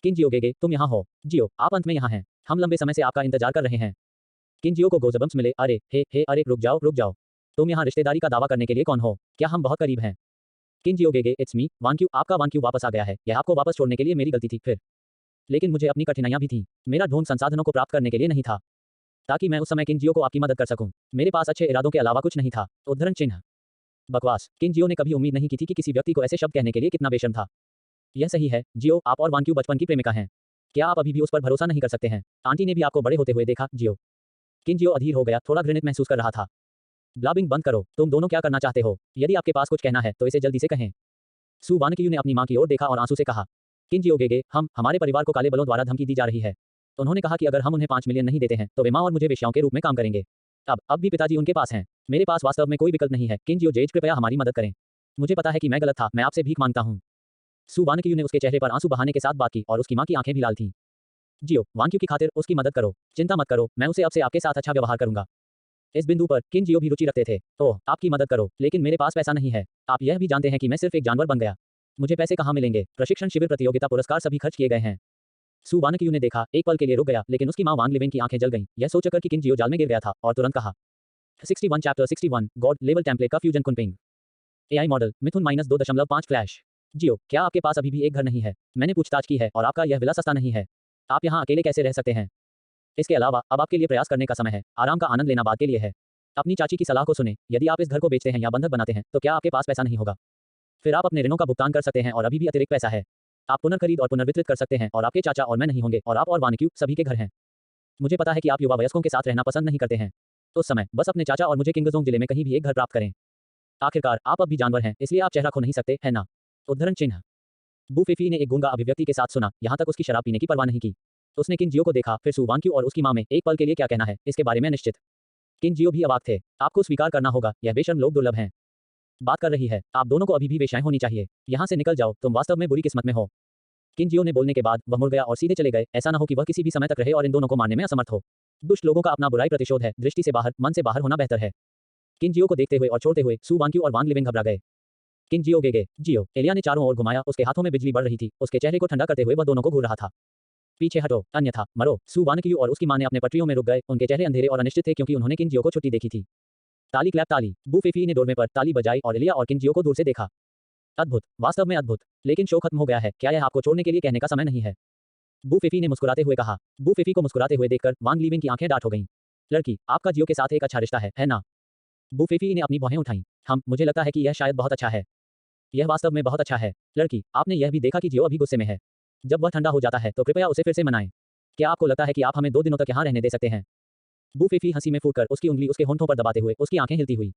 किनजियो गेगे, तुम यहाँ हो। जियो, आप अंत में यहाँ हैं। हम लंबे समय से आपका इंतजार कर रहे हैं। किनजियो को गोज़बम्प्स मिले। अरे हे अरे, रुक जाओ रुक जाओ। तुम यहाँ रिश्तेदारी का दावा करने के लिए कौन हो? क्या हम बहुत करीब हैं? किनजियो गेगे, इट्स मी वानक्यू, आपका वानक्यू वापस आ गया है। यह आपको वापस छोड़ने के लिए मेरी गलती थी फिर, लेकिन मुझे अपनी कठिनाइयां भी थीं। मेरा ढोंग संसाधनों को प्राप्त करने के लिए नहीं था, ताकि मैं उस समय किनजियो को आपकी मदद कर सकूं। मेरे पास अच्छे इरादों के अलावा कुछ नहीं था। उद्धरण चिन्ह। बकवास। किनजियो ने कभी उम्मीद नहीं की थी कि किसी व्यक्ति को ऐसे शब्द कहने के लिए कितना बेशर्म था। यह सही है, जियो, आप और वानक्यू बचपन की प्रेमिका हैं। क्या आप अभी भी उस पर भरोसा नहीं कर सकते हैं? आंटी ने भी आपको बड़े होते हुए देखा, जियो। किनजियो अधीर हो गया, थोड़ा घृणित महसूस कर रहा था। ब्लाबिंग बंद करो, तुम दोनों क्या करना चाहते हो? यदि आपके पास कुछ कहना है तो इसे जल्दी से कहें। सू वानक्यू ने अपनी मां की ओर देखा और आंसू से कहा, किनजियो गेगे, हमारे परिवार को काले बलों द्वारा धमकी दी जा रही है। उन्होंने कहा कि अगर हम उन्हें 5 मिलियन नहीं देते हैं तो वे मां और मुझे वेश्याओं के रूप में काम करेंगे। अब भी पिताजी उनके पास हैं। मेरे पास वास्तव में कोई विकल्प नहीं है। किनजियो जेज, कृपया हमारी मदद करें। मुझे पता है कि मैं गलत था, मैं आपसे भीख मांगता हूं। सू वानक्यू ने उसके चेहरे पर आंसू बहाने के साथ बात की और उसकी मां की आंखें भी लाल थीं। जियो, वानक्यू की खातिर उसकी मदद करो। चिंता मत करो, मैं उसे अब से आपके साथ अच्छा व्यवहार करूंगा। इस बिंदु पर किनजियो भी रुचि रखते थे। ओह, आपकी मदद करो, लेकिन मेरे पास पैसा नहीं है। आप यह भी जानते हैं कि मैं सिर्फ एक जानवर बन गया। मुझे पैसे कहाँ मिलेंगे? प्रशिक्षण शिविर, प्रतियोगिता पुरस्कार सभी खर्च किए गए हैं। सू वानक्यू ने देखा, एक पल के लिए रुक गया, लेकिन उसकी मां वांग लिवेन की आंखें जल गईं, यह सोचकर कि किनजियो जाल में गिर गया था, और तुरंत कहा, 61 चैप्टर 61 गॉड लेवल टेम्पलेट का फ्यूजन कुनपिंग। एआई मॉडल मिथुन -2.5 फ्लैश। जियो, क्या आपके पास अभी भी एक घर नहीं है? मैंने पूछताछ की है और आपका यह विला सस्ता नहीं है। आप यहाँ अकेले कैसे रह सकते हैं? इसके अलावा अब आपके लिए प्रयास करने का समय है। आराम का आनंद लेना बाद के लिए है। अपनी चाची की सलाह को सुने। यदि आप इस घर को बेचते हैं या बंधक बनाते हैं तो क्या आपके पास पैसा नहीं होगा? फिर आप अपने ऋणों का भुगतान कर सकते हैं और अभी भी अतिरिक्त पैसा है। आप पुनर्खरीद और पुनर्वितरित कर सकते हैं और आपके चाचा और मैं नहीं होंगे और आप और वानक्यू सभी के घर हैं। मुझे पता है कि आप युवा वयस्कों के साथ रहना पसंद नहीं करते हैं। उस समय बस अपने चाचा और मुझे किंगजोंग जिले में कहीं भी एक घर प्राप्त करें। आखिरकार आप अब भी जानवर हैं, इसलिए आप चेहरा खो नहीं सकते, है ना? उद्धरण चिन्ह। बूफेफी ने एक गूंगा अभिव्यक्ति के साथ सुना, यहाँ तक उसकी शराब पीने की परवाह नहीं की। उसने किनजियो को देखा, फिर सू वानक्यू और उसकी मां में एक पल के लिए क्या कहना है इसके बारे में निश्चित। किनजियो भी अवाक थे। आपको स्वीकार करना होगा, यह बेशर्म लोग दुर्लभ हैं। बात कर रही है, आप दोनों को अभी भी वेश्याएं होनी चाहिए। यहाँ से निकल जाओ, तुम वास्तव में बुरी किस्मत में हो। किनजियो ने बोलने के बाद वह मुड़ गया और सीधे चले गए। ऐसा न हो कि वह किसी भी समय तक रहे और इन दोनों को मारने में असमर्थ हो। दुष्ट लोगों का अपना बुराई प्रतिशोध है, दृष्टि से बाहर, मन से बाहर होना बेहतर है। किनजियो को देखते हुए और छोड़ते हुए सू वानक्यू और वांग लिविंग घबरा गए। किनजियो गेगे, जियो। एलिया ने चारों ओर घुमाया, उसके हाथों में बिजली बढ़ रही थी, उसके चेहरे को ठंडा करते हुए वह दोनों को घूर रहा था। पीछे हटो, अन्यथा मरो। सू वानक्यू और उसकी मां ने अपने पटरियों में रुक गए, उनके चेहरे अंधेरे और अनिश्चित थे क्योंकि उन्होंने किनजियो को छुट्टी देखी थी। ताली क्लैप ताली। बूफेफी ने डोरवे पर ताली बजाई और एलिया और किनजियो को दूर से देखा। अद्भुत, वास्तव में अद्भुत। लेकिन शो खत्म हो गया है, क्या यह आपको छोड़ने के लिए कहने का समय नहीं है? बूफेफी ने मुस्कुराते हुए कहा। बूफेफी को मुस्कुराते हुए देखकर वांग लिविंग की आंखें डार्क हो गईं। लड़की, आपका जियो के साथ एक अच्छा रिश्ता है ना? बूफेफी ने अपनी भौहें उठाईं। मुझे लगता है कि यह शायद बहुत अच्छा है। यह वास्तव में बहुत अच्छा है। लड़की, आपने यह भी देखा कि जियो अभी गुस्से में है। जब वह ठंडा हो जाता है तो कृपया उसे फिर से मनाएं। क्या आपको लगता है कि आप हमें 2 दिनों तक यहाँ रहने दे सकते हैं? बूफेफी हंसी में फूटकर उसकी उंगली उसके होंठों पर दबाते हुए उसकी आंखें हिलती हुई।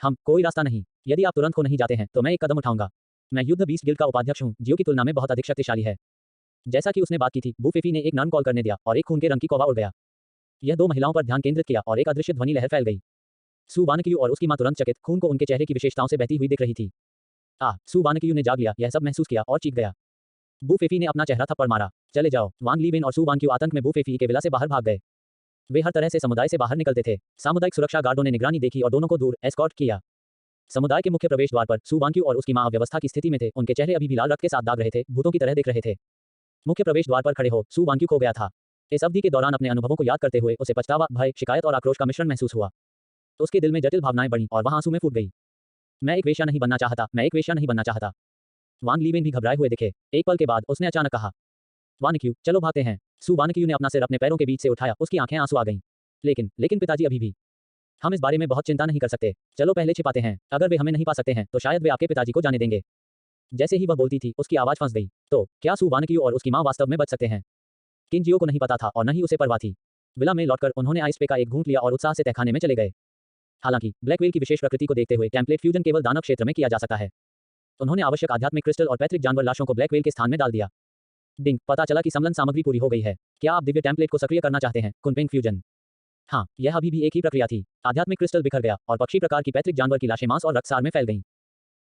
कोई रास्ता नहीं। यदि आप तुरंत खो नहीं जाते हैं तो मैं एक कदम उठाऊंगा। मैं युद्ध 20 गिल्ड का उपाध्यक्ष हूँ, जियो की तुलना में बहुत अधिक शक्तिशाली है। जैसा कि उसने बात की थी, बूफेफी ने एक नर्म कॉल करने दिया और एक खून के रंग की कौवा उड़ गया। यह 2 महिलाओं पर ध्यान केंद्रित किया और एक अदृश्य ध्वनि लहर फैल गई। सू वानक्यू और उसकी मां तुरंत चकित, खून को उनके चेहरे की विशेषताओं से बहती हुई दिख रही थी। सू वानक्यू ने जाग लिया, यह सब महसूस किया और चीख गया। बूफेफी ने अपना चेहरा थप्पड़ मारा। चले जाओ। वांग लिविन और सू वानक्यू आतंक में बूफेफी के विला से बाहर भाग गए। वे हर तरह से समुदाय से बाहर निकलते थे। सामुदायिक सुरक्षा गार्डों ने निगरानी देखी और दोनों को दूर एस्कॉर्ट किया। समुदाय के मुख्य प्रवेश द्वार पर सू वानक्यू और उसकी मां अव्यवस्था की स्थिति में थे, उनके चेहरे अभी भी लाल रक्त के साथ दाग रहे थे, भूतों की तरह दिख रहे थे। मुख्य प्रवेश द्वार पर खड़े हो सू वांग्यू खो गया था। इस अवधि के दौरान अपने अनुभवों को याद करते हुए उसे पछतावा, भय, शिकायत और आक्रोश का मिश्रण महसूस हुआ। तो उसके दिल में जटिल भावनाएं बढ़ीं और वह आंसू में फूट गई। मैं एक वेश्या नहीं बनना चाहता, मैं एक वेश्या नहीं बनना चाहता। वांग लीवेन भी घबराए हुए दिखे। एक पल के बाद उसने अचानक कहा, वानक्यू, चलो भागते हैं। सू वानक्यू ने अपना सिर अपने पैरों के बीच से उठाया, उसकी आंखें आंसू आ गईं। लेकिन पिताजी अभी भी। हम इस बारे में बहुत चिंता नहीं कर सकते। चलो पहले छिपाते हैं। अगर वे हमें नहीं पा सकते हैं तो शायद वे आपके पिताजी को जाने देंगे। जैसे ही वह बोलती थी उसकी आवाज फंस गई। तो क्या सू वानक्यू और उसकी मां वास्तव में बच सकते हैं? किन जियो को नहीं पता था और न ही उसे परवाह थी। विला में लौटकर उन्होंने आइस पे का एक घूंट लिया और उत्साह से तहखाने में चले गए। हालांकि ब्लैक व्हेल की विशेष प्रकृति को देखते हुए टेम्पलेट फ्यूजन केवल दानव क्षेत्र में किया जा सकता है। उन्होंने आवश्यक आध्यात्मिक क्रिस्टल और पैतृक जानवर लाशों को ब्लैक व्हेल के स्थान में डाल दिया। डिंग, पता चला कि समलन सामग्री पूरी हो गई है। क्या आप दिव्य टेम्पलेट को सक्रिय करना चाहते हैं? कुनपिंग फ्यूजन। हाँ, यह अभी भी एक ही प्रक्रिया थी। आध्यात्मिक क्रिस्टल बिखर गया और पक्षी प्रकार की पैतृक जानवर की लाशें मांस और रक्तसार में फैल गईं।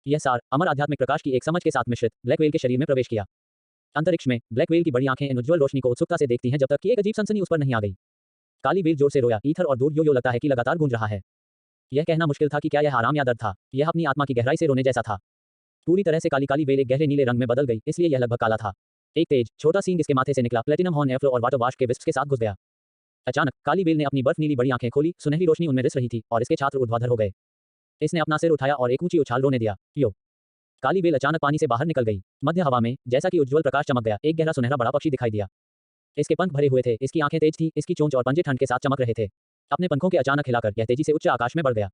यह सार अमर आध्यात्मिक प्रकाश की एक समझ के साथ मिश्रित ब्लैक व्हेल के शरीर में प्रवेश किया। अंतरिक्ष में ब्लैक व्हेल की बड़ी आंखें इन उज्ज्वल रोशनी को उत्सुकता से देखती हैं जब तक कि एक अजीब सनसनी उस पर नहीं आ गई। काली व्हेल जोर से रोया, ईथर और दूर यो लगता है कि लगातार गूंज रहा है। यह कहना मुश्किल था कि क्या यह आराम या दर्द था। यह अपनी आत्मा की गहराई से रोने जैसा था। पूरी तरह से काली व्हेल एक गहरे नीले रंग में बदल गई, इसलिए यह लगभग काला था। एक तेज छोटा सींग इसके माथे से निकला, प्लेटिनम हॉर्न एयरफ्लो और वाटर वाश के विस्प के साथ घुस गया। अचानक काली व्हेल ने अपनी बर्फ नीली बड़ी आंखें खोली, सुनहरी रोशनी उनमें रिस रही थी और इसके छात्र ऊर्ध्वाधर हो गए। इसने अपना सिर उठाया और एक ऊंची उछाल रोने दिया। यो। काली व्हेल अचानक पानी से बाहर निकल गई। मध्य हवा में जैसा कि उज्ज्वल प्रकाश चमक गया, एक गहरा सुनहरा बड़ा पक्षी दिखाई दिया। इसके पंख भरे हुए थे, इसकी आंखें तेज थीं, इसकी चोंच और पंजे ठंड के साथ चमक रहे थे। अपने पंखों के अचानक हिलाकर यह तेजी से उच्च आकाश में बढ़ गया।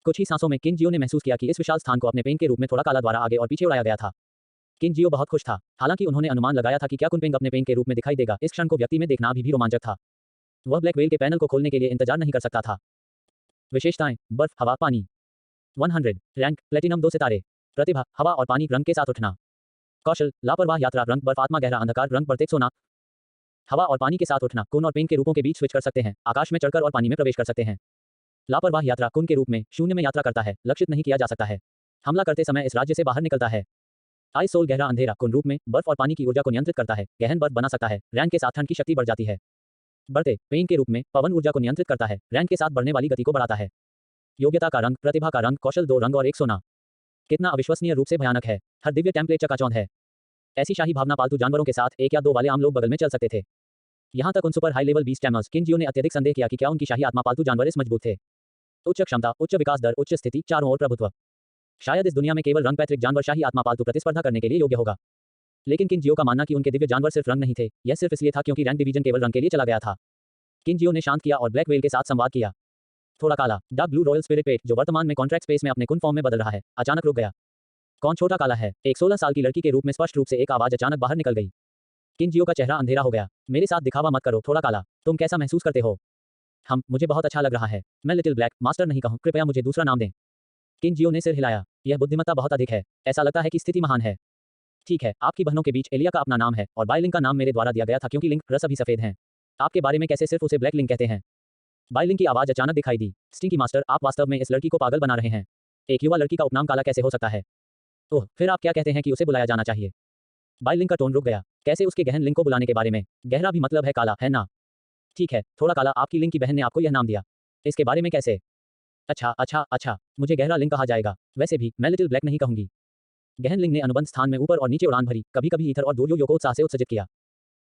कुछ ही सांसों में किन जियो ने महसूस किया कि इस विशाल स्थान को अपने पेंग के रूप में थोड़ा काला द्वारा आगे और पीछे उड़ाया गया था। किन जियो बहुत खुश था। हालांकि उन्होंने अनुमान लगाया था कि क्या कुनपिंग अपने पेंग के रूप में दिखाई देगा। इस क्षण को व्यक्ति में देखना अभी भी रोमांचक था। वह ब्लैक व्हेल के पैनल को खोलने के लिए इंतजार नहीं कर सकता था। विशेषताएं: बर्फ, हवा, पानी। 100 रैंक प्लेटिनम 2 सितारे। प्रतिभा: हवा और पानी रंग के साथ उठना। कौशल: लापरवाह यात्रा रंग बर्फ आत्मा गहरा अंधकार रंग प्रत्येक सोना। हवा और पानी के साथ उठना, कुन और पेंग के रूपों के बीच स्विच कर सकते हैं, आकाश में चढ़कर और पानी में प्रवेश कर सकते हैं। लापरवाह यात्रा कुन के रूप में शून्य में यात्रा करता है, लक्षित नहीं किया जा सकता है। हमला करते समय इस राज्य से बाहर निकलता है। आइस सोल गहरा अंधेरा कुन रूप में बर्फ और पानी की ऊर्जा को नियंत्रित करता है, गहन बर्फ बना सकता है, रैंक के साथ ठंड की शक्ति बढ़ जाती है। बढ़ते पेंग के रूप में पवन ऊर्जा को नियंत्रित करता है, रैंक के साथ बढ़ने वाली गति को बढ़ाता है। योग्यता का रंग, प्रतिभा का रंग, कौशल 2 रंग और 1 सोना। कितना अविश्वसनीय रूप से भयानक है। हर दिव्य टेम्पलेट चकाचौंध है। ऐसी शाही भावना पालतू जानवरों के साथ 1 या 2 वाले आम लोग बगल में चल सकते थे। यहां तक उन सुपर हाई लेवल बीस्ट टैमर्स किन जियो ने अत्यधिक संदेह किया कि क्या उनकी शाही आत्मा पालतू जानवर इस मजबूत थे। उच्च क्षमता, उच्च विकास दर, उच्च स्थिति, चारों ओर प्रभुत्व। शायद इस दुनिया में केवल रंग पैतृक जानवर शाही आत्मा पालतू प्रतिस्पर्धा करने के लिए योग्य होगा। लेकिन किन जियो का मानना कि उनके दिव्य जानवर सिर्फ रंग नहीं थे, यह सिर्फ इसलिए था क्योंकि रैंक डिवीजन केवल रंग के लिए चला गया था। किन जियो ने शांत किया और ब्लैक व्हेल के साथ संवाद किया। थोड़ा काला, डार्क ब्लू रॉयल स्पिरिट पेट, जो वर्तमान में कॉन्ट्रैक्ट स्पेस में अपने कुन फॉर्म में बदल रहा है, अचानक रुक गया। कौन छोटा काला है? एक 16 साल की लड़की के रूप में स्पष्ट रूप से एक आवाज अचानक बाहर निकल गई। किन जियो का चेहरा अंधेरा हो गया। मेरे साथ दिखावा मत करो, थोड़ा काला। तुम कैसा महसूस करते हो? मुझे बहुत अच्छा लग रहा है। मैं लिटिल ब्लैक मास्टर नहीं कहूं, कृपया मुझे दूसरा नाम दें। किन जियो ने सिर हिलाया। यह बुद्धिमत्ता बहुत अधिक है। ऐसा लगता है कि स्थिति महान है। ठीक है, आपकी बहनों के बीच एलिया का अपना नाम है और बायलिंग का नाम मेरे द्वारा दिया गया था क्योंकि लिंक रस अभी सफेद हैं। आपके बारे में कैसे सिर्फ उसे ब्लैक लिंक कहते हैं? बायलिंग की आवाज अचानक दिखाई दी। स्टिंकी मास्टर, आप वास्तव में इस लड़की को पागल बना रहे हैं। एक युवा लड़की का उपनाम काला कैसे हो सकता है? ओह, फिर आप क्या कहते हैं कि उसे बुलाया जाना चाहिए? बायलिंग का टोन रुक गया। कैसे उसके गहन लिंक को बुलाने के बारे में? गहरा भी मतलब है काला, है ना? ठीक है, थोड़ा काला, आपकी लिंक की बहन ने आपको यह नाम दिया। इसके बारे में कैसे? अच्छा, मुझे गहरा लिंक कहा जाएगा। वैसे भी मैं लिटिल ब्लैक नहीं कहूंगी। गहन लिंक ने अनुबंध स्थान में ऊपर और नीचे उड़ान भरी, कभी कभी ईथर और दूर यो को उत्साह से उत्सर्जित किया।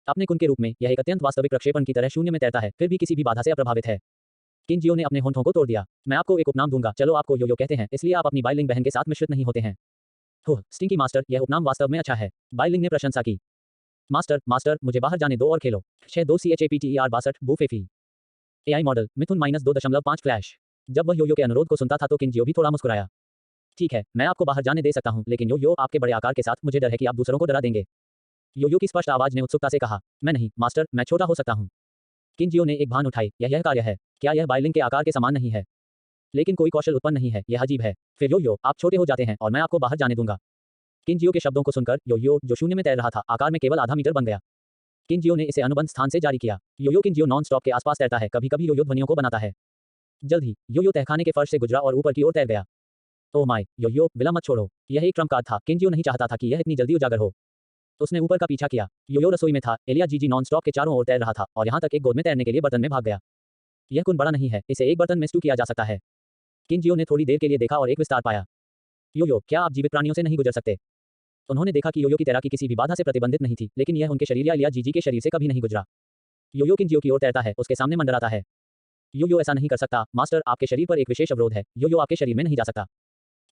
अपने कुन के रूप में यह एक अत्यंत वास्तविक प्रक्षेपण की तरह शून्य में तैरता है, फिर भी किसी भी बाधा से अप्रभावित है। किन जियो ने अपने होंठों को तोड़ दिया। मैं आपको एक उपनाम दूंगा, चलो आपको यो कहते हैं, इसलिए आप अपनी बायलिंग बहन के साथ मिश्रित नहीं होते हैं। ओह, स्टिंकी मास्टर, यह उपनाम वास्तव में अच्छा है। बायलिंग ने प्रशंसा की। मास्टर, मुझे बाहर जाने दो और खेलो। 62 CHAPTER 62 बूफेफी। AI मॉडल मिथुन -2.5 फ्लैश। जब वह योयो के अनुरोध को सुनता था तो किन जियो भी थोड़ा मुस्कुराया। ठीक है, मैं आपको बाहर जाने दे सकता हूं, लेकिन यो आपके बड़े आकार के साथ मुझे डर है कि आप दूसरों को डरा देंगे। योयो की स्पष्ट आवाज ने उत्सुकता से कहा। मैं नहीं, मास्टर, मैं छोटा हो सकता हूं। किन जियो ने एक भान उठाई। यह कार्य है। क्या यह बायलिंग के आकार के समान नहीं है? लेकिन कोई कौशल उत्पन्न नहीं है, यह अजीब है। फिर यो आप छोटे हो जाते हैं और मैं आपको बाहर जाने दूंगा। किन जियो के शब्दों को सुनकर यो जो शून्य में तैर रहा था, आकार में केवल आधा मीटर बन गया। किन जियो ने इसे अनुबंध स्थान से जारी किया। यो किन जियो नॉन स्टॉप के आसपास तैरता है, कभी कभी यो ध्वनियों को बनाता है। जल्द ही यो तहखाने के फर्श से गुजरा और ऊपर की ओर तैर गया। ओह माय, विला मत छोड़ो। यह एक ट्रम्प कार्ड था। किन जियो नहीं चाहता था कि यह इतनी जल्दी उजागर हो। उसने ऊपर का पीछा किया। यो रसोई में था। एलिया जीजी नॉन स्टॉप के चारों ओर तैर रहा था और यहां तक एक गोद में तैरने के लिए बर्तन में भाग गया। यह कुन बड़ा नहीं है, इसे एक बर्तन में स्टू किया जा सकता है। किन जियो ने थोड़ी देर के लिए देखा और एक विस्तार पाया। क्या आप जीवित प्राणियों से नहीं गुजर सकते? उन्होंने देखा कि योयो की तैराकी किसी भी बाधा से प्रतिबंधित नहीं थी, लेकिन यह उनके शरीर या इलिया जीजी के शरीर से कभी नहीं गुजरा। योयो किंजियो की ओर तैरता है, उसके सामने मंडराता है। योयो ऐसा नहीं कर सकता, मास्टर, आपके शरीर पर एक विशेष अवरोध है, योयो आपके शरीर में नहीं जा सकता।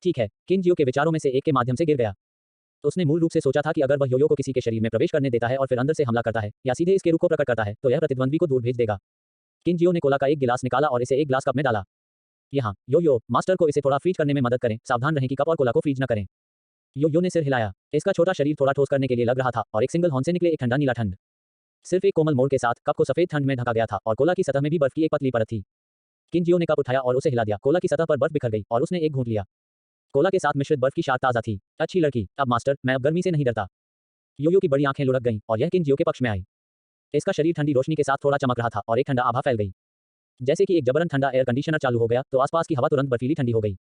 ठीक है, किंजियो के विचारों में से एक के माध्यम से गिर गया। उसने मूल रूप से सोचा था कि अगर वह योयो को किसी के शरीर में प्रवेश करने देता है और फिर अंदर से हमला करता है या सीधे इसके रूप को प्रकट करता है, तो यह प्रतिद्वंद्वी को दूर भेज देगा। किंजियो ने कोला का एक गिलास निकाला और इसे एक ग्लास कप में डाला। यहाँ, योयो, मास्टर को इसे थोड़ा फ्रीज करने में मदद करें, सावधान रहें कि कप और कोला को फ्रीज न करें। योयो ने सिर हिलाया। इसका छोटा शरीर थोड़ा ठोस करने के लिए लग रहा था और एक सिंगल हॉर्न से निकले एक ठंडा नीला ठंड। सिर्फ एक कोमल मोड़ के साथ कप को सफेद ठंड में ढका गया था और कोला की सतह में भी बर्फ की एक पतली परत थी। किंजियो ने कप उठाया और उसे हिला दिया। कोला की सतह पर बर्फ बिखर गई और उसने एक घूंट लिया। कोला के साथ मिश्रित बर्फ की शाख ताजा थी। अच्छी लड़की। अब मास्टर, मैं अब गर्मी से नहीं डरता। योयो की बड़ी आंखें लुढ़क गईं और यह किंजियो के पक्ष में आई। इसका शरीर ठंडी रोशनी के साथ थोड़ा चमक रहा था और एक ठंडा आभा फैल गई। जैसे कि एक जबरन ठंडा एयर कंडीशनर चालू हो गया तो आसपास की हवा तुरंत बर्फीली ठंडी हो गई।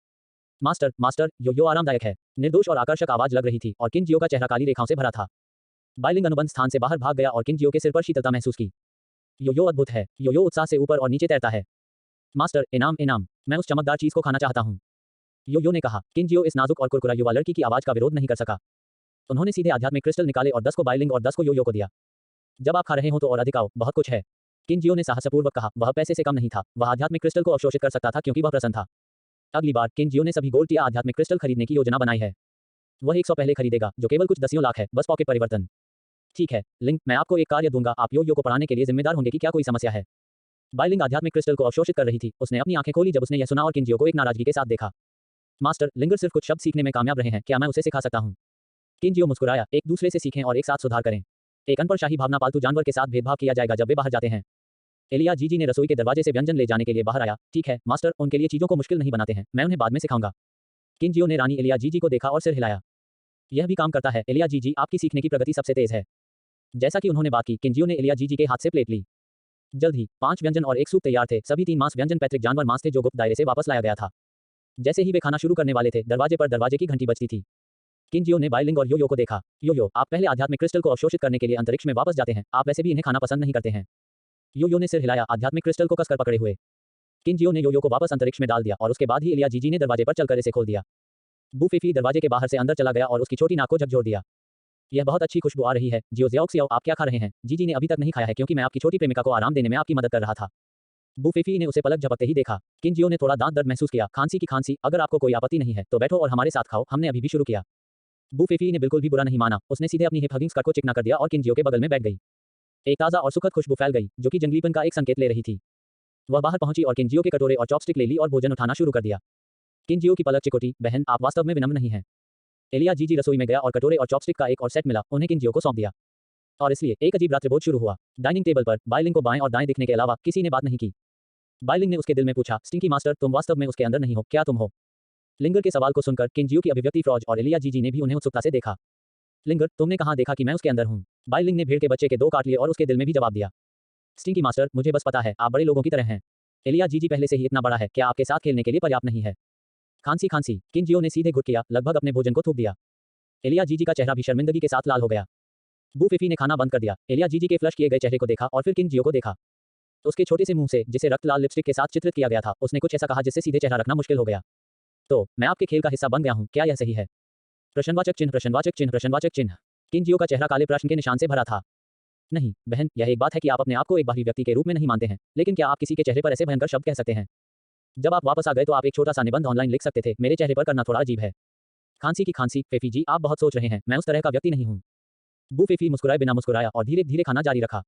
मास्टर, मास्टर, योयो आरामदायक है। निर्दोष और आकर्षक आवाज लग रही थी और किंजियो का चेहरा काली रेखाओं से भरा था। बाइलिंग अनुबंध स्थान से बाहर भाग गया और किंजियो के सिर पर शीतलता महसूस की। योयो अद्भुत है। योयो उत्साह से ऊपर और नीचे तैरता है। मास्टर, इनाम, इनाम, मैं उस चमकदार चीज को खाना चाहता हूँ। योयो ने कहा। किंजियो इस नाजुक और कुरकुरा युवा लड़की की आवाज का विरोध नहीं कर सका। उन्होंने सीधे आध्यात्मिक क्रिस्टल निकाले और 10 को बाइलिंग और 10 को योयो को दिया। जब आप खा रहे हो तो और अधिक आओ, बहुत कुछ है। किंजियो ने साहसपूर्वक कहा। वह पैसे से कम नहीं था, वह आध्यात्मिक क्रिस्टल को अवशोषित कर सकता था क्योंकि वह प्रसन्न था। अगली बार किंजियो ने सभी गोल्ड या आध्यात्मिक क्रिस्टल खरीदने की योजना बनाई है। वह 100 पहले खरीदेगा, जो केवल कुछ दसियों लाख है, बस पॉकेट परिवर्तन। ठीक है, लिंक, मैं आपको एक कार्य दूंगा, आप योयो को पढ़ाने के लिए जिम्मेदार होंगे कि क्या कोई समस्या है। बाइलिंग आध्यात्मिक क्रिस्टल को अवशोषित कर रही थी। उसने अपनी आंखें खोली जब उसने यह सुना और किंजियो को एक नाराजगी के साथ देखा। मास्टर, लिंगर सिर्फ कुछ शब्द सीखने में कामयाब रहे हैं, क्या मैं उसे सिखा सकता हूँ? किंजियो मुस्कुराया। एक दूसरे से सीखें और एक साथ सुधार करें। एक अनपढ़ शाही भावना पालतू जानवर के साथ भेदभाव किया जाएगा जब वे बाहर जाते हैं। एलिया जीजी ने रसोई के दरवाजे से व्यंजन ले जाने के लिए बाहर आया। ठीक है मास्टर, उनके लिए चीजों को मुश्किल नहीं बनाते हैं, मैं उन्हें बाद में सिखाऊंगा। किंजियो ने रानी एलिया जीजी को देखा और सिर हिलाया। यह भी काम करता है एलिया जीजी, आपकी सीखने की प्रगति सबसे तेज है। जैसा कि उन्होंने बात की, किंजियो ने एलिया जीजी के हाथ से प्लेट ली। जल्द ही 5 व्यंजन और एक सूप तैयार थे। सभी 3 मांस व्यंजन पैतृक जानवर मांस थे जो गुप्त दायरे से वापस लाया गया था। जैसे ही वे खाना शुरू करने वाले थे, दरवाजे पर दरवाजे की घंटी बजती थी। किंजियो ने बाइलिंग और योयो को देखा। योयो, आप पहले आध्यात्मिक क्रिस्टल को अवशोषित करने के लिए अंतरिक्ष में वापस जाते हैं, आप वैसे भी इन्हें खाना पसंद नहीं करते हैं। योयो ने सिर हिलाया, आध्यात्मिक क्रिस्टल को कसकर पकड़े हुए। किंजियो ने योयो को वापस अंतरिक्ष में डाल दिया और उसके बाद ही एलिया जीजी ने दरवाजे पर चलकर इसे खोल दिया। बूफीफी दरवाजे के बाहर से अंदर चला गया और उसकी छोटी नाक को झकझोर दिया। यह बहुत अच्छी खुशबू आ रही है। जियो ज़ियाओक्सियाओ, आप क्या खा रहे हैं? जीजी ने अभी तक नहीं खाया है क्योंकि मैं आपकी छोटी प्रेमिका को आराम देने में आपकी मदद कर रहा था। बूफीफी ने उसे पलक झपकते ही देखा। किंजियो ने थोड़ा दांत दर्द महसूस किया। खांसी की खांसी, अगर आपको कोई आपत्ति नहीं है तो बैठो और हमारे साथ खाओ, हमने अभी भी शुरू किया। बूफीफी ने बिल्कुल भी बुरा नहीं माना। उसने सीधे अपनी हिप हगिंग स्कर्ट को चिकना कर दिया और किंजियो के बगल में बैठ गई। एक ताज़ा और सुखद खुशबू फैल गई जो कि जंगलीपन का एक संकेत ले रही थी। वह बाहर पहुंची और किंजियो के कटोरे और चॉपस्टिक ले ली और भोजन उठाना शुरू कर दिया। किंजियो की पलक चिकोटी। बहन, आप वास्तव में विनम्र नहीं हैं। एलिया जीजी रसोई में गया और कटोरे और चॉपस्टिक का एक और सेट मिला, उन्हें किंजियो को सौंप दिया। और इसलिए एक अजीब रात्रिभोज शुरू हुआ। डाइनिंग टेबल पर बाइलिंग को बाएं और दाएं दिखने के अलावा किसी ने बात नहीं की। बाइलिंग ने उसके दिल में पूछा, स्टिंकी मास्टर, तुम वास्तव में उसके अंदर नहीं हो, क्या तुम हो? लिंगर के सवाल को सुनकर किंजियो की अभिव्यक्ति फ्रॉज और एलिया जीजी ने भी उन्हें उत्सुकता से देखा। लिंगर, तुमने कहाँ देखा कि मैं उसके अंदर हूँ? बाइलिंग ने भेड़ के बच्चे के 2 काट लिए और उसके दिल में भी जवाब दिया। स्टिंकी मास्टर, मुझे बस पता है, आप बड़े लोगों की तरह हैं। एलिया जीजी पहले से ही इतना बड़ा है, क्या आपके साथ खेलने के लिए पर्याप्त नहीं है? खांसी खांसी, किंजियो ने सीधे घुट किया, लगभग अपने भोजन को थूक दिया। एलिया जीजी का चेहरा भी शर्मिंदगी के साथ लाल हो गया। बूफीफी ने खाना बंद कर दिया। एलिया जीजी के फ्लश किए गए चेहरे को देखा और फिर किंजियो को देखा। उसके छोटे से मुंह से, जिसे रक्त लाल लिपस्टिक के साथ चित्रित किया गया था, उसने कुछ ऐसा कहा जिससे सीधे चेहरा रखना मुश्किल हो गया। तो मैं आपके खेल का हिस्सा बन गया हूँ, क्या यह सही है? प्रश्नवाचक चिन्ह, प्रश्नवाचक चिन्ह, प्रश्नवाचक चिन्ह। किंजियो का चेहरा काले प्रश्न के निशान से भरा था। नहीं बहन, यह एक बात है कि आप अपने आप को एक बाहरी व्यक्ति के रूप में नहीं मानते हैं, लेकिन क्या आप किसी के चेहरे पर ऐसे भयंकर शब्द कह सकते हैं? जब आप वापस आ गए तो आप एक छोटा सा निबंध ऑनलाइन लिख सकते थे, मेरे चेहरे पर करना थोड़ा अजीब है। खांसी की खांसी, फेफी जी, आप बहुत सोच रहे हैं, मैं उस तरह का व्यक्ति नहीं हूँ। बूफीफी मुस्कुराए बिना मुस्कुराया और धीरे धीरे खाना जारी रखा।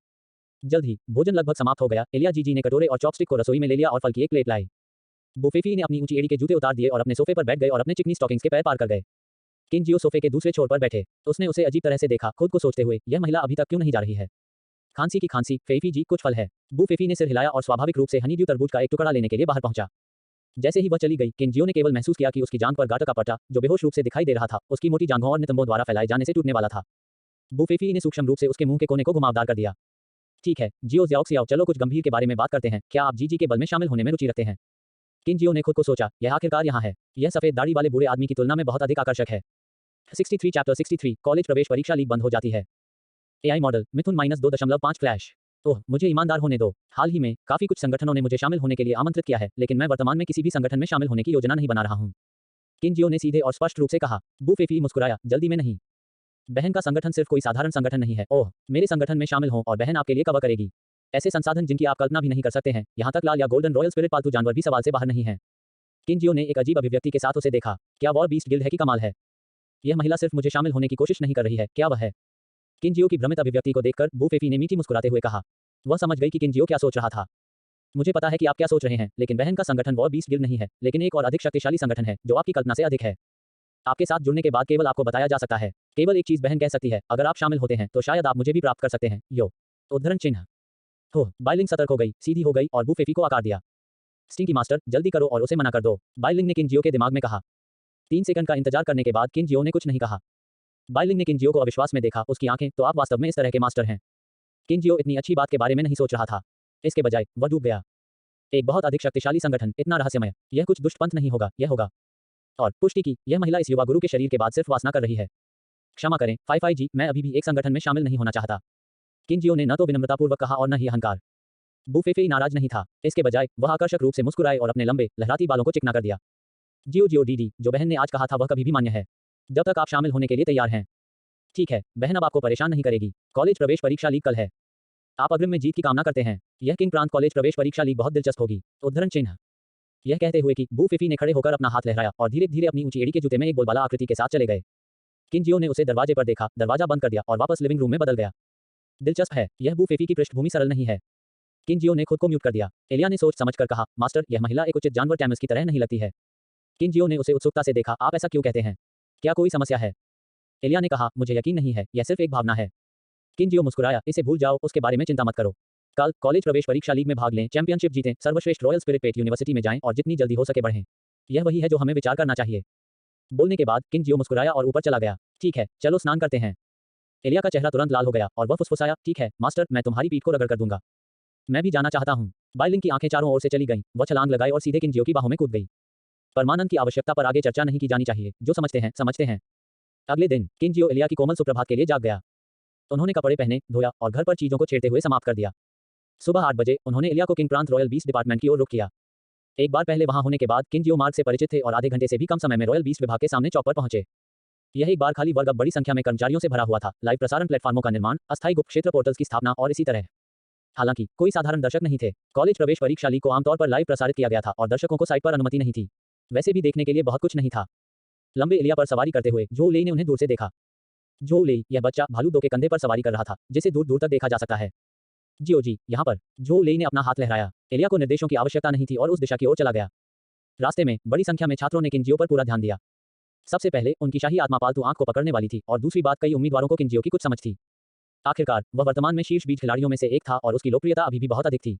जल्द ही भोजन लगभग समाप्त हो गया। एलिया जीजी ने कटोरे और चॉपस्टिक को रसोई में ले लिया और फल की एक प्लेट लाई। बूफीफी ने अपनी ऊंची एड़ी के जूते उतार दिए और अपने सोफे पर बैठ गए और अपने चिकनी स्टॉकिंग्स के पैर पार कर गए। किंजियो सोफे के दूसरे छोर पर बैठे। उसने उसे अजीब तरह से देखा, खुद को सोचते हुए, यह महिला अभी तक क्यों नहीं जा रही है? खांसी की खांसी, फेफी जी, कुछ फल है। बूफीफी ने सिर हिलाया और स्वाभाविक रूप से हनीड्यू तरबूज का एक टुकड़ा लेने के लिए बाहर पहुंचा। जैसे ही वह चली गई, किंजियो ने केवल महसूस किया कि उसकी जांघ पर गांठ का पट्टा, जो बेहोश रूप से दिखाई दे रहा था, उसकी मोटी जांघों और नितंबों द्वारा फैलाए जाने से टूटने वाला था। बूफीफी ने सूक्ष्म रूप से उसके मुंह के कोने को घुमावदार कर दिया। ठीक है, जियो ज़ियाओक्सियाओ, चलो कुछ गंभीर के बारे में बात करते हैं। क्या आप जीजी के बल में शामिल होने में रुचि रखते हैं? किंजियो ने खुद को सोचा, यह आखिरकार यहाँ है। यह सफेद दाढ़ी वाले बूढ़े आदमी की तुलना में बहुत अधिक आकर्षक है। 63 चैप्टर 63 कॉलेज प्रवेश परीक्षा लीक बंद हो जाती है। एआई मॉडल मिथुन -2.5 फ्लैश। ओह, मुझे ईमानदार होने दो। हाल ही में काफी कुछ संगठनों ने मुझे शामिल होने के लिए आमंत्रित किया है, लेकिन मैं वर्तमान में किसी भी संगठन में शामिल होने की योजना नहीं बना रहा हूँ। किंजियो ने सीधे और स्पष्ट रूप से कहा। बूफीफी मुस्कुराया, जल्दी में नहीं। बहन का संगठन सिर्फ कोई साधारण संगठन नहीं है। ओह, मेरे संगठन में शामिल हों और बहन आपके लिए कवर करेगी। ऐसे संसाधन जिनकी आप कल्पना भी नहीं कर सकते हैं, यहाँ तक लाल या गोल्डन रॉयल स्पिरिट पालतू जानवर भी सवाल से बाहर नहीं है। किनजियो ने एक अजीब अभिव्यक्ति के साथ उसे देखा। क्या वॉर बीस्ट गिल्ड है कि कमाल है? यह महिला सिर्फ मुझे शामिल होने की कोशिश नहीं कर रही है, क्या वह है? किनजियो की भ्रमित अभिव्यक्ति को देखकर बू फेफी ने मीठी मुस्कुराते हुए कहा। वह समझ गई कि किनजियो क्या सोच रहा था। मुझे पता है कि आप क्या सोच रहे हैं, लेकिन बहन का संगठन वॉर बीस्ट गिल्ड नहीं है, लेकिन एक और अधिक शक्तिशाली संगठन है जो आपकी कल्पना से अधिक है। आपके साथ जुड़ने के बाद केवल आपको बताया जा सकता है। केवल एक चीज बहन कह सकती है, अगर आप शामिल होते हैं तो शायद आप मुझे भी प्राप्त कर सकते हैं। यो उद्धरण चिन्ह। हो, बाइलिंग सतर्क हो गई, सीधी हो गई और बू फेफी को आकार दिया। स्टिंकी मास्टर, जल्दी करो और उसे मना कर दो, बाइलिंग ने किनजियो के दिमाग में कहा। 3 सेकंड का इंतजार करने के बाद किनजियो ने कुछ नहीं कहा। बाइलिंग ने किनजियो को अविश्वास में देखा। उसकी आंखें, तो आप वास्तव में इस तरह के मास्टर हैं। किनजियो इतनी अच्छी बात के बारे में नहीं सोच रहा था। इसके बजाय वह डूब गया। एक बहुत अधिक शक्तिशाली संगठन, इतना रहस्यमय, यह कुछ दुष्ट पंथ नहीं होगा, यह होगा। और पुष्टि की, यह महिला इस युवा गुरु के शरीर के बाद सिर्फ वासना कर रही है। क्षमा करें, फाई जी, मैं अभी भी एक संगठन में शामिल नहीं होना चाहता। किनजियो ने न तो विनम्रतापूर्वक कहा और न ही अहंकार। बू फेफी नाराज नहीं था। इसके बजाय वह आकर्षक रूप से मुस्कुराए और अपने लंबे लहराती बालों को चिकना कर दिया। जियो जियो डी जो बहन ने आज कहा था वह कभी भी मान्य है। जब तक आप शामिल होने के लिए तैयार हैं। ठीक है, बहन अब आपको परेशान नहीं करेगी। कॉलेज प्रवेश परीक्षा लीग कल है। आप अग्रिम में जीत की कामना करते हैं। यह किंग प्रांत कॉलेज प्रवेश परीक्षा लीग बहुत दिलचस्प होगी। उद्धरण चिन्ह। यह कहते हुए कि बू फेफी ने खड़े होकर अपना हाथ लहराया और धीरे धीरे अपनी ऊंची एड़ी के जूते में एक बोलबाला आकृति के साथ चले गए। किनजियो ने उसे दरवाजे पर देखा, दरवाजा बंद कर दिया और वापस लिविंग रूम में बदल गया। दिलचस्प है, यह बू फेफी की पृष्ठभूमि सरल नहीं है। किनजियो ने खुद को म्यूट कर दिया। एलिया ने सोच समझकर कहा, मास्टर, यह महिला एक उचित जानवर टैमस की तरह नहीं लगती है। किनजियो ने उसे उत्सुकता से देखा। आप ऐसा क्यों कहते हैं? क्या कोई समस्या है? एलिया ने कहा, मुझे यकीन नहीं है, यह सिर्फ एक भावना है। किनजियो मुस्कुराया, इसे भूल जाओ, उसके बारे में चिंता मत करो। कल कॉलेज प्रवेश परीक्षा लीग में भाग लें, चैंपियनशिप जीतें, सर्वश्रेष्ठ रॉयल स्पिरिट पेट यूनिवर्सिटी में जाएं और जितनी जल्दी हो सके बढ़ें। यह वही है जो हमें विचार करना चाहिए। बोलने के बाद किनजियो मुस्कुराया और ऊपर चला गया। ठीक है, चलो स्नान करते हैं। एलिया का चेहरा तुरंत लाल हो गया और वह फुसफुसाया, ठीक है मास्टर, मैं तुम्हारी पीठ को रगड़ कर दूंगा। मैं भी जाना चाहता हूँ। बाइलिंग की आंखें चारों ओर से चली गईं। वह छलांग लगाई और सीधे किनजियो की बाहों में कूद गई। परमानंद की आवश्यकता पर आगे चर्चा नहीं की जानी चाहिए। जो समझते हैं समझते हैं। अगले दिन किनजियो एलिया की कोमल सुप्रभात के लिए जाग गया। उन्होंने कपड़े पहने, धोया और घर पर चीजों को छेड़ते हुए समाप्त कर दिया। सुबह 8 बजे उन्होंने एलिया को किंग प्रांत रॉयल बीस्ट डिपार्टमेंट की ओर रुख किया। एक बार पहले वहां होने के बाद किनजियो मार्ग से परिचित थे और आधे घंटे से भी कम समय में रॉयल बीस्ट विभाग के सामने चौक पर पहुंचे। यह एक बार खाली वर्ग अब बड़ी संख्या में कर्मचारियों से भरा हुआ था। लाइव प्रसारण प्लेटफार्मों का निर्माण, अस्थायी गुप्त क्षेत्र पोर्टल्स की स्थापना और इसी तरह। हालांकि कोई साधारण दर्शक नहीं थे। कॉलेज प्रवेश परीक्षा लीग को आमतौर पर लाइव प्रसारित किया गया था और दर्शकों को साइट पर अनुमति नहीं थी। वैसे भी देखने के लिए बहुत कुछ नहीं था। लंबे एलिया पर सवारी करते हुए झोउ लेई ने उन्हें दूर से देखा। झोउ लेई, यह बच्चा भालू 2 के कंधे पर सवारी कर रहा था, जिसे दूर दूर तक देखा जा सकता है। जियो जी, यहाँ पर। झोउ लेई ने अपना हाथ लहराया। एलिया को निर्देशों की आवश्यकता नहीं थी और उस दिशा की ओर चला गया। रास्ते में बड़ी संख्या में छात्रों ने किनजियो पर पूरा ध्यान दिया। सबसे पहले उनकी शाही आत्मा पालतू आंख को पकड़ने वाली थी और दूसरी बात, कई उम्मीदवारों को किनजियो की कुछ समझ थी। आखिरकार वह वर्तमान में शीर्ष बीज खिलाड़ियों में से एक था और उसकी लोकप्रियता अभी भी बहुत अधिक थी।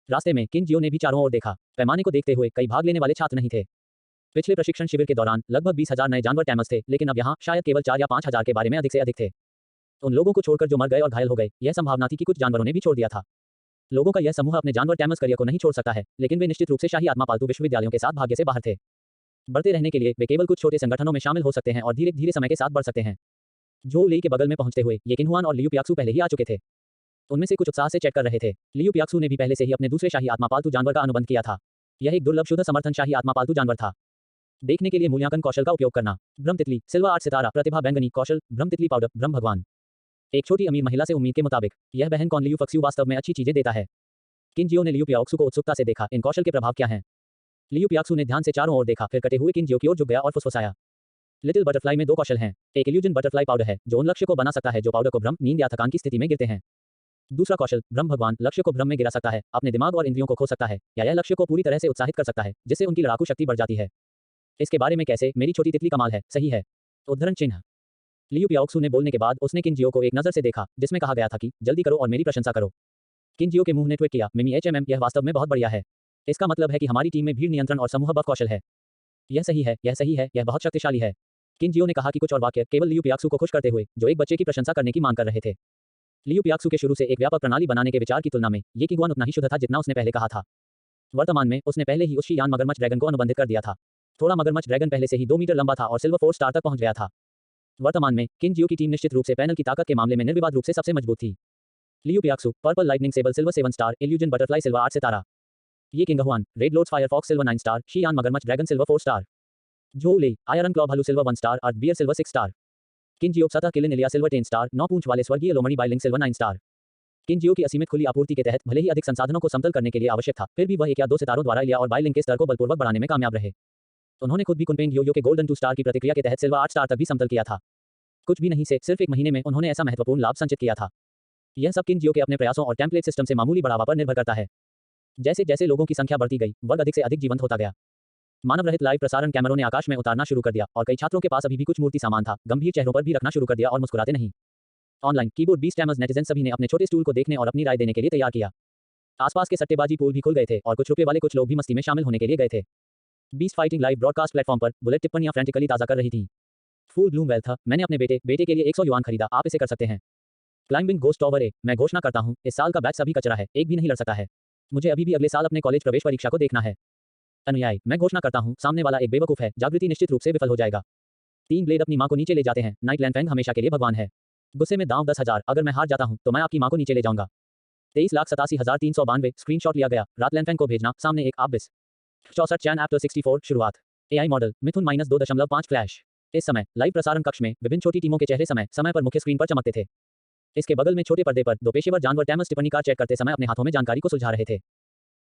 रास्ते में किनजियो ने भी चारों ओर देखा। पैमाने को देखते हुए कई भाग लेने वाले छात्र नहीं थे। पिछले प्रशिक्षण शिविर के दौरान लगभग 20,000 नए जानवर टैमर्स थे, लेकिन अब यहाँ शायद केवल 4 या 5,000 के बारे में अधिक से अधिक थे। उन लोगों को छोड़कर जो मर गए और घायल हो गए, यह संभावना थी कि कुछ जानवरों ने भी छोड़ दिया था। लोगों का यह समूह अपने जानवर टैमर्स करियर को नहीं छोड़ सकता है, लेकिन वे निश्चित रूप से शाही आत्मा पालतू विश्वविद्यालयों के साथ भाग्य से बाहर थे। बढ़ते रहने के लिए वे केवल कुछ छोटे संगठनों में शामिल हो सकते हैं और धीरे धीरे समय के साथ बढ़ सकते हैं। झोउ लेई के बगल में पहुंचते हुए ये किनहुआन और लियू पियाक्सू पहले ही आ चुके थे। उनमें से कुछ उत्साह से चैट कर रहे थे। लियू पियाक्सू ने भी पहले से ही अपने दूसरे शाही आत्मा पालतू जानवर का अनुबंध किया था। यह एक दुर्लभ शुद्ध समर्थन शाही आत्मा पालतू जानवर था। देखने के लिए मूल्यांकन कौशल का उपयोग करना। ब्रह्म तितली, सिल्वर 8 सितारा, प्रतिभा बैंगनी, कौशल, ब्रह्म तितली पाउडर, ब्रह्म भगवान। एक छोटी अमीर महिला से उम्मीद के मुताबिक यह बहन कौन लियू फक्स्यू वास्तव में अच्छी चीजें देता है। किनजियो ने लियू पियाक्सू को उत्सुकता से देखा। इन कौशल के प्रभाव क्या हैं? लियू पियाक्सू ने ध्यान से चारों ओर देखा, फिर कटे हुए किनजियो की ओर झुक गया और फुसफुसाया। लिटिल बटरफ्लाई में 2 कौशल हैं। एक इल्यूजन बटरफ्लाई पाउडर है जो उन लक्ष्य को बना सकता है जो पाउडर को भ्रम, नींद या थकान की स्थिति में गिरते हैं। दूसरा कौशल ब्रह्म भगवान लक्ष्य को भ्रम में गिरा सकता है, अपने दिमाग और इंद्रियों को खो सकता है, या यह लक्ष्य को पूरी तरह से उत्साहित कर सकता है, जिससे उनकी लड़ाकू शक्ति बढ़ जाती है। इसके बारे में कैसे? मेरी छोटी तितली कमाल है, सही है। उद्धरण चिन्ह। लियू पियाक्सू ने बोलने के बाद उसने किनजियो को एक नजर से देखा, जिसमें कहा गया था कि जल्दी करो और मेरी प्रशंसा करो। किनजियो के मुंह ने ट्वीट किया, मिमी HMM, यह वास्तव में बहुत बढ़िया है। इसका मतलब है कि हमारी टीम में भीड़ नियंत्रण और समूह बफ कौशल है। यह सही है, यह सही है, यह बहुत शक्तिशाली है। किनजियो ने कहा कि कुछ और वाक्य केवल लियू पियाक्सू को खुश करते हुए, जो एक बच्चे की प्रशंसा करने की मांग कर रहे थे। लियू पियाक्सू के शुरू से एक व्यापक प्रणाली बनाने के विचार की तुलना में ये किगुआन उतना ही शुद्ध था जितना उसने पहले कहा था। वर्तमान में उसने पहले ही उस शीयान मगरमच्छ ड्रैगन को अनुबंधित कर दिया था। थोड़ा मगरमच्छ ड्रैगन पहले से ही 2 मीटर लंबा था और सिल्वर 4 स्टार तक पहुंच गया था। वर्तमान में किनजियो की टीम निश्चित रूप से पैनल की ताकत के मामले में निर्विवाद रूप से सबसे मजबूत थी। लियू पियाक्सू purple lightning sable silver 7 star, illusion butterfly silver 8 सितारा। ये किंगहुआन red loads firefox silver 9 star, शीयान मगरमच्छ dragon silver 4 star. Zhou Lei iron claw भालू silver 1 star, earth bear silver 6 star. किनजियो सतह किलिन इलिया सिल्वर 10 स्टार 9 पूंछ वाले स्वर्गीय लोमड़ी बाइलिंग सिल्वर 9 स्टार। किनजियो की असीमित खुली आपूर्ति के तहत भले ही अधिक संसाधनों को समतल करने के लिए आवश्यक था, फिर भी वह 1 या 2 सितारों द्वारा इलिया और बाइलिंग के स्तर को बलपूर्वक बढ़ाने में कामयाब रहे। उन्होंने खुद भी कुनपेंग योयो के गोल्डन 2 स्टार की प्रतिक्रिया के तहत सिल्वर 8 स्टार तक भी समतल किया था। कुछ भी नहीं से सिर्फ 1 महीने में उन्होंने ऐसा महत्वपूर्ण लाभ संचित किया था। यह सब किनजियो के अपने प्रयासों और टेम्पलेट सिस्टम से मामूली बढ़ावा पर निर्भर करता है। जैसे जैसे लोगों की संख्या बढ़ती गई, वर्ग अधिक से अधिक जीवंत होता गया। मानव रहित लाइव प्रसारण कैमरों ने आकाश में उतारना शुरू कर दिया और कई छात्रों के पास अभी भी कुछ मूर्ति सामान था, गंभीर चेहरों पर भी रखना शुरू कर दिया और मुस्कुराते नहीं। ऑनलाइन कीबोर्ड बीस्ट टैमर्स नेटिजन सभी ने अपने छोटे स्टूल को देखने और अपनी राय देने के लिए तैयार किया। आसपास के सट्टेबाजी पूल भी खुल गए थे और कुछ रुपए वाले कुछ लोग भी मस्ती में शामिल होने के लिए गए थे। Beast fighting live broadcast platform पर बुलेट टिप्पणियां फ्रेंटिकली ताजा कर रही थी। फुल ब्लूम वेल्थ, मैंने अपने बेटे के लिए 100 युआन खरीदा, आप इसे कर सकते हैं। क्लाइंबिंग गोस्ट टॉवर ए, मैं घोषणा करता हूं, इस साल का बैच सभी कचरा है, एक भी नहीं लड़ सकता है। मुझे अभी भी अगले साल अपने कॉलेज प्रवेश परीक्षा को देखना है। अनुयायी, मैं घोषणा करता हूं, सामने वाला एक बेवकूफ है, जागृति निश्चित रूप से विफल हो जाएगा। 3 ब्लेड अपनी मां को नीचे ले जाते हैं, नाइट लैंडफेंग हमेशा के लिए भगवान है। गुस्से में दांव 10,000, अगर मैं हार जाता हूं तो मैं आपकी मां को नीचे ले जाऊंगा। 23,87,392 स्क्रीनशॉट लिया गया, रात लैंडफेंग को भेजना, सामने एक आबिस 64 चैन एप्टर 64 शुरुआत। एआई मॉडल मिथुन -2.5 फ्लैश। इस समय लाइव प्रसारण कक्ष में विभिन्न छोटी टीमों के चेहरे समय समय पर मुख्य स्क्रीन पर चमकते थे। इसके बगल में छोटे पर्दे पर 2 पेशेवर जानवर टैमर्स टिप्पणी कार्ड चेक करते समय अपने हाथों में जानकारी को सुलझा रहे थे।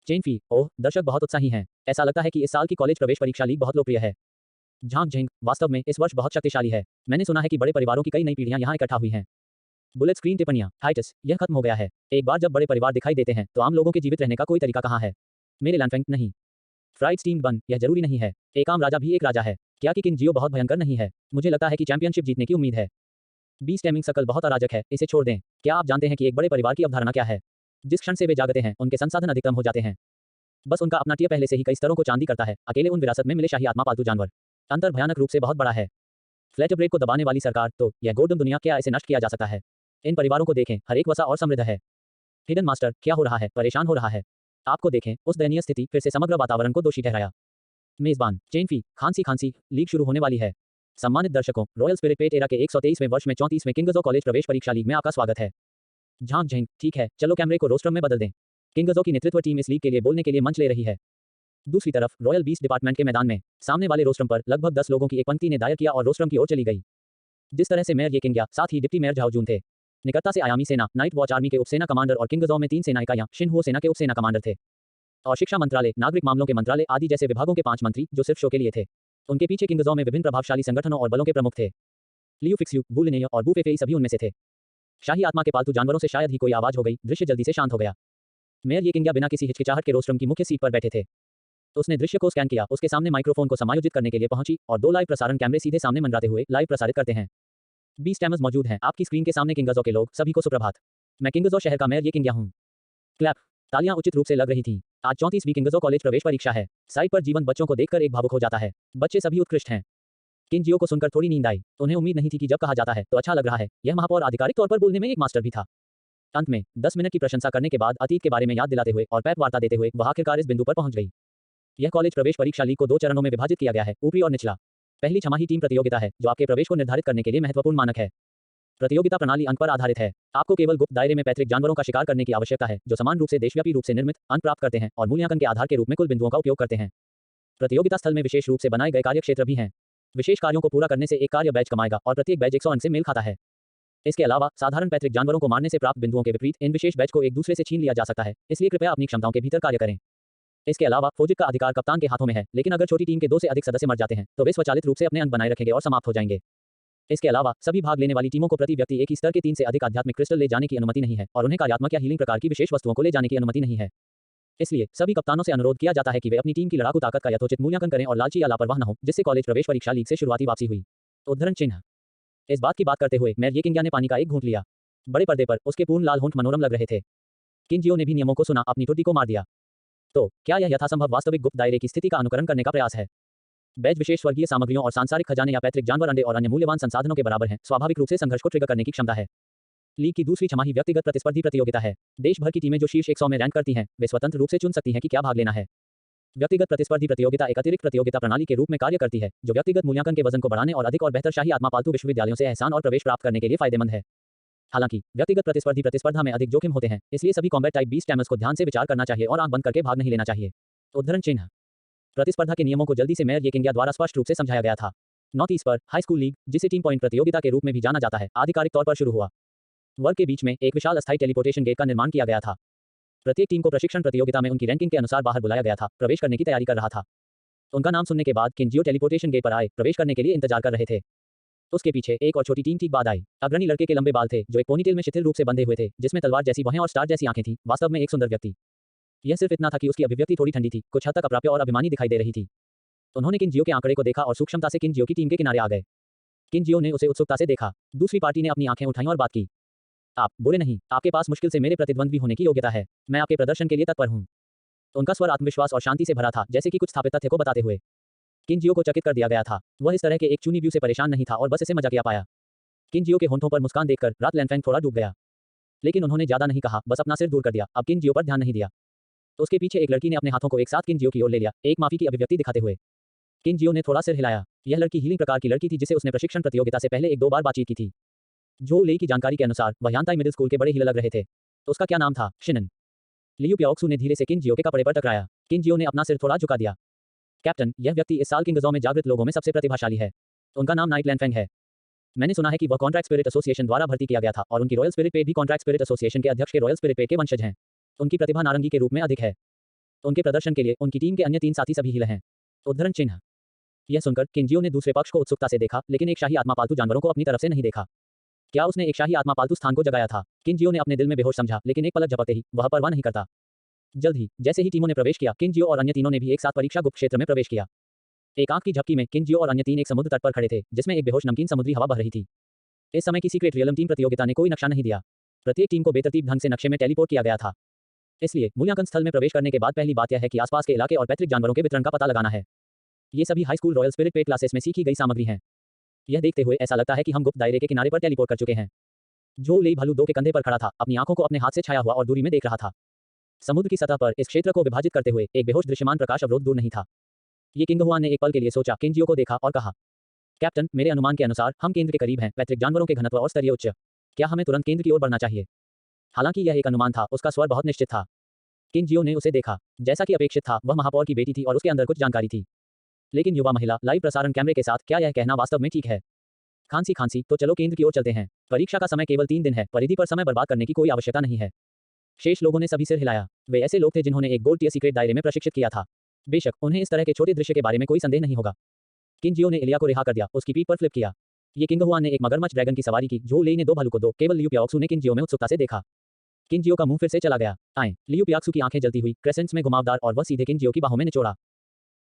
चेन फी, ओह, दर्शक बहुत उत्साही हैं। ऐसा लगता है कि इस साल की कॉलेज प्रवेश परीक्षा लीग बहुत लोकप्रिय है। झांग झिंग, वास्तव में इस वर्ष बहुत शक्तिशाली है। मैंने सुना है कि बड़े परिवारों की कई नई पीढ़ियां यहाँ इकट्ठा हुई हैं। बुलेट स्क्रीन टिप्पणियां, हाइटस, यह खत्म हो गया है। एक बार जब बड़े परिवार दिखाई देते हैं तो आम लोगों के जीवित रहने का कोई तरीका कहाँ है? मेरे लैंडफेंग नहीं। फ्राइड स्टीम्ड बन, यह जरूरी नहीं है। एक आम राजा भी एक राजा है। क्या कि किनजियो बहुत भयंकर नहीं है? मुझे लगता है कि चैंपियनशिप जीतने की उम्मीद है। बी स्टेमिंग सर्कल बहुत अराजक है, इसे छोड़ दें। क्या आप जानते हैं कि एक बड़े परिवार की अवधारणा क्या है? जिस क्षण से वे जागते हैं, उनके संसाधन अधिकतम हो जाते हैं। बस उनका अपना टियर पहले से ही कई स्तरों को चांदी करता है, अकेले उन विरासत में मिले शाही आत्मा पालतू जानवर। अंतर भयानक रूप से बहुत बड़ा है। फ्लैट ब्रेक को दबाने वाली सरकार, तो यह गोल्डन दुनिया, क्या इसे नष्ट किया जा सकता है? इन परिवारों को देखें, हर एक वसा और समृद्ध है। हिडन मास्टर, क्या हो रहा है? परेशान हो रहा है? आपको देखें, उस दयनीय स्थिति फिर से समग्र वातावरण को दोषी ठहराया। मेजबान, चेनफी, खांसी, लीग शुरू होने वाली है। सम्मानित दर्शकों, रॉयल स्पिरिट पेट एरा के 123वें वर्ष में 34वें किंगजो कॉलेज प्रवेश परीक्षा लीग में आपका स्वागत है। झांग झिंग, ठीक है, चलो कैमरे को रोस्ट्रम में बदल दें। किंगजो की नेतृत्व टीम इस लीग के लिए बोलने के लिए मंच ले रही है। दूसरी तरफ रॉयल बीस्ट डिपार्टमेंट के मैदान में सामने वाले रोस्ट्रम पर लगभग 10 लोगों की एक पंक्ति ने दायर किया और रोस्ट्रम की ओर चली गई। जिस तरह से मेयर ये किंग्या, साथ ही डिप्टी मेयर झाओजून थे। निकटता से आयामी सेना, नाइट वॉच आर्मी के उपसेना कमांडर और किंगजो में 3 सेना इकाइयां, शिनहुओ सेना के उपसेना कमांडर थे। और शिक्षा मंत्रालय, नागरिक मामलों के मंत्रालय आदि जैसे विभागों के 5 मंत्री जो सिर्फ शो के लिए थे। उनके पीछे किंगजो में विभिन्न प्रभावशाली संगठनों और बलों के प्रमुख थे। लियू फिक्स्यू, बुलिनेय और बूफेफेई सभी उनमें से थे। शाही आत्मा के पालतू जानवरों से शायद ही कोई आवाज हो गई, दृश्य जल्दी से शांत हो गया। मेयर ये किंग्या बिना किसी हिचकिचाहट के रोस्ट्रम की मुख्य सीट पर बैठे थे। उसने दृश्य को स्कैन किया, उसके सामने माइक्रोफोन को समायोजित करने के लिए पहुंची और 2 लाइव प्रसारण कैमरे सीधे सामने मंडराते हुए लाइव प्रसारित करते हैं। 20 टैमर्स मौजूद हैं आपकी स्क्रीन के सामने। किंगजो के लोग, सभी को सुप्रभात। मैं किंगजो शहर का मेयर ये किंग्या हूं। क्लैप, तालियां उचित रूप से लग रही थीं। आज 34वीं किंगजो कॉलेज प्रवेश परीक्षा है। साइट पर जीवंत बच्चों को देखकर एक भावुक हो जाता है। बच्चे सभी उत्कृष्ट हैं। किनजियो को सुनकर थोड़ी नींद आई। उन्हें उम्मीद नहीं थी कि जब कहा जाता है तो अच्छा लग रहा है। यह महापौर आधिकारिक तौर पर बोलने में एक मास्टर भी था। अंत में 10 मिनट की प्रशंसा करने के बाद अतीत के बारे में याद दिलाते हुए और पैप वार्ता देते हुए वह आखिरकार इस बिंदु पर पहुंच गई। यह कॉलेज प्रवेश परीक्षा लीग को 2 चरणों में विभाजित किया गया है, ऊपरी और निचला। पहली छमाही टीम प्रतियोगिता है, जो आपके प्रवेश को निर्धारित करने के लिए महत्वपूर्ण मानक है। प्रतियोगिता प्रणाली अंक पर आधारित है। आपको केवल गुप्त दायरे में पैतृक जानवरों का शिकार करने की आवश्यकता है, जो समान रूप से देशव्यापी रूप से निर्मित अंक प्राप्त करते हैं और मूल्यांकन के आधार के रूप में कुल बिंदुओं का उपयोग करते हैं। प्रतियोगिता स्थल में विशेष रूप से बनाए गए कार्यक्षेत्र भी हैं। विशेष कार्यों को पूरा करने से एक कार्य बैच कमाएगा और प्रत्येक बैच 100 अंक से मेल खाता है। इसके अलावा साधारण पैतृक जानवरों को मारने से प्राप्त बिंदुओं के विपरीत इन विशेष बैच को एक दूसरे से छीन लिया जा सकता है, इसलिए कृपया अपनी क्षमताओं के भीतर कार्य करें। इसके अलावा फौजिक का अधिकार कप्तान के हाथों में है, लेकिन अगर छोटी टीम के 2 से अधिक सदस्य मर जाते हैं तो वे स्वचालित रूप से अपने अंक बनाए रखेंगे और समाप्त हो जाएंगे। इसके अलावा सभी भाग लेने वाली टीमों को प्रति व्यक्ति एक ही स्तर के 3 से अधिक आध्यात्मिक क्रिस्टल ले जाने की अनुमति नहीं है और उन्हें कार्यात्मक या हीलिंग प्रकार की विशेष वस्तुओं को ले जाने की अनुमति नहीं है। इसलिए सभी कप्तानों से अनुरोध किया जाता है कि वे अपनी टीम की लड़ाकू ताकत का यथोचित मूल्यांकन करें और लालची या लापरवाह न हो, जिससे कॉलेज प्रवेश परीक्षा लीग से शुरुआती वापसी हुई। उद्धरण चिन्ह। इस बात की बात करते हुए मेयर ये किंग्या ने पानी का एक घूंट लिया। बड़े पर्दे पर उसके पूर्ण लाल होंठ मनोरम लग रहे थे। किनजियो ने भी नियमों को सुना, अपनी ठुड्डी को मार दिया। तो क्या यह यथासंभव वास्तविक गुप्त दायरे की स्थिति का अनुकरण करने का प्रयास है? बैच विशेष स्वर्गीय सामग्रियों और सांसारिक खजाने या पैतृक जानवर अंडे और अन्य मूल्यवान संसाधनों के बराबर हैं, स्वाभाविक रूप से संघर्ष को ट्रिगर करने की क्षमता है। लीग की दूसरी छमाही व्यक्तिगत प्रतिस्पर्धी प्रतियोगिता है। देश भर की टीमें जो शीर्ष 100 में रैंक करती हैं, वे स्वतंत्र रूप से चुन सकती हैं कि क्या भाग लेना है। व्यक्तिगत प्रतिस्पर्धी प्रतियोगिता एक अतिरिक्त प्रतियोगिता प्रणाली के रूप में कार्य करती है, जो व्यक्तिगत मूल्यांकन के वजन को बढ़ाने और अधिक और बेहतर शाही आत्मा पालतू विश्वविद्यालयों से एहसान और प्रवेश प्राप्त करने के लिए फायदेमंद है। हालांकि व्यक्तिगत प्रतिस्पर्धी प्रतिस्पर्धा में अधिक जोखिम होते हैं, इसलिए सभी कॉम्बैट टाइप 20 टैमर्स को ध्यान से विचार करना चाहिए और आंख बंद करके भाग नहीं लेना चाहिए। उद्धरण चिन्ह। प्रतिस्पर्धा के नियमों को जल्दी से मेयर ये किंग्या द्वारा स्पष्ट रूप से समझाया गया था। नॉर्थ ईस्ट पर हाई स्कूल लीग, जिसे टीम पॉइंट प्रतियोगिता के रूप में भी जाना जाता है, आधिकारिक तौर पर शुरू हुआ। वर्ग के बीच में एक विशाल अस्थायी टेलीपोर्टेशन गेट का निर्माण किया गया था। प्रत्येक टीम को प्रशिक्षण प्रतियोगिता में उनकी रैंकिंग के अनुसार बाहर बुलाया गया था, प्रवेश करने की तैयारी कर रहा था। उनका नाम सुनने के बाद किंजियो टेलीपोर्टेशन गेट पर आए, प्रवेश करने के लिए इंतजार कर रहे थे। उसके पीछे एक और छोटी टीम ठीक बाद आई। अग्रणी लड़के के लंबे बाल थे, जो एक पोनीटेल में शिथिल रूप से बंधे हुए थे, जिसमें तलवार जैसी भौहें और स्टार जैसी आंखें थीं, वास्तव में एक सुंदर व्यक्ति। यह सिर्फ इतना था कि उसकी अभिव्यक्ति थोड़ी ठंडी थी, कुछ हद तक अप्राप्य और अभिमानी दिखाई दे रही थी। उन्होंने किंजियो के आंकड़े को देखा और सूक्ष्मता से किंजियो की टीम के किनारे आ गए। किंजियो ने उसे उत्सुकता से देखा। दूसरी पार्टी ने अपनी आंखें उठाईं और बात की। आप बुरे नहीं, आपके पास मुश्किल से मेरे प्रतिद्वंद्वी होने की योग्यता है। मैं आपके प्रदर्शन के लिए तत्पर हूं। उनका स्वर आत्मविश्वास और शांति से भरा था, जैसे कि कुछ स्थापित तथ्य को बताते हुए। किंजियो को चकित कर दिया गया था। वह इस तरह के एक चुनी व्यू से परेशान नहीं था और बस इसे मजा किया पाया। किंजियो के होंठों पर मुस्कान देखकर रात लैनफेंग थोड़ा डूब गया, लेकिन उन्होंने ज्यादा नहीं कहा, बस अपना सिर दूर कर दिया। अब किंजियो पर ध्यान नहीं दिया। तो उसके पीछे एक लड़की ने अपने हाथों को एक साथ किंजियो की ओर ले लिया, एक माफी की अभिव्यक्ति दिखाते हुए। किंजियो ने थोड़ा सिर हिलाया। यह लड़की हीलिंग प्रकार की लड़की थी, जिसे उसने प्रशिक्षण प्रतियोगिता से पहले एक दो बार बातचीत की थी। जो लेई की जानकारी के अनुसार वह यांताई मिडिल स्कूल के बड़े हीलर लग रहे थे। तो उसका क्या नाम था? शिनन। लियू प्याओक्सू ने धीरे से किंजियो के कपड़े पर टकराया। किंजियो ने अपना सिर थोड़ा झुका दिया। कैप्टन, यह व्यक्ति इस साल किंगजो में जागृत लोगों में सबसे प्रतिभाशाली है। उनका नाम नाइट लैनफेंग है। मैंने सुना है कि वह कॉन्ट्रैक्ट स्पिरिट एसोसिएशन द्वारा भर्ती किया गया था और उनकी रॉयल स्पिरिट पेट भी कॉन्ट्रैक्ट स्पिरिट एसोसिएशन के अध्यक्ष के रॉयल स्पिरिट पेट के वंशज हैं। उनकी प्रतिभा नारंगी के रूप में अधिक है। उनके प्रदर्शन के लिए उनकी टीम के अन्य 3 साथी सभी हीलर हैं। उद्धरण चिन्ह। यह सुनकर किंजियो ने दूसरे पक्ष को उत्सुकता से देखा, लेकिन एक शाही आत्मा पालतू जानवरों को अपनी तरफ से नहीं देखा। क्या उसने एक शाही आत्मा पालतू स्थान को जगाया था? किंजियो ने अपने दिल में बेहोश समझा, लेकिन एक पलक झपकते ही वह परवाह नहीं करता। जल्द ही जैसे ही टीमों ने प्रवेश किया, किंजियो और अन्य तीनों ने भी एक साथ परीक्षा गुप्त क्षेत्र में प्रवेश किया। एक आंख की झपकी में किंजियो और अन्य 3 एक समुद्र तट पर खड़े थे, जिसमें एक बेहोश नमकीन समुद्री हवा बह रही थी। इस समय की सीक्रेट रियलम टीम प्रतियोगिता ने कोई नक्शा नहीं दिया। प्रत्येक टीम को बेतरतीब ढंग से नक्शे में टेलीपोर्ट किया गया था। इसलिए मूल्यांकन स्थल में प्रवेश करने के बाद पहली बात यह है कि आसपास के इलाके और पैतृक जानवरों के वितरण का पता लगाना है। ये सभी हाई स्कूल रॉयल स्पिरिट पेट क्लासेस में सीखी गई सामग्री हैं। यह देखते हुए ऐसा लगता है कि हम गुप्त दायरे के किनारे पर टेलीपोर्ट कर चुके हैं। जो लेई भालू 2 के कंधे पर खड़ा था, अपनी आंखों को अपने हाथ से छाया हुआ और दूरी में देख रहा था। समुद्र की सतह पर इस क्षेत्र को विभाजित करते हुए एक बेहोश दृश्यमान प्रकाश अवरोध दूर नहीं था। ये किंग हुआन ने एक पल के लिए सोचा, किंजियो को देखा और कहा, कैप्टन, मेरे अनुमान के अनुसार हम केंद्र के करीब हैं। पैतृक जानवरों के घनत्व और स्तरीय उच्च। क्या हमें तुरंत केंद्र की ओर बढ़ना चाहिए? हालांकि यह एक अनुमान था, उसका स्वर बहुत निश्चित था। किंजियो ने उसे देखा। जैसा कि अपेक्षित था, वह महापौर की बेटी थी और उसके अंदर कुछ जानकारी थी। लेकिन युवा महिला लाइव प्रसारण कैमरे के साथ, क्या यह कहना वास्तव में ठीक है? खांसी, तो चलो केंद्र की ओर चलते हैं। परीक्षा का समय केवल 3 दिन है, परिधि पर समय बर्बाद करने की कोई आवश्यकता नहीं है। शेष लोगों ने सभी सिर हिलाया। वे ऐसे लोग थे जिन्होंने एक गोल्ड टियर सीक्रेट दायरे में प्रशिक्षित किया था। बेशक उन्हें इस तरह के छोटे दृश्य के बारे में कोई संदेह नहीं होगा। किंजियो ने इलिया को रिहा कर दिया, उसकी पीठ पर फ्लिप किया। ये किंग हुआन ने एक मगरमच्छ ड्रैगन की सवारी की, जो लेई ने 2 भालू को 2। केवल लियू प्याओक्सू ने किंजियो में उत्सुकता से देखा। किंजियो का मुंह फिर से चला गया। आए। लियू प्याओक्सू की आंखें जलती हुई, क्रेसेंट्स में घुमावदार, और वह सीधे किंजियो की बाहों में निचोड़ा।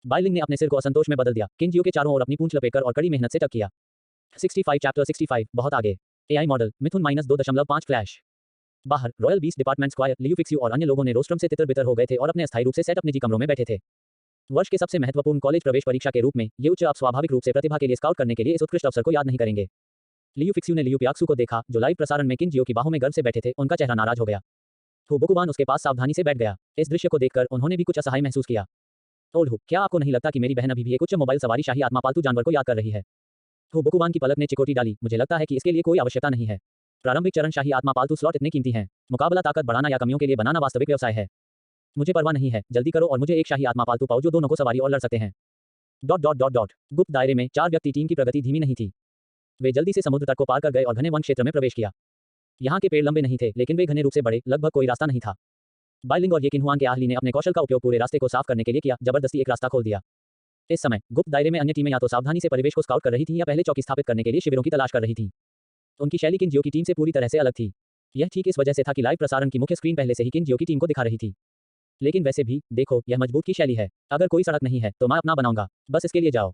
बाइलिंग ने अपने सिर को असंतोष में बदल दिया। किंजियो के चारों ओर अपनी पूंछ लपेटकर और कड़ी मेहनत से टक किया। 65 चैप्टर 65 बहुत आगे। एआई मॉडल मिथुन -2.5 फ्लैश। बाहर royal beast department square, Liu फिक्स्यू और अन्य लोगों ने रोस्ट्रम से तितर-बितर हो गए थे और अपने अस्थायी रूप से सेटअप निजी कमरों में बैठे थे। वर्ष के सबसे महत्वपूर्ण कॉलेज प्रवेश परीक्षा के रूप में ये उच्च आप स्वाभाविक रूप से प्रतिभा के लिए स्काउट करने के लिए इस उत्कृष्ट अवसर को याद नहीं करेंगे। लियू फिक्स्यू ने लियू प्याक्सू को देखा, जो लाइव प्रसारण में किंजियो की बाहों में गर्व से बैठे थे। उनका चेहरा नाराज हो गया। फुबोकुबान उसके पास सावधानी से बैठ गया। इस दृश्य को देखकर उन्होंने भी कुछ असहाय महसूस किया। ओल्ड, क्या आपको नहीं लगता कि मेरी बहन अभी भी एक उच्च मोबाइल सवारी शाही आत्मा पालतू जानवर को याद कर रही है? फुबोकुबान की पलक ने चिकोटी डाली। मुझे लगता है कि इसके लिए कोई आवश्यकता नहीं है। प्रारंभिक चरण शाही आत्मा पालतू स्लॉट इतने कीमती हैं। मुकाबला ताकत बढ़ाना या कमियों के लिए बनाना वास्तविक व्यवसाय है। मुझे परवाह नहीं है, जल्दी करो और मुझे एक शाही आत्मा पालतू पाओ जो दोनों को सवारी और लड़ सकते हैं। ... गुप्त दायरे में 4 व्यक्ति टीम की प्रगति धीमी नहीं थी। वे जल्दी से समुद्र तट को पार कर गए और घने वन क्षेत्र में प्रवेश किया। यहाँ के पेड़ लंबे नहीं थे, लेकिन वे घने रूप से बड़े, लगभग कोई रास्ता नहीं था। बाइलिंग और ये किन्हुआन के आहली ने अपने कौशल का उपयोग पूरे रास्ते को साफ करने के लिए किया, जबरदस्ती एक रास्ता खोल दिया। इस समय गुप्त दायरे में अन्य टीमें या तो सावधानी से परिवेश को स्काउट कर रही थीं या पहले चौकी स्थापित करने के लिए शिविरों की तलाश कर रही थीं। उनकी शैली किंजियो की टीम से पूरी तरह से अलग थी। यह ठीक इस वजह से था कि लाइव प्रसारण की मुख्य स्क्रीन पहले से ही किंजियो की टीम को दिखा रही थी। लेकिन वैसे भी, देखो, यह मजबूत की शैली है। अगर कोई सड़क नहीं है तो मैं अपना बनाऊंगा, बस इसके लिए जाओ।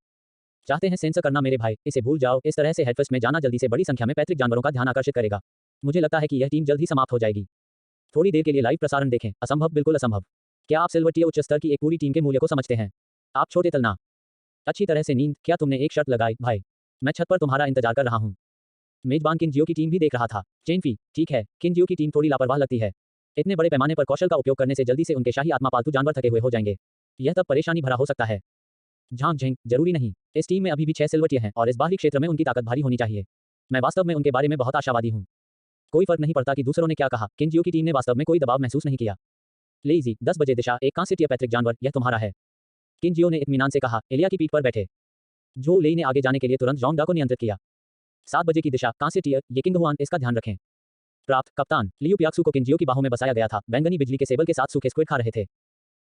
चाहते हैं सेंसर करना मेरे भाई, इसे भूल जाओ। इस तरह से हेडफर्स्ट में जाना जल्दी से बड़ी संख्या में पैतृक जानवरों का ध्यान आकर्षित करेगा। मुझे लगता है कि यह टीम जल्द ही समाप्त हो जाएगी। थोड़ी देर के लिए लाइव प्रसारण देखें। असंभव, बिल्कुल असंभव। क्या आप सिल्वर टियर उच्च स्तर की एक पूरी टीम के मूल्य को समझते हैं? आप छोटे तलना। अच्छी तरह से नींद। क्या तुमने एक शर्त लगाई भाई? मैं छत पर तुम्हारा इंतजार कर रहा हूँ। मेजबान किंजियो की टीम भी देख रहा था। चेनफी, ठीक है, किंजियो की टीम थोड़ी लापरवाह लगती है। इतने बड़े पैमाने पर कौशल का उपयोग करने से जल्दी से उनके शाही आत्मा पालतू जानवर थके हुए हो जाएंगे। यह तब परेशानी भरा हो सकता है। झांक झेंग, जरूरी नहीं। इस टीम में अभी भी 6 सिल्वर टियर हैं और इस बाहरी क्षेत्र में उनकी ताकत भारी होनी चाहिए। मैं वास्तव में उनके बारे में बहुत आशावादी हूँ। कोई फर्क नहीं पड़ता कि दूसरों ने क्या कहा, किंजियो की टीम ने वास्तव में कोई दबाव महसूस नहीं किया। लेज़ी, 10 बजे दिशा, एक कांस्य टियर पैतृक जानवर, यह तुम्हारा है। किंजियो ने इत्मीनान से कहा, एलिया की पीठ पर बैठे। जो लेई ने आगे जाने के लिए तुरंत जोंग डा को नियंत्रित किया। 7 बजे की दिशा, कांस्य टियर, ये किंग हुआन, इसका ध्यान रखें। प्राप्त, कप्तान। लियू पियाक्सू को किंजियो की बाहों में बसाया गया था। बैंगनी बिजली के सेबल के साथ सूखे स्क्विड खा रहे थे।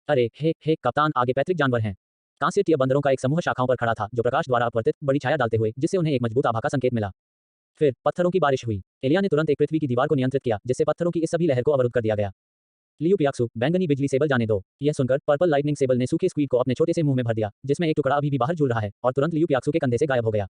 अरे हे कप्तान, आगे पैतृक जानवर हैं। कांस्य टियर बंदरों का एक समूह शाखाओं पर खड़ा था, जो प्रकाश द्वारा अपवर्तित बड़ी छाया डालते हुए, जिससे उन्हें एक मजबूत आभा का संकेत मिला। फिर पत्थरों की बारिश हुई। एलिया ने तुरंत एक पृथ्वी की दीवार को नियंत्रित किया, जिससे पत्थरों की इस सभी लहर को अवरुद्ध कर दिया गया। लियू पियाक्सू, बैंगनी बिजली सेबल जाने दो। यह सुनकर पर्पल लाइटनिंग सेबल ने सूखे स्क्वीड को अपने छोटे से मुंह में भर दिया, जिसमें एक टुकड़ा अभी भी बाहर झूल रहा है, और तुरंत लियू पियाक्सू के कंधे से गायब हो गया।